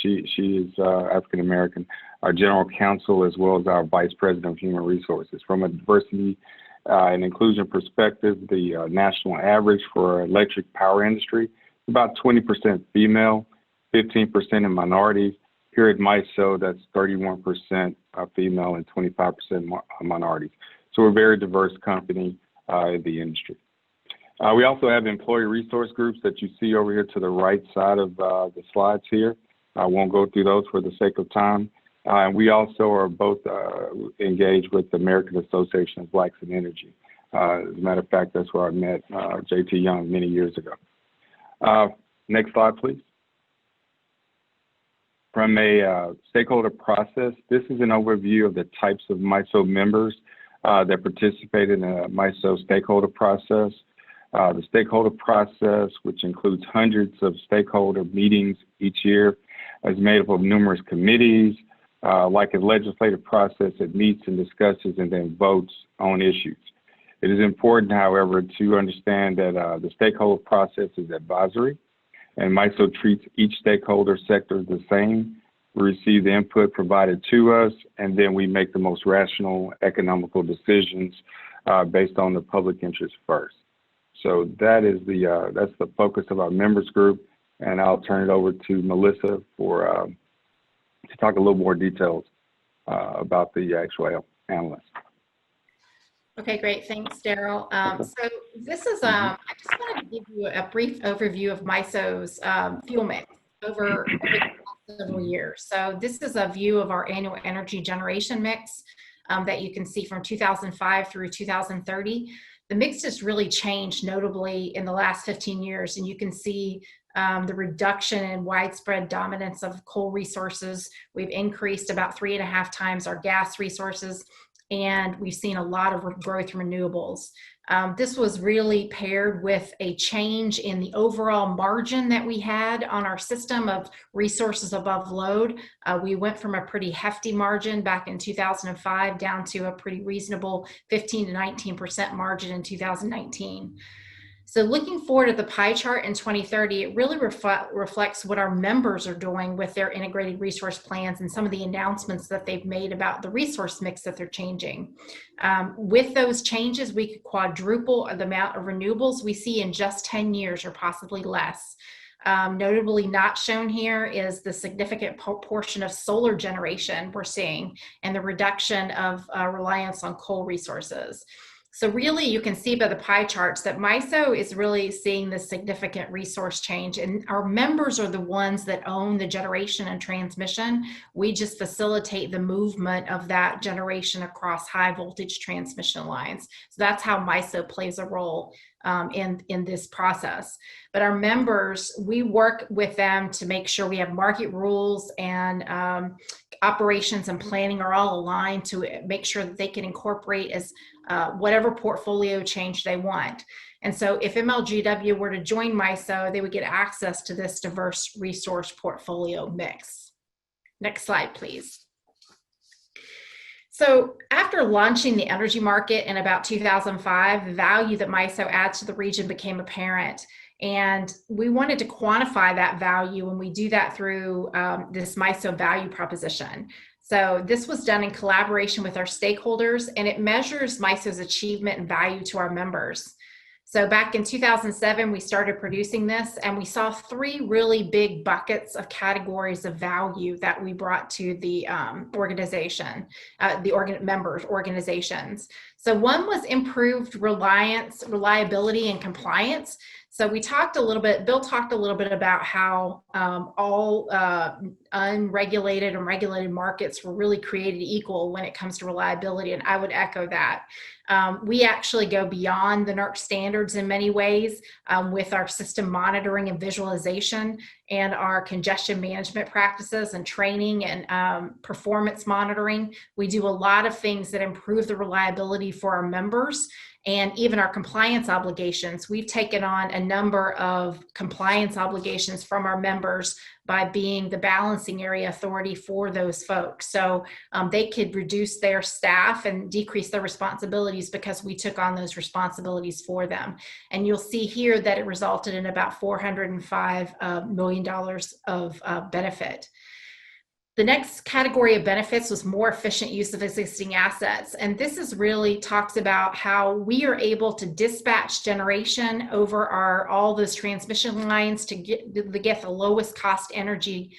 she is African-American. Our general counsel, as well as our vice president of human resources. From a diversity and inclusion perspective, the national average for electric power industry is about 20% female, 15% in minorities. Here at MISO, that's 31% female and 25% minorities. So we're a very diverse company in the industry. We also have employee resource groups that you see over here to the right side of the slides here. I won't go through those for the sake of time. And we also are both engaged with the American Association of Blacks in Energy. As a matter of fact, that's where I met J.T. Young many years ago. Next slide, please. From a stakeholder process, this is an overview of the types of MISO members that participate in the MISO stakeholder process. The stakeholder process, which includes hundreds of stakeholder meetings each year, is made up of numerous committees. Like a legislative process, it meets and discusses and then votes on issues. It is important, however, to understand that the stakeholder process is advisory, and MISO treats each stakeholder sector the same. We receive the input provided to us, and then we make the most rational, economical decisions based on the public interest first. So that is that's the focus of our members group, and I'll turn it over to Melissa for to talk a little more details about the actual analyst.
Okay, great. Thanks, Daryl. So this is, I just wanted to give you a brief overview of MISO's fuel mix over the last several years. So this is a view of our annual energy generation mix that you can see from 2005 through 2030. The mix has really changed notably in the last 15 years, and you can see the reduction in widespread dominance of coal resources. We've increased about 3.5 times our gas resources, and we've seen a lot of growth in renewables. This was really paired with a change in the overall margin that we had on our system of resources above load. We went from a pretty hefty margin back in 2005 down to a pretty reasonable 15 to 19% margin in 2019. So looking forward at the pie chart in 2030, it really reflects what our members are doing with their integrated resource plans and some of the announcements that they've made about the resource mix that they're changing. With those changes, we could quadruple the amount of renewables we see in just 10 years or possibly less. Notably not shown here is the significant portion of solar generation we're seeing and the reduction of reliance on coal resources. So really you can see by the pie charts that MISO is really seeing this significant resource change, and our members are the ones that own the generation and transmission. We just facilitate the movement of that generation across high voltage transmission lines. So that's how MISO plays a role in this process. But our members, we work with them to make sure we have market rules and operations and planning are all aligned to make sure that they can incorporate as whatever portfolio change they want. And so if MLGW were to join MISO, they would get access to this diverse resource portfolio mix. Next slide, please. So after launching the energy market in about 2005, the value that MISO adds to the region became apparent. And we wanted to quantify that value, and we do that through this MISO value proposition. So this was done in collaboration with our stakeholders, and it measures MISO's achievement and value to our members. So back in 2007, we started producing this, and we saw three really big buckets of categories of value that we brought to the organization, members organizations. So one was improved reliability, and compliance. So we talked a little bit, Bill talked a little bit about how all unregulated and regulated markets were really created equal when it comes to reliability, and I would echo that. We actually go beyond the NERC standards in many ways with our system monitoring and visualization and our congestion management practices and training and performance monitoring. We do a lot of things that improve the reliability for our members and even our compliance obligations. We've taken on a number of compliance obligations from our members by being the balancing area authority for those folks. So they could reduce their staff and decrease their responsibilities because we took on those responsibilities for them. And you'll see here that it resulted in about $405 million of benefit. The next category of benefits was more efficient use of existing assets. And this is really talks about how we are able to dispatch generation over all those transmission lines to get the lowest cost energy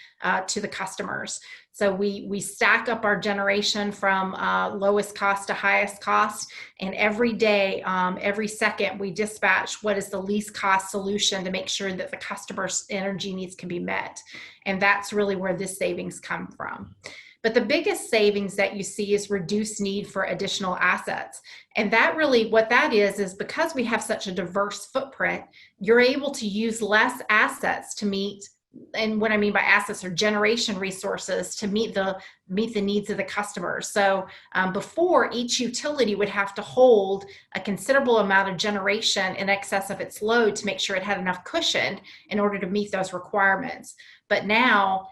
to the customers. So we stack up our generation from lowest cost to highest cost, and every day, every second, we dispatch what is the least cost solution to make sure that the customer's energy needs can be met. And that's really where this savings come from. But the biggest savings that you see is reduced need for additional assets. And that really, what that is because we have such a diverse footprint, you're able to use less assets to meet, and what I mean by assets are generation resources to meet the needs of the customers. So before, each utility would have to hold a considerable amount of generation in excess of its load to make sure it had enough cushion in order to meet those requirements. But now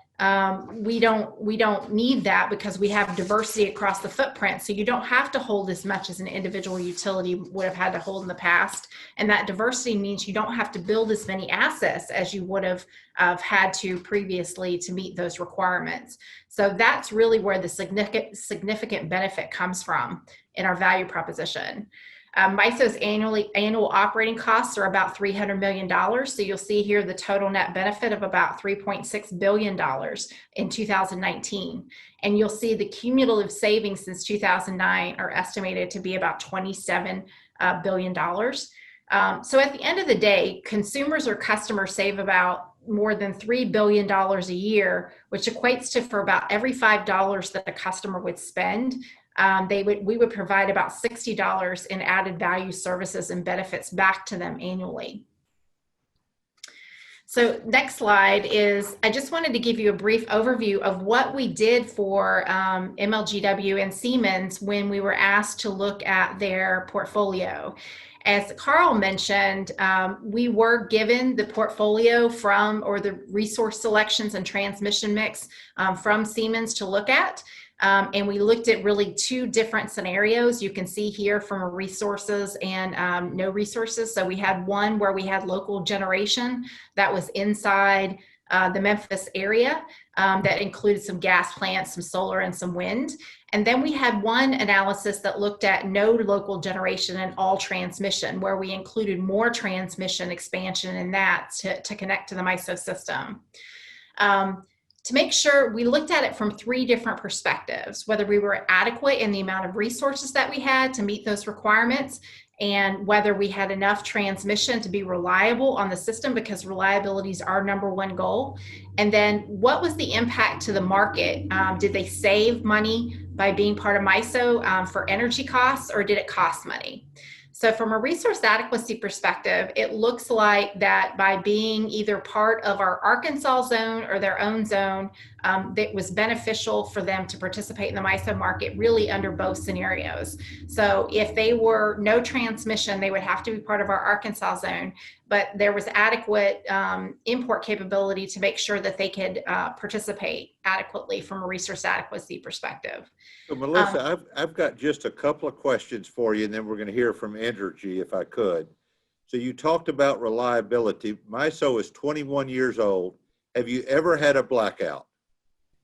we don't need that because we have diversity across the footprint. So you don't have to hold as much as an individual utility would have had to hold in the past. And that diversity means you don't have to build as many assets as you would have had to previously to meet those requirements. So that's really where the significant benefit comes from in our value proposition. MISO's annual operating costs are about $300 million. So you'll see here the total net benefit of about $3.6 billion in 2019. And you'll see the cumulative savings since 2009 are estimated to be about $27 billion. So at the end of the day, consumers or customers save about more than $3 billion a year, which equates to for about every $5 that a customer would spend, we would provide about $60 in added value services and benefits back to them annually. So next slide is, I just wanted to give you a brief overview of what we did for MLGW and Siemens when we were asked to look at their portfolio. As Carl mentioned, we were given the portfolio or the resource selections and transmission mix from Siemens to look at. And we looked at really two different scenarios. You can see here from resources and no resources. So we had one where we had local generation that was inside the Memphis area that included some gas plants, some solar, and some wind. And then we had one analysis that looked at no local generation and all transmission, where we included more transmission expansion in that to connect to the MISO system. To make sure, we looked at it from three different perspectives, whether we were adequate in the amount of resources that we had to meet those requirements, and whether we had enough transmission to be reliable on the system, because reliability is our #1 goal. And then what was the impact to the market? Did they save money by being part of MISO for energy costs, or did it cost money? So from a resource adequacy perspective, it looks like that by being either part of our Arkansas zone or their own zone, that was beneficial for them to participate in the MISO market really under both scenarios. So if they were no transmission, they would have to be part of our Arkansas zone. but there was adequate import capability to make sure that they could participate adequately from a resource adequacy perspective.
So Melissa, I've got just a couple of questions for you, and then we're going to hear from Entergy if I could. So you talked about reliability. MISO is 21 years old. Have you ever had a blackout?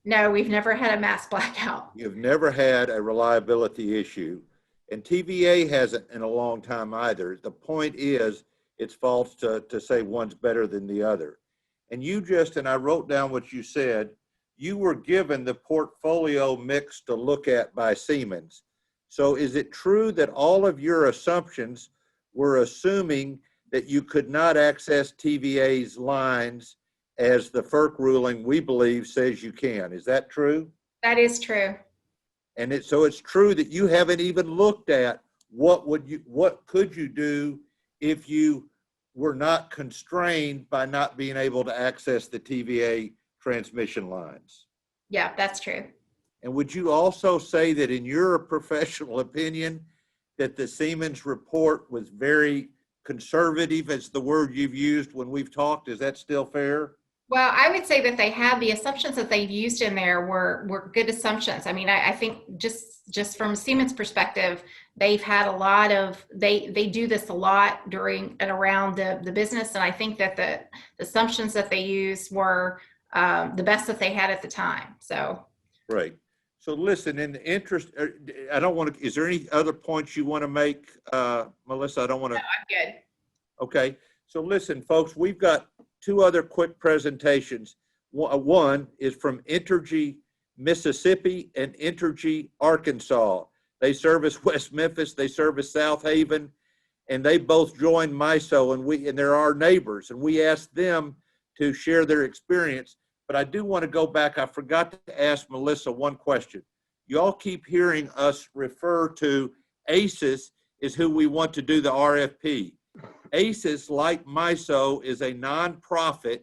No, we've never had a mass blackout.
You've never had a reliability issue, and TVA hasn't in a long time either. The point is, it's false to say one's better than the other. And you just, and I wrote down what you said, you were given the portfolio mix to look at by Siemens. So is it true that all of your assumptions were assuming that you could not access TVA's lines as the FERC ruling, we believe, says you can? Is that true?
That is true.
And so it's true that you haven't even looked at what could you do if you were not constrained by not being able to access the TVA transmission lines.
Yeah, that's true.
And would you also say that in your professional opinion that the Siemens report was very conservative, as the word you've used when we've talked? Is that still fair?
Well, I would say that they have the assumptions that they've used in there were good assumptions. I mean, I think just from Siemens' perspective, they've had a lot of, they do this a lot during and around the business. And I think that the assumptions that they used were the best that they had at the time. So. Right.
So listen, in the interest, I don't want to, is there any other points you want to make, Melissa? I don't want to.
No, I'm good.
Okay. So listen, folks, we've got two other quick presentations. One is from Entergy Mississippi and Entergy Arkansas. They service West Memphis, they service South Haven, and they both joined MISO, and they're our neighbors, and we asked them to share their experience. But I do want to go back. I forgot to ask Melissa one question. You all keep hearing us refer to ACES is who we want to do the RFP. ACES, like MISO, is a nonprofit,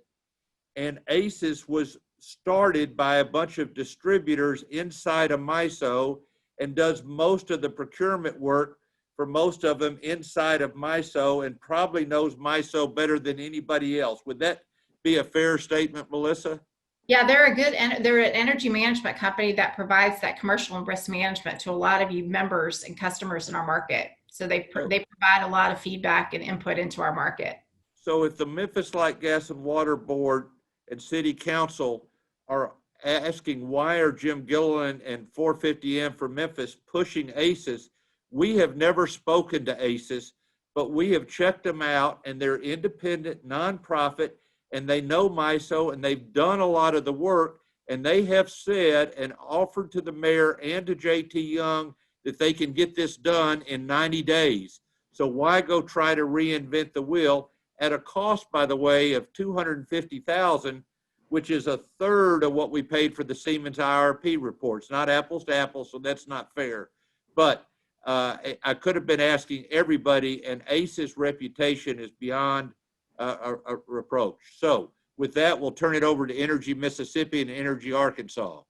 and ACES was started by a bunch of distributors inside of MISO and does most of the procurement work for most of them inside of MISO, and probably knows MISO better than anybody else. Would that be a fair statement, Melissa?
Yeah, they're an energy management company that provides that commercial and risk management to a lot of you members and customers in our market. So they provide a lot of feedback and input into our market.
So if the Memphis Light, Gas, and Water Board and City Council are asking why are Jim Gilliland and 450M for Memphis pushing ACES, we have never spoken to ACES, but we have checked them out, and they're independent, nonprofit, and they know MISO, and they've done a lot of the work, and they have said and offered to the mayor and to JT Young that they can get this done in 90 days. So why go try to reinvent the wheel at a cost, by the way, of $250,000, which is a third of what we paid for the Siemens IRP reports, not apples to apples, so that's not fair. But I could have been asking everybody, and ACE's reputation is beyond a reproach. So with that, we'll turn it over to Entergy Mississippi and Entergy Arkansas.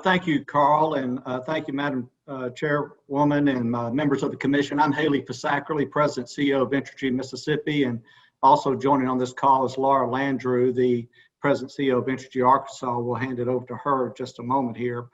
Thank you, Carl, and thank you, Madam Chairwoman and members of the Commission. I'm Haley Fasackerly, President CEO of Entergy Mississippi, and also joining on this call is Laura Landrew, the President CEO of Entergy Arkansas. We'll hand it over to her in just a moment here.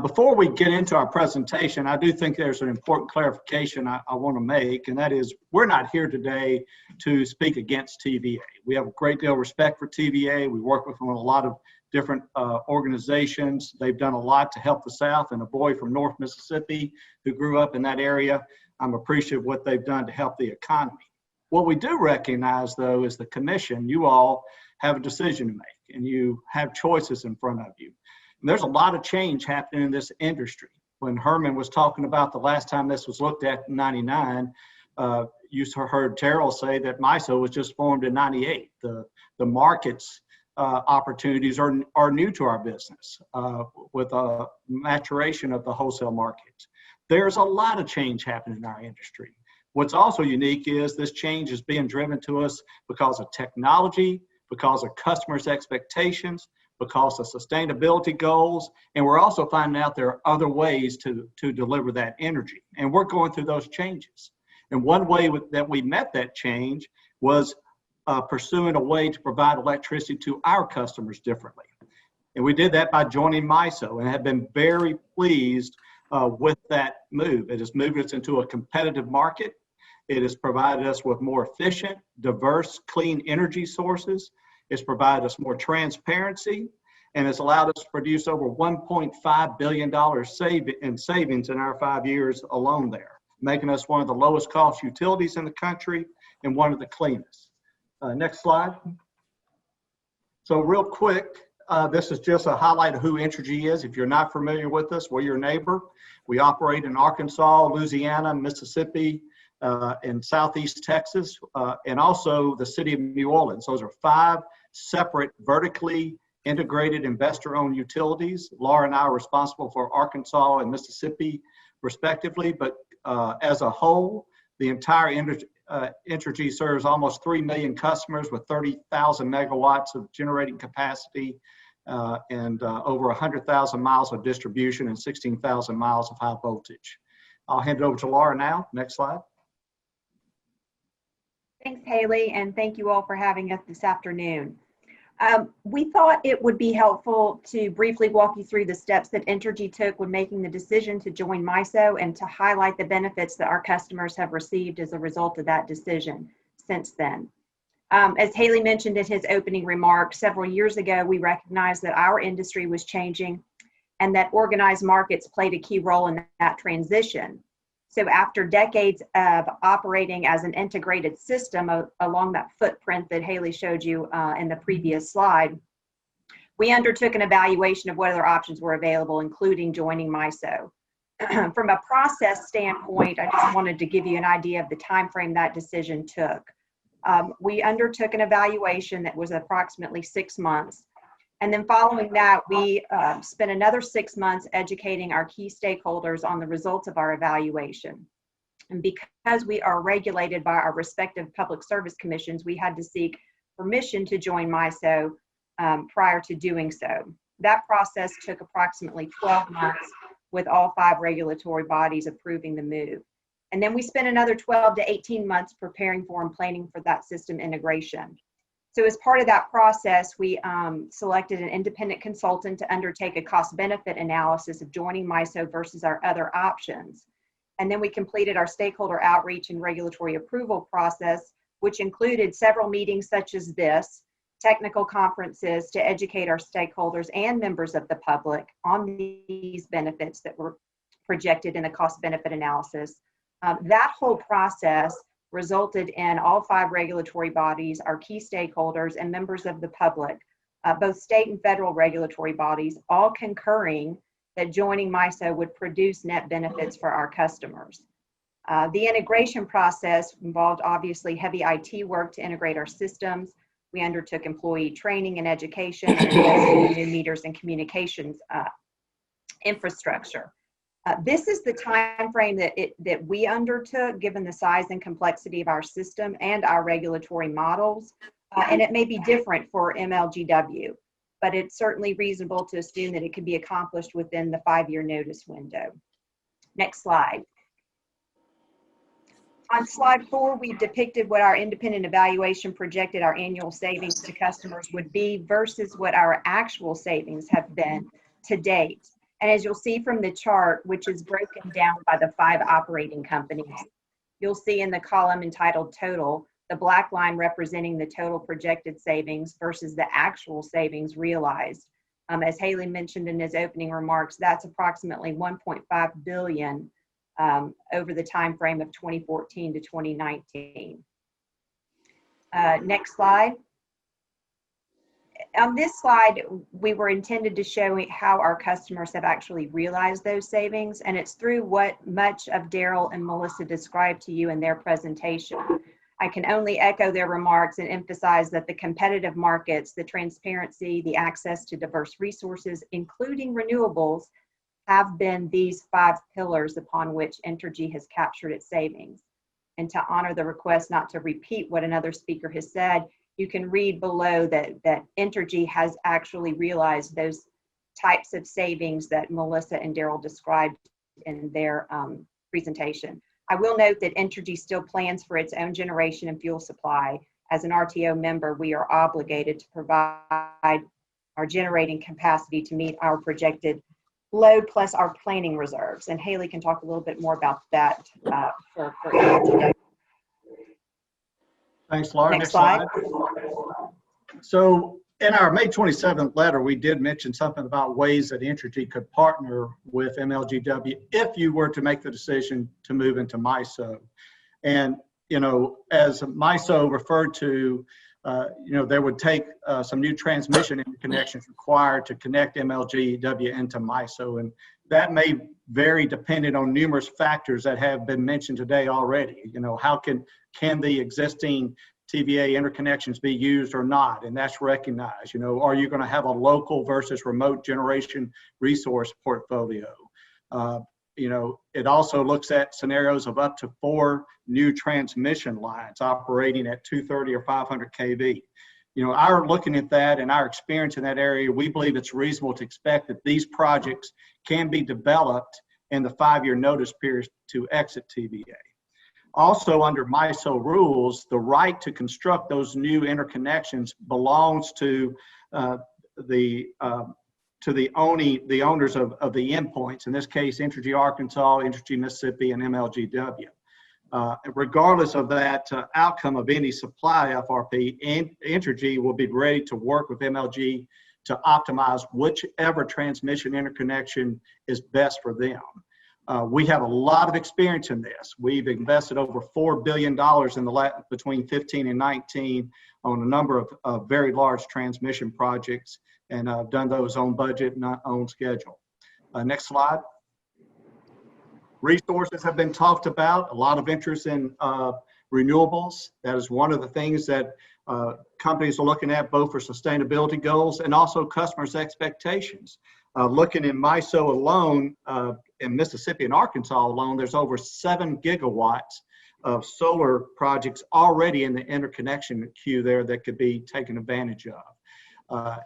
Before we get into our presentation, I do think there's an important clarification I want to make, and that is we're not here today to speak against TVA. We have a great deal of respect for TVA. We work with them on a lot of different organizations. They've done a lot to help the South, and a boy from North Mississippi who grew up in that area, I'm appreciative of what they've done to help the economy. What we do recognize, though, is the Commission, you all have a decision to make, and you have choices in front of you. And there's a lot of change happening in this industry. When Herman was talking about the last time this was looked at in 99, you heard Terrell say that MISO was just formed in 98. The markets opportunities are new to our business with a maturation of the wholesale markets. There's a lot of change happening in our industry. What's also unique is this change is being driven to us because of technology, because of customers' expectations, because of sustainability goals, and we're also finding out there are other ways to deliver that energy. And we're going through those changes. And one way that we met that change was pursuing a way to provide electricity to our customers differently. And we did that by joining MISO and have been very pleased with that move. It has moved us into a competitive market. It has provided us with more efficient, diverse, clean energy sources. It's provided us more transparency, and it's allowed us to produce over $1.5 billion in savings in our 5 years alone there, making us one of the lowest cost utilities in the country and one of the cleanest. Next slide. So real quick, this is just a highlight of who Entergy is. If you're not familiar with us, we're your neighbor. We operate in Arkansas, Louisiana, Mississippi, and Southeast Texas, and also the city of New Orleans. Those are 5 separate vertically integrated investor-owned utilities. Laura and I are responsible for Arkansas and Mississippi, respectively, but as a whole, the entire Entergy serves almost 3 million customers with 30,000 megawatts of generating capacity and over 100,000 miles of distribution and 16,000 miles of high voltage. I'll hand it over to Laura now. Next slide.
Thanks, Haley, and thank you all for having us this afternoon. We thought it would be helpful to briefly walk you through the steps that Entergy took when making the decision to join MISO and to highlight the benefits that our customers have received as a result of that decision since then. As Haley mentioned in his opening remarks, several years ago, we recognized that our industry was changing and that organized markets played a key role in that transition. So after decades of operating as an integrated system along that footprint that Haley showed you in the previous slide, we undertook an evaluation of what other options were available, including joining MISO. From a process standpoint, I just wanted to give you an idea of the time frame that decision took. We undertook an evaluation that was approximately 6 months. And then following that, we spent another 6 months educating our key stakeholders on the results of our evaluation. And because we are regulated by our respective public service commissions, we had to seek permission to join MISO prior to doing so. That process took approximately 12 months with all 5 regulatory bodies approving the move. And then we spent another 12 to 18 months preparing for and planning for that system integration. So as part of that process, we selected an independent consultant to undertake a cost-benefit analysis of joining MISO versus our other options. And then we completed our stakeholder outreach and regulatory approval process, which included several meetings such as this, technical conferences to educate our stakeholders and members of the public on these benefits that were projected in the cost-benefit analysis. That whole process resulted in all 5 regulatory bodies, our key stakeholders, and members of the public, both state and federal regulatory bodies, all concurring that joining MISO would produce net benefits for our customers. The integration process involved obviously heavy IT work to integrate our systems. We undertook employee training and education and invested in new meters and communications infrastructure. This is the time frame that we undertook, given the size and complexity of our system and our regulatory models, and it may be different for MLGW, but it's certainly reasonable to assume that it can be accomplished within the 5-year notice window. Next slide. On slide 4, we've depicted what our independent evaluation projected our annual savings to customers would be versus what our actual savings have been to date. And as you'll see from the chart, which is broken down by the 5 operating companies, you'll see in the column entitled Total, the black line representing the total projected savings versus the actual savings realized. As Haley mentioned in his opening remarks, that's approximately $1.5 billion over the time frame of 2014 to 2019. Next slide. On this slide, we were intended to show how our customers have actually realized those savings, and it's through what much of Daryl and Melissa described to you in their presentation. I can only echo their remarks and emphasize that the competitive markets, the transparency, the access to diverse resources, including renewables, have been these 5 pillars upon which Entergy has captured its savings. And to honor the request not to repeat what another speaker has said, you can read below that Entergy has actually realized those types of savings that Melissa and Daryl described in their presentation. I will note that Entergy still plans for its own generation and fuel supply, as an RTO member, we are obligated to provide our generating capacity to meet our projected load plus our planning reserves. And Haley can talk a little bit more about that for MLGW.
Thanks, Laura.
Next slide.
So in our May 27th letter, we did mention something about ways that Entergy could partner with MLGW if you were to make the decision to move into MISO. And, you know, as MISO referred to, you know, there would take some new transmission interconnections required to connect MLGW into MISO. And that may vary depending on numerous factors that have been mentioned today already. You know, how can the existing TVA interconnections be used or not? And that's recognized. You know, are you going to have a local versus remote generation resource portfolio? You know, it also looks at scenarios of up to 4 new transmission lines operating at 230 or 500 kV. You know, our looking at that and our experience in that area, we believe it's reasonable to expect that these projects can be developed in the 5-year notice period to exit TVA. Also, under MISO rules, the right to construct those new interconnections belongs to the owners of the endpoints, in this case, Entergy Arkansas, Entergy Mississippi, and MLGW. Regardless of that outcome of any supply FRP, Entergy will be ready to work with MLG to optimize whichever transmission interconnection is best for them. We have a lot of experience in this. We've invested over $4 billion in between 15 and 19 on a number of very large transmission projects, and I've done those on budget, not on schedule. Next slide. Resources have been talked about, a lot of interest in renewables. That is one of the things that companies are looking at, both for sustainability goals and also customers' expectations. Looking in MISO alone, in Mississippi and Arkansas alone, there's over 7 gigawatts of solar projects already in the interconnection queue there that could be taken advantage of.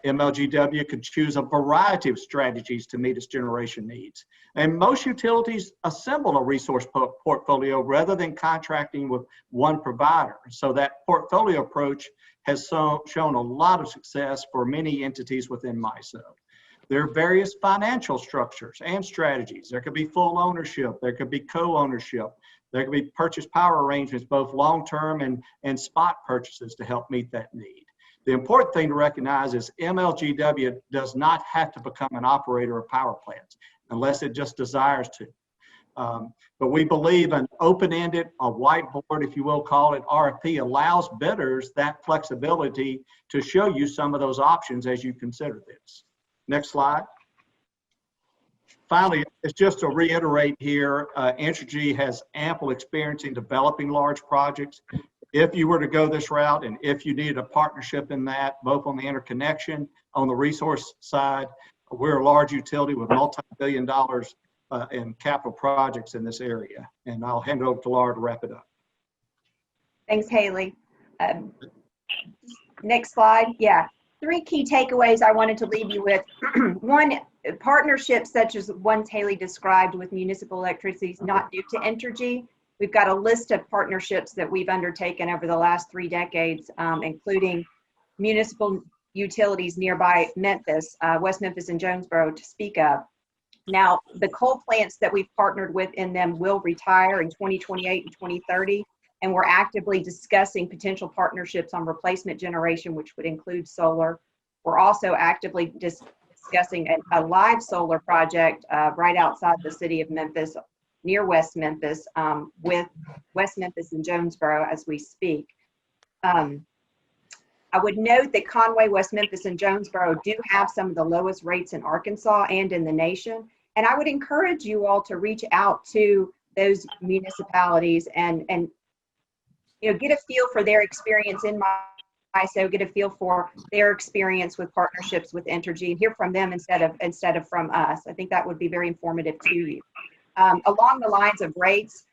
MLGW could choose a variety of strategies to meet its generation needs. And most utilities assemble a resource portfolio rather than contracting with one provider. So that portfolio approach has shown a lot of success for many entities within MISO. There are various financial structures and strategies. There could be full ownership, there could be co-ownership, there could be purchase power arrangements, both long-term and spot purchases to help meet that need. The important thing to recognize is MLGW does not have to become an operator of power plants unless it just desires to. But we believe an open-ended, a whiteboard, if you will call it, RFP allows bidders that flexibility to show you some of those options as you consider this. Next slide. Finally, it's just to reiterate here, Entergy has ample experience in developing large projects. If you were to go this route and if you needed a partnership in that, both on the interconnection, on the resource side, we're a large utility with multi-billion dollars in capital projects in this area. And I'll hand it over to Laura to wrap it up.
Thanks, Haley. Next slide. Yeah. 3 key takeaways I wanted to leave you with. One, partnerships such as ones Haley described with municipal electricity is not new to Entergy. We've got a list of partnerships that we've undertaken over the last 3 decades, including municipal utilities nearby Memphis, West Memphis and Jonesboro to speak of. Now, the coal plants that we've partnered with in them will retire in 2028 and 2030. And we're actively discussing potential partnerships on replacement generation, which would include solar. We're also actively discussing a live solar project right outside the city of Memphis, near West Memphis, with West Memphis and Jonesboro as we speak. I would note that Conway, West Memphis, and Jonesboro do have some of the lowest rates in Arkansas and in the nation. And I would encourage you all to reach out to those municipalities and you know, get a feel for their experience in MISO, get a feel for their experience with partnerships with Entergy, and hear from them instead of from us. I think that would be very informative to you. Along the lines of rates,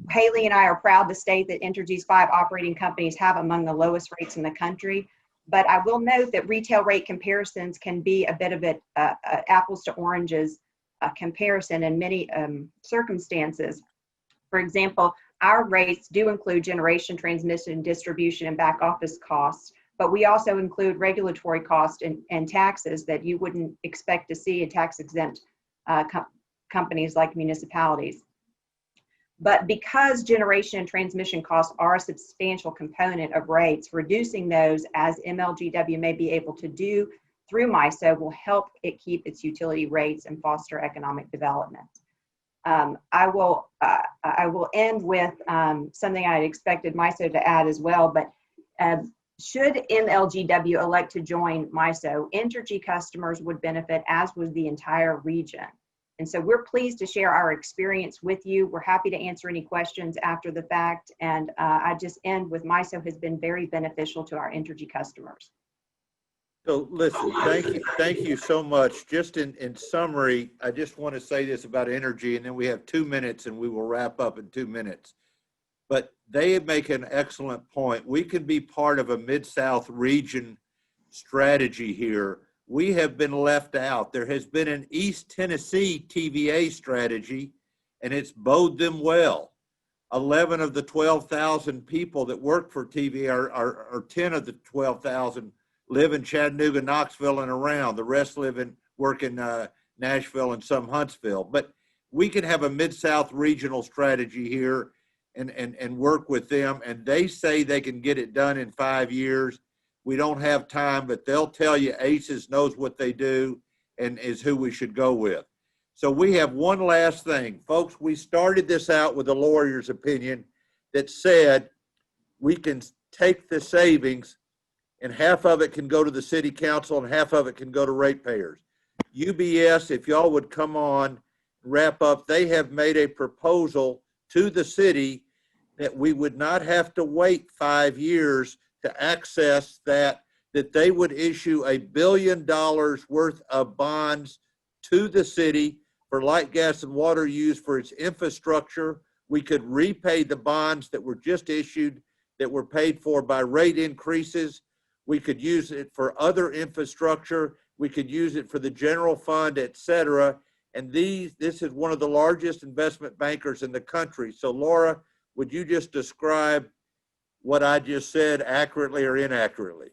Haley and I are proud to state that Entergy's 5 operating companies have among the lowest rates in the country. But I will note that retail rate comparisons can be a bit of an apples to oranges comparison in many circumstances. For example, Our rates do include generation, transmission, distribution, and back office costs, but we also include regulatory costs and taxes that you wouldn't expect to see in tax-exempt companies like municipalities. But because generation and transmission costs are a substantial component of rates, reducing those, as MLGW may be able to do through MISO, will help it keep its utility rates and foster economic development. I will end with something I had expected MISO to add as well, but should MLGW elect to join MISO, Entergy customers would benefit, as would the entire region. And so we're pleased to share our experience with you. We're happy to answer any questions after the fact. And I just end with MISO has been very beneficial to our Entergy customers.
So listen, thank you so much. Just in summary, I just want to say this about energy, and then we have 2 minutes and we will wrap up in 2 minutes. But they make an excellent point. We can be part of a Mid-South region strategy here. We have been left out. There has been an East Tennessee TVA strategy, and it's bode them well. 11 of the 12,000 people that work for TVA are 10 of the 12,000 live in Chattanooga, Knoxville, and around. The rest work in Nashville and some Huntsville. But we can have a Mid-South regional strategy here and work with them. And they say they can get it done in 5 years. We don't have time, but they'll tell you ACES knows what they do and is who we should go with. So we have one last thing. Folks, we started this out with a lawyer's opinion that said we can take the savings and half of it can go to the city council and half of it can go to ratepayers. UBS, if y'all would come on, wrap up, they have made a proposal to the city that we would not have to wait 5 years to access that they would issue $1 billion worth of bonds to the city for light, gas, and water use for its infrastructure. We could repay the bonds that were just issued that were paid for by rate increases. We could use it for other infrastructure. We could use it for the general fund, et cetera. And this is one of the largest investment bankers in the country. So Laura, would you just describe what I just said accurately or inaccurately?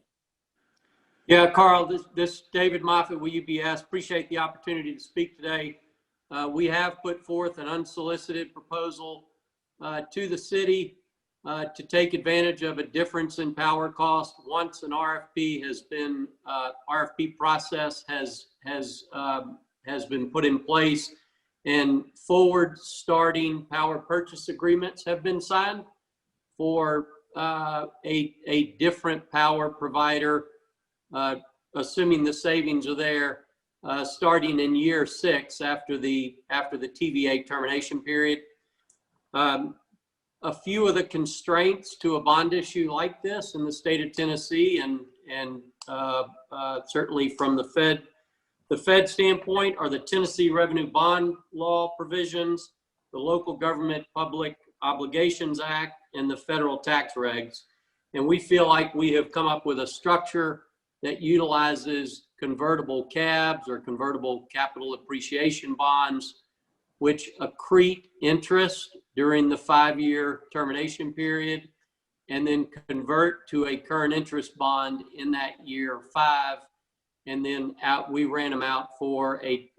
Yeah, Carl, this David Moffitt with UBS. Appreciate the opportunity to speak today. We have put forth an unsolicited proposal to the city to take advantage of a difference in power cost once an RFP has been RFP process has been put in place and forward starting power purchase agreements have been signed for a different power provider, assuming the savings are there, starting in year 6 after the TVA termination period. A few of the constraints to a bond issue like this in the state of Tennessee and certainly from the Fed standpoint are the Tennessee Revenue Bond Law provisions, the Local Government Public Obligations Act, and the federal tax regs. And we feel like we have come up with a structure that utilizes convertible CABs or convertible capital appreciation bonds, which accrete interest during the 5-year termination period and then convert to a current interest bond in that year 5. And then we ran them out for a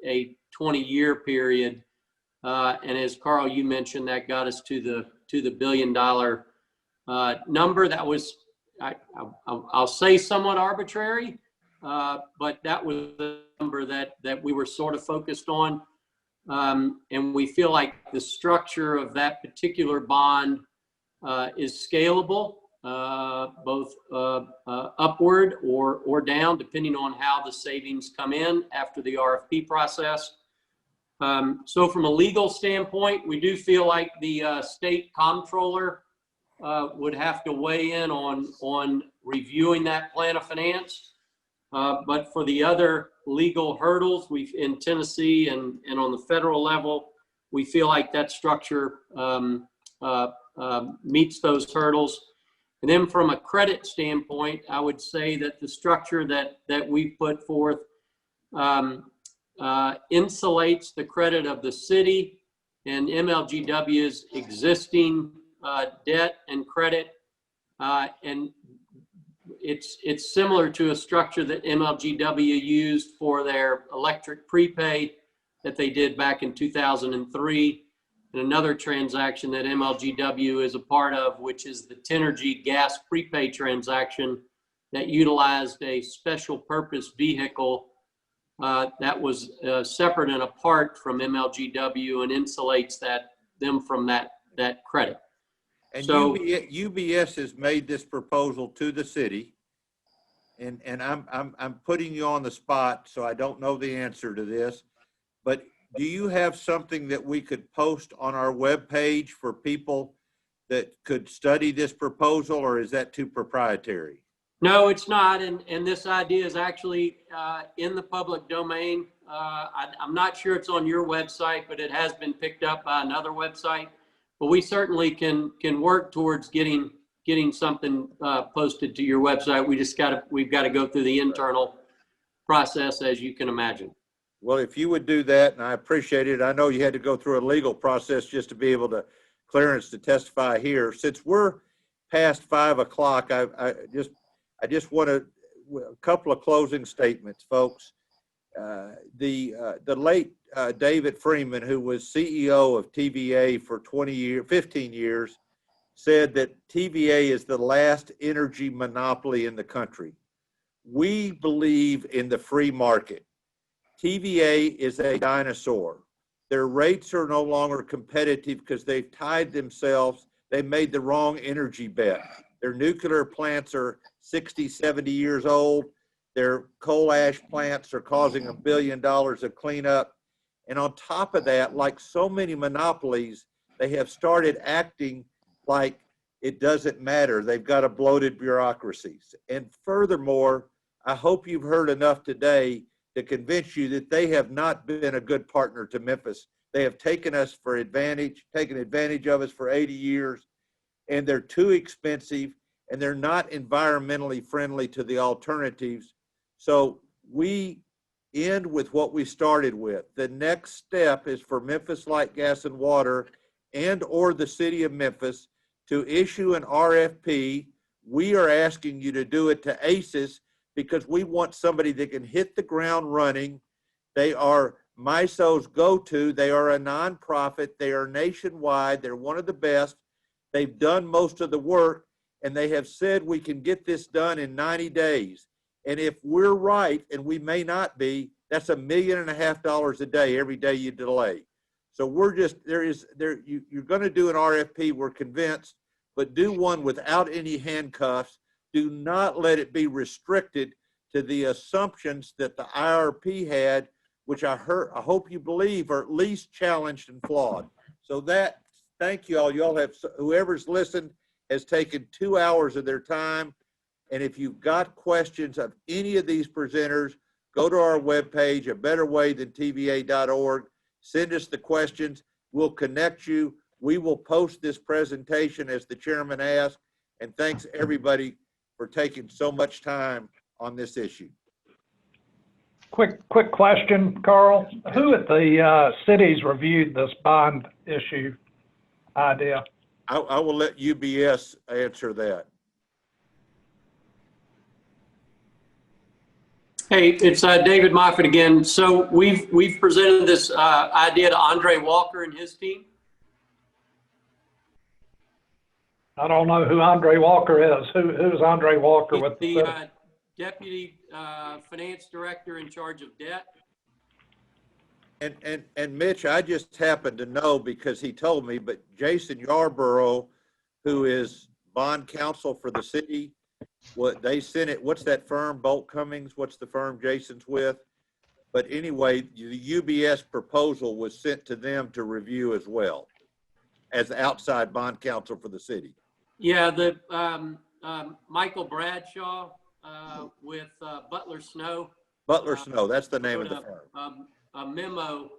20-year period. And as Carl, you mentioned, that got us to the $1 billion number. That was, I'll say, somewhat arbitrary, but that was the number that we were sort of focused on. And we feel like the structure of that particular bond is scalable, both upward or down, depending on how the savings come in after the RFP process. So from a legal standpoint, we do feel like the state comptroller would have to weigh in on reviewing that plan of finance. But for the other legal hurdles, we've in Tennessee and on the federal level, we feel like that structure meets those hurdles. And then from a credit standpoint, I would say that the structure that we've put forth insulates the credit of the city and MLGW's existing debt and credit, and it's similar to a structure that MLGW used for their electric prepaid that they did back in 2003, and another transaction that MLGW is a part of, which is the Tenergy gas prepaid transaction that utilized a special purpose vehicle that was separate and apart from MLGW and insulates them from that credit.
And
so,
UBS has made this proposal to the city, and I'm putting you on the spot, so I don't know the answer to this, but do you have something that we could post on our webpage for people that could study this proposal, or is that too proprietary?
No, it's not, and this idea is actually in the public domain. I'm not sure it's on your website, but it has been picked up by another website. But we certainly can work towards getting something posted to your website. We've got to go through the internal process, as you can imagine.
Well, if you would do that, and I appreciate it. I know you had to go through a legal process just to be able to clearance to testify here. Since we're past 5 o'clock, I just want a couple of closing statements, folks. The late David Freeman, who was CEO of TVA for 15 years, said that TVA is the last energy monopoly in the country. We believe in the free market. TVA is a dinosaur. Their rates are no longer competitive because they've tied themselves. They made the wrong energy bet. Their nuclear plants are 60, 70 years old. Their coal ash plants are causing $1 billion of cleanup. And on top of that, like so many monopolies, they have started acting like it doesn't matter. They've got a bloated bureaucracies. And furthermore, I hope you've heard enough today to convince you that they have not been a good partner to Memphis. They have taken advantage of us for 80 years, and they're too expensive, and they're not environmentally friendly to the alternatives. So we end with what we started with. The next step is for Memphis Light, Gas, and Water and or the city of Memphis to issue an RFP. We are asking you to do it to ACES because we want somebody that can hit the ground running. They are MISO's go-to. They are a nonprofit. They are nationwide. They're one of the best. They've done most of the work, and they have said we can get this done in 90 days. And if we're right, and we may not be, that's $1.5 million a day every day you delay. So we're just, you're going to do an RFP, we're convinced, but do one without any handcuffs. Do not let it be restricted to the assumptions that the IRP had, which I hope you believe are at least challenged and flawed. So thank you all. Y'all have, whoever's listened has taken 2 hours of their time. And if you've got questions of any of these presenters, go to our webpage, abetterwaythantva.org. Send us the questions. We'll connect you. We will post this presentation as the chairman asked. And thanks everybody for taking so much time on this issue.
Quick question, Carl. Who at the cities reviewed this bond issue idea?
I will let UBS answer that.
Hey, it's David Moffitt again. So we've presented this idea to Andre Walker and his team.
I don't know who Andre Walker is. Who's Andre Walker?
He's
with
the deputy finance director in charge of debt.
And Mitch, I just happened to know because he told me, but Jason Yarborough, who is bond counsel for the city, they sent it, what's that firm, Bolt Cummings? What's the firm Jason's with? But anyway, the UBS proposal was sent to them to review as well as outside bond counsel for the city.
Yeah, the Michael Bradshaw with Butler Snow.
Butler Snow, that's the name of the firm.
A memo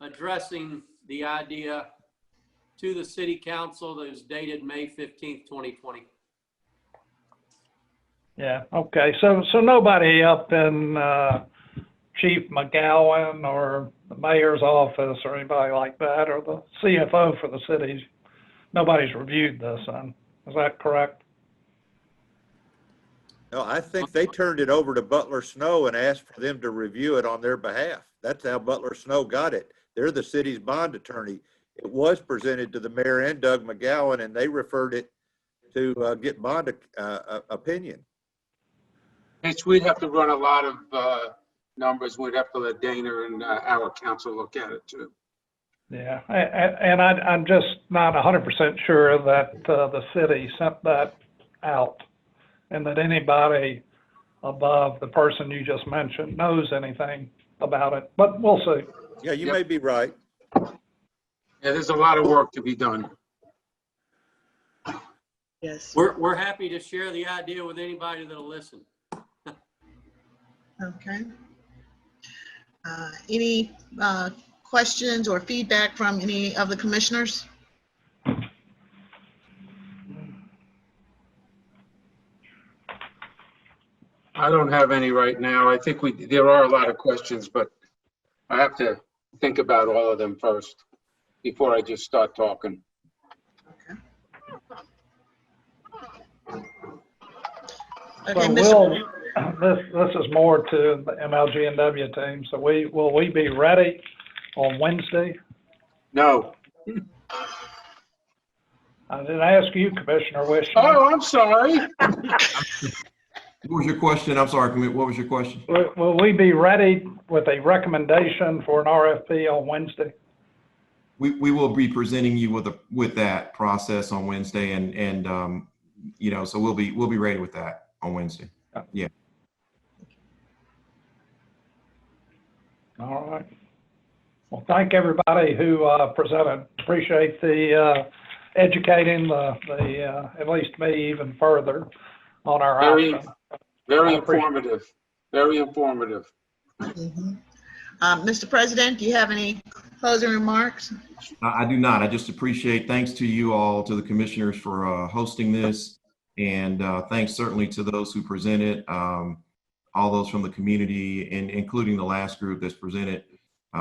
addressing the idea to the city council that was dated May 15th, 2020.
Yeah, okay. So nobody up in Chief McGowan or the mayor's office or anybody like that, or the CFO for the cities nobody's reviewed this, is that correct?
No, I think they turned it over to Butler Snow and asked for them to review it on their behalf. That's how Butler Snow got it. They're the city's bond attorney. It was presented to the mayor and Doug McGowan, and they referred it to get bond opinion.
Mitch, we'd have to run a lot of numbers. We'd have to let Dana and our council look at it too.
Yeah, and I'm just not 100% sure that the city sent that out and that anybody above the person you just mentioned knows anything about it, but we'll see.
Yeah, you may be right.
Yeah, there's a lot of work to be done.
Yes.
We're happy to share the idea with anybody that'll listen.
Okay. Any questions or feedback from any of the commissioners?
I don't have any right now. I think there are a lot of questions, but I have to think about all of them first before I just start talking.
So this is more to the MLGW team. So will we be ready on Wednesday?
No.
I didn't ask you, Commissioner Wish.
Oh, I'm sorry.
What was your question? I'm sorry, what was your question?
Will we be ready with a recommendation for an RFP on Wednesday?
We will be presenting you with that process on Wednesday, and you know, so we'll be ready with that on Wednesday. Yeah.
All right. Well, thank everybody who presented. Appreciate the educating at least me even further on our options.
Very informative. Very informative.
Mm-hmm. Mr. President, do you have any closing remarks?
I do not. I just appreciate, thanks to you all, to the commissioners for hosting this, and thanks certainly to those who presented, all those from the community, and including the last group that's presented.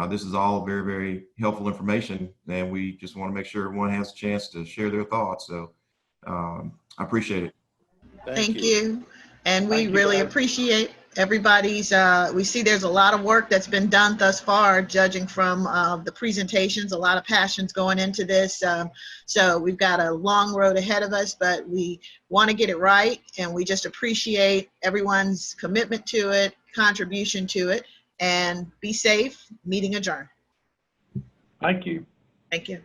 This is all very, very helpful information, and we just want to make sure everyone has a chance to share their thoughts. So I appreciate it.
Thank you. And we really appreciate everybody's, we see there's a lot of work that's been done thus far, judging from the presentations, a lot of passions going into this. So we've got a long road ahead of us, but we want to get it right. And we just appreciate everyone's commitment to it, contribution to it, and be safe. Meeting adjourned.
Thank you.
Thank you.